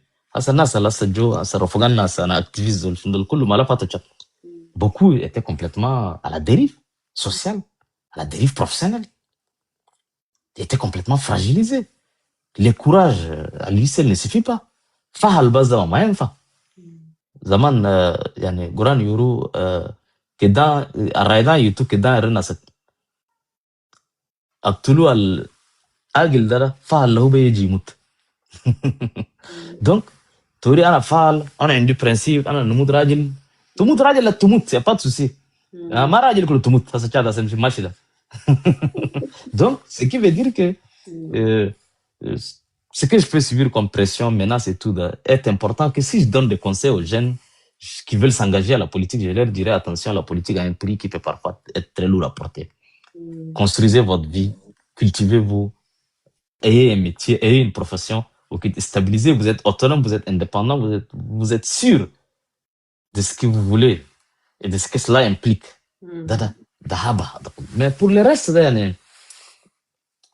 Beaucoup étaient complètement à la dérive sociale, à la dérive professionnelle. Ils étaient complètement fragilisés. Le courage, à lui seul, ne suffit pas. Fahal bazda ma yanfa. Zaman, yani, Goran Yuru, كده الرايدان يتو كده رنست اقتلوا العاقل ده فعل له بيجي يموت. دونك توري انا فعل، انا عندي برنسيب، انا نموت راجل، تموت راجل لا تموت، سي با سوسي. ما راجل كله تموت هسه كذا سمشي ماشي ده. Donc ce qui veut dire que ce que je peux subir comme pression, menace et tout est important, que si je donne des conseils aux jeunes qui veulent s'engager à la politique, je leur dirais attention, la politique a un prix qui peut parfois être très lourd à porter. Construisez votre vie, cultivez-vous, ayez un métier, ayez une profession, stabilisez, vous êtes autonome, vous êtes indépendant, vous êtes sûr de ce que vous voulez et de ce que cela implique. Mais pour le reste,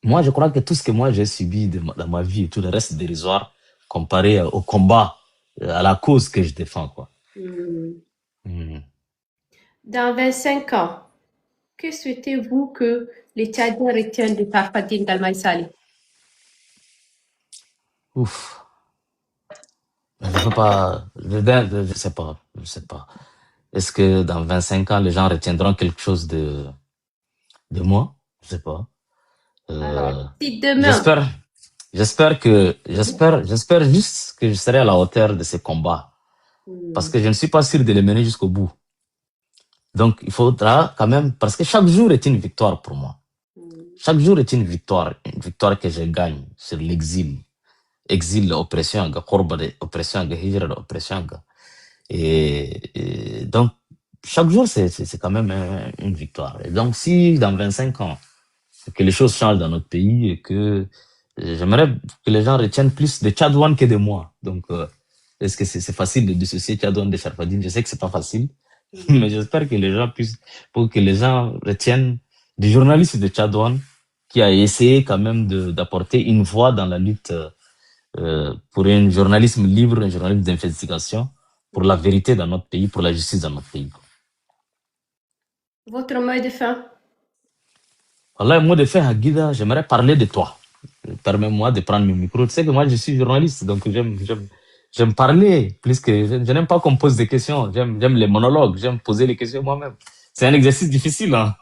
moi je crois que tout ce que moi j'ai subi dans ma vie, tout le reste dérisoire comparé au combat, à la cause que je défends, quoi. Dans 25 ans, que souhaitez-vous que les Tchadiens retiennent de Tarfadine Dalmaï Sali? Ouf. Je peux pas, je sais pas. Est-ce que dans 25 ans, les gens retiendront quelque chose de moi? Je sais pas. Alors, si demain... J'espère juste que je serai à la hauteur de ces combats. Parce que je ne suis pas sûr de les mener jusqu'au bout. Donc, il faudra quand même, parce que chaque jour est une victoire pour moi. Chaque jour est une victoire que je gagne sur l'exil. Exil, oppression, oppression, hijra, oppression. Et donc, chaque jour, c'est quand même une victoire. Et donc, si dans 25 ans, que les choses changent dans notre pays et que j'aimerais que les gens retiennent plus de Tchadouane que de moi. Donc, est-ce que c'est facile de dissocier Tchadouane de Sharfadine? Je sais que c'est pas facile, mais j'espère que les gens puissent, pour que les gens retiennent des journalistes de Tchadouane qui a essayé quand même d'apporter une voix dans la lutte pour un journalisme libre, un journalisme d'investigation, pour la vérité dans notre pays, pour la justice dans notre pays. Votre mot de fin? Voilà, moi de faire Guida, j'aimerais parler de toi. Permets-moi de prendre le micro. Tu sais que moi, je suis journaliste, donc j'aime parler plus que je n'aime pas qu'on me pose des questions. J'aime les monologues, j'aime poser les questions moi-même. C'est un exercice difficile, hein.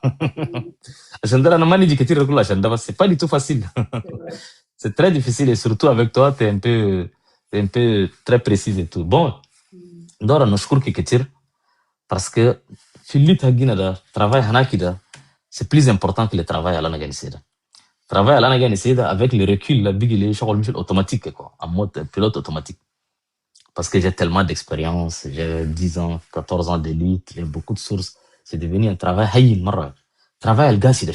C'est pas du tout facile. C'est très difficile et surtout avec toi, t'es un peu très précise et tout. Bon, Dora, nashkur Ketir, parce que Philippe Haginada, travail Hanakida, c'est plus important que le travail à l'anaganisida. Travail à l'anaganisida, avec le recul, la big, il est automatique, quoi, en mode pilote automatique. Parce que j'ai tellement d'expérience, j'ai 10 ans, 14 ans de lutte, j'ai beaucoup de sources. C'est devenu un travail hayin marra. Travail al-gasida,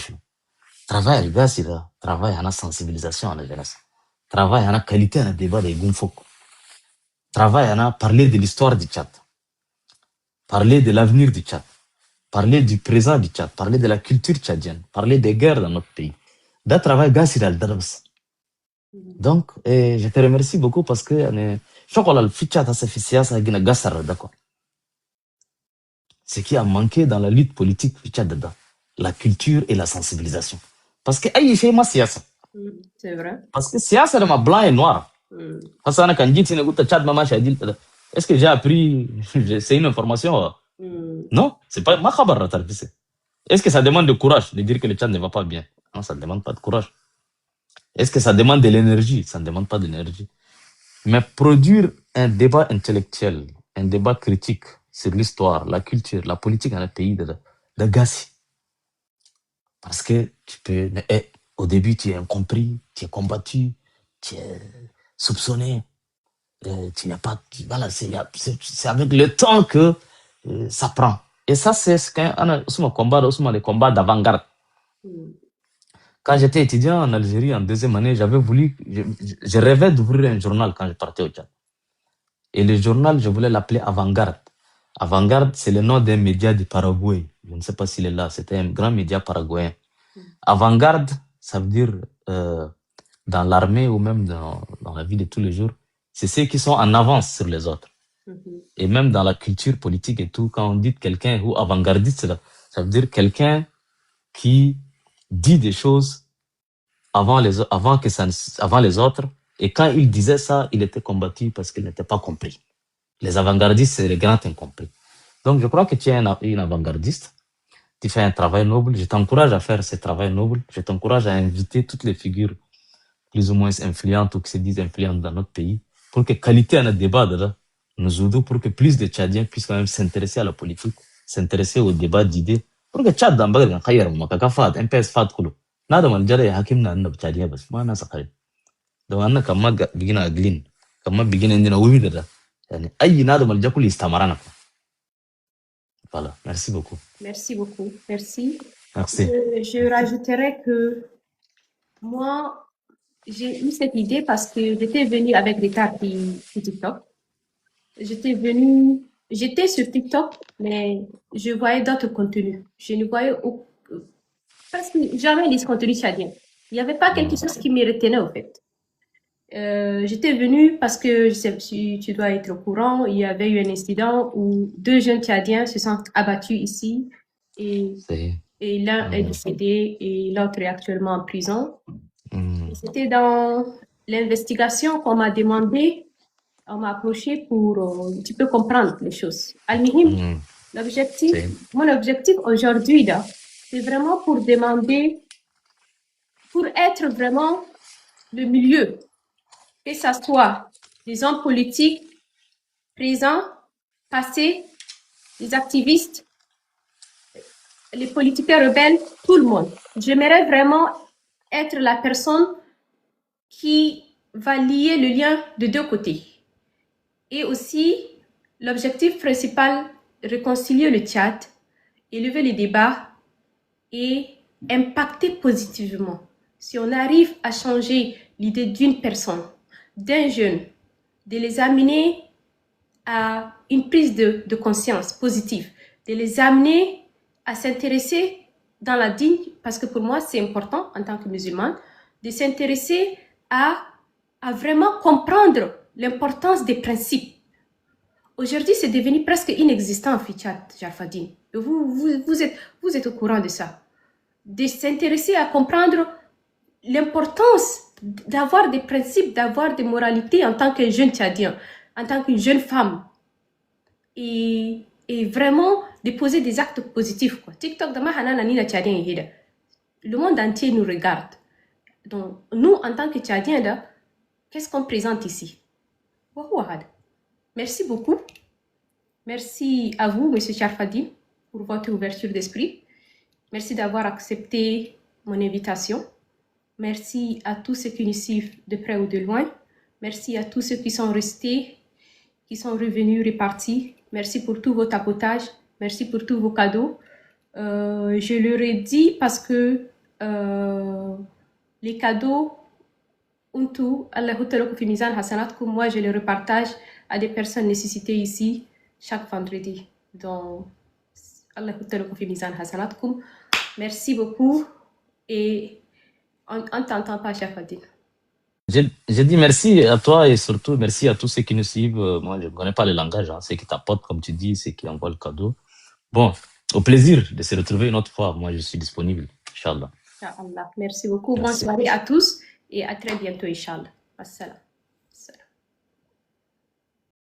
travail al-gasida, travail à la sensibilisation à la jeunesse. Travail à la qualité à la débat des gunfok. Travail à la parler de l'histoire du Tchad. Parler de l'avenir du Tchad. Parler du présent du Tchad. Parler de la culture tchadienne. Parler des guerres dans notre pays. Da travail gasida al-darabs. Donc, je te remercie beaucoup parce que ce qui a manqué dans la lutte politique, la culture et la sensibilisation. Parce que C'est vrai. parce que siyasa de ma blanc et noir. Est-ce que j'ai appris, c'est une information? Non, c'est pas ma khabar. Est-ce que ça demande de courage de dire que le Tchad ne va pas bien? Non, ça ne demande pas de courage. Est-ce que ça demande de l'énergie? Ça ne demande pas d'énergie. Mais produire un débat intellectuel, un débat critique sur l'histoire, la culture, la politique dans le pays de Gassi. Parce que tu peux, au début, tu es incompris, tu es combattu, tu es soupçonné, tu n'as pas, voilà, c'est avec le temps que ça prend. Et ça, c'est ce les combats d'avant-garde. Quand j'étais étudiant en Algérie en deuxième année, je rêvais d'ouvrir un journal quand je partais au Tchad. Et le journal, je voulais l'appeler Avant-Garde. Avant-Garde, c'est le nom d'un média du Paraguay. Je ne sais pas s'il est là. C'était un grand média paraguayen. Avant-Garde, ça veut dire dans l'armée ou même dans la vie de tous les jours, c'est ceux qui sont en avance sur les autres. Et même dans la culture politique et tout, quand on dit quelqu'un ou avant-gardiste, ça veut dire quelqu'un qui dit des choses avant les autres. Et quand il disait ça, il était combattu parce qu'il n'était pas compris. Les avant-gardistes, c'est les grands incompris. Donc, je crois que tu es une avant-gardiste. Tu fais un travail noble. Je t'encourage à faire ce travail noble. Je t'encourage à inviter toutes les figures plus ou moins influentes ou qui se disent influentes dans notre pays pour que qualité à notre débat nous aide pour que plus de Tchadiens puissent quand même s'intéresser à la politique, s'intéresser au débat d'idées. Pour que Tchad dans le khayar ma kaka fat MPS fat kulu. Nada man jare hakim na annab Tchadiens bas ma na sakare. Do anna kama bigina glin. Kama bigina ndina wubi da. Yani ayi nada mal jakul istamarana. Voilà, merci beaucoup. Merci beaucoup, merci. Merci. Je rajouterais que moi, j'ai eu cette idée parce que j'étais venue avec des cartes sur TikTok. J'étais sur TikTok, mais je voyais d'autres contenus. Je ne voyais presque jamais les contenus tchadiens. Il n'y avait pas quelque chose qui me retenait, en fait. J'étais venue parce que, je sais, tu dois être au courant, il y avait eu un incident où 2 jeunes Tchadiens se sont abattus ici et l'un est décédé et l'autre est actuellement en prison. C'était dans l'investigation qu'on m'a demandé, on m'a approché pour un petit peu comprendre les choses. Al-Mihim, mon objectif aujourd'hui, c'est vraiment pour demander, pour être vraiment le milieu, que ce soit des hommes politiques présents, passés, les activistes, les politiciens rebelles, tout le monde. J'aimerais vraiment être la personne qui va lier le lien de deux côtés. Et aussi, l'objectif principal, réconcilier le Tchad, élever les débats et impacter positivement. Si on arrive à changer l'idée d'une personne, d'un jeune, de les amener à une prise de conscience positive, de les amener à s'intéresser dans la digne, parce que pour moi c'est important en tant que musulmane, de s'intéresser à vraiment comprendre l'importance des principes. Aujourd'hui, c'est devenu presque inexistant, Fichat Jarfadine. Vous êtes au courant de ça. De s'intéresser à comprendre l'importance d'avoir des principes, d'avoir des moralités en tant que jeune Tchadien, en tant que jeune femme. Et vraiment de poser des actes positifs. Quoi. TikTok, le monde entier nous regarde. Donc, nous, en tant que Tchadiens, qu'est-ce qu'on présente ici? Merci beaucoup. Merci à vous, M. Charfadi, pour votre ouverture d'esprit. Merci d'avoir accepté mon invitation. Merci à tous ceux qui nous suivent de près ou de loin. Merci à tous ceux qui sont restés, qui sont revenus, repartis. Merci pour tous vos tapotages. Merci pour tous vos cadeaux. Je leur ai dit parce que les cadeaux, moi je les repartage à des personnes nécessitées ici chaque vendredi. Donc, merci beaucoup et on t'entend pas, chef Adil. J'ai dit merci à toi et surtout merci à tous ceux qui nous suivent. Moi, je ne connais pas le langage, hein, ceux qui t'apportent, comme tu dis, ceux qui envoient le cadeau. Bon, au plaisir de se retrouver une autre fois. Moi, je suis disponible, Inch'Allah. Merci beaucoup. Bonne soirée à tous et à très bientôt, Inch'Allah. Assalam.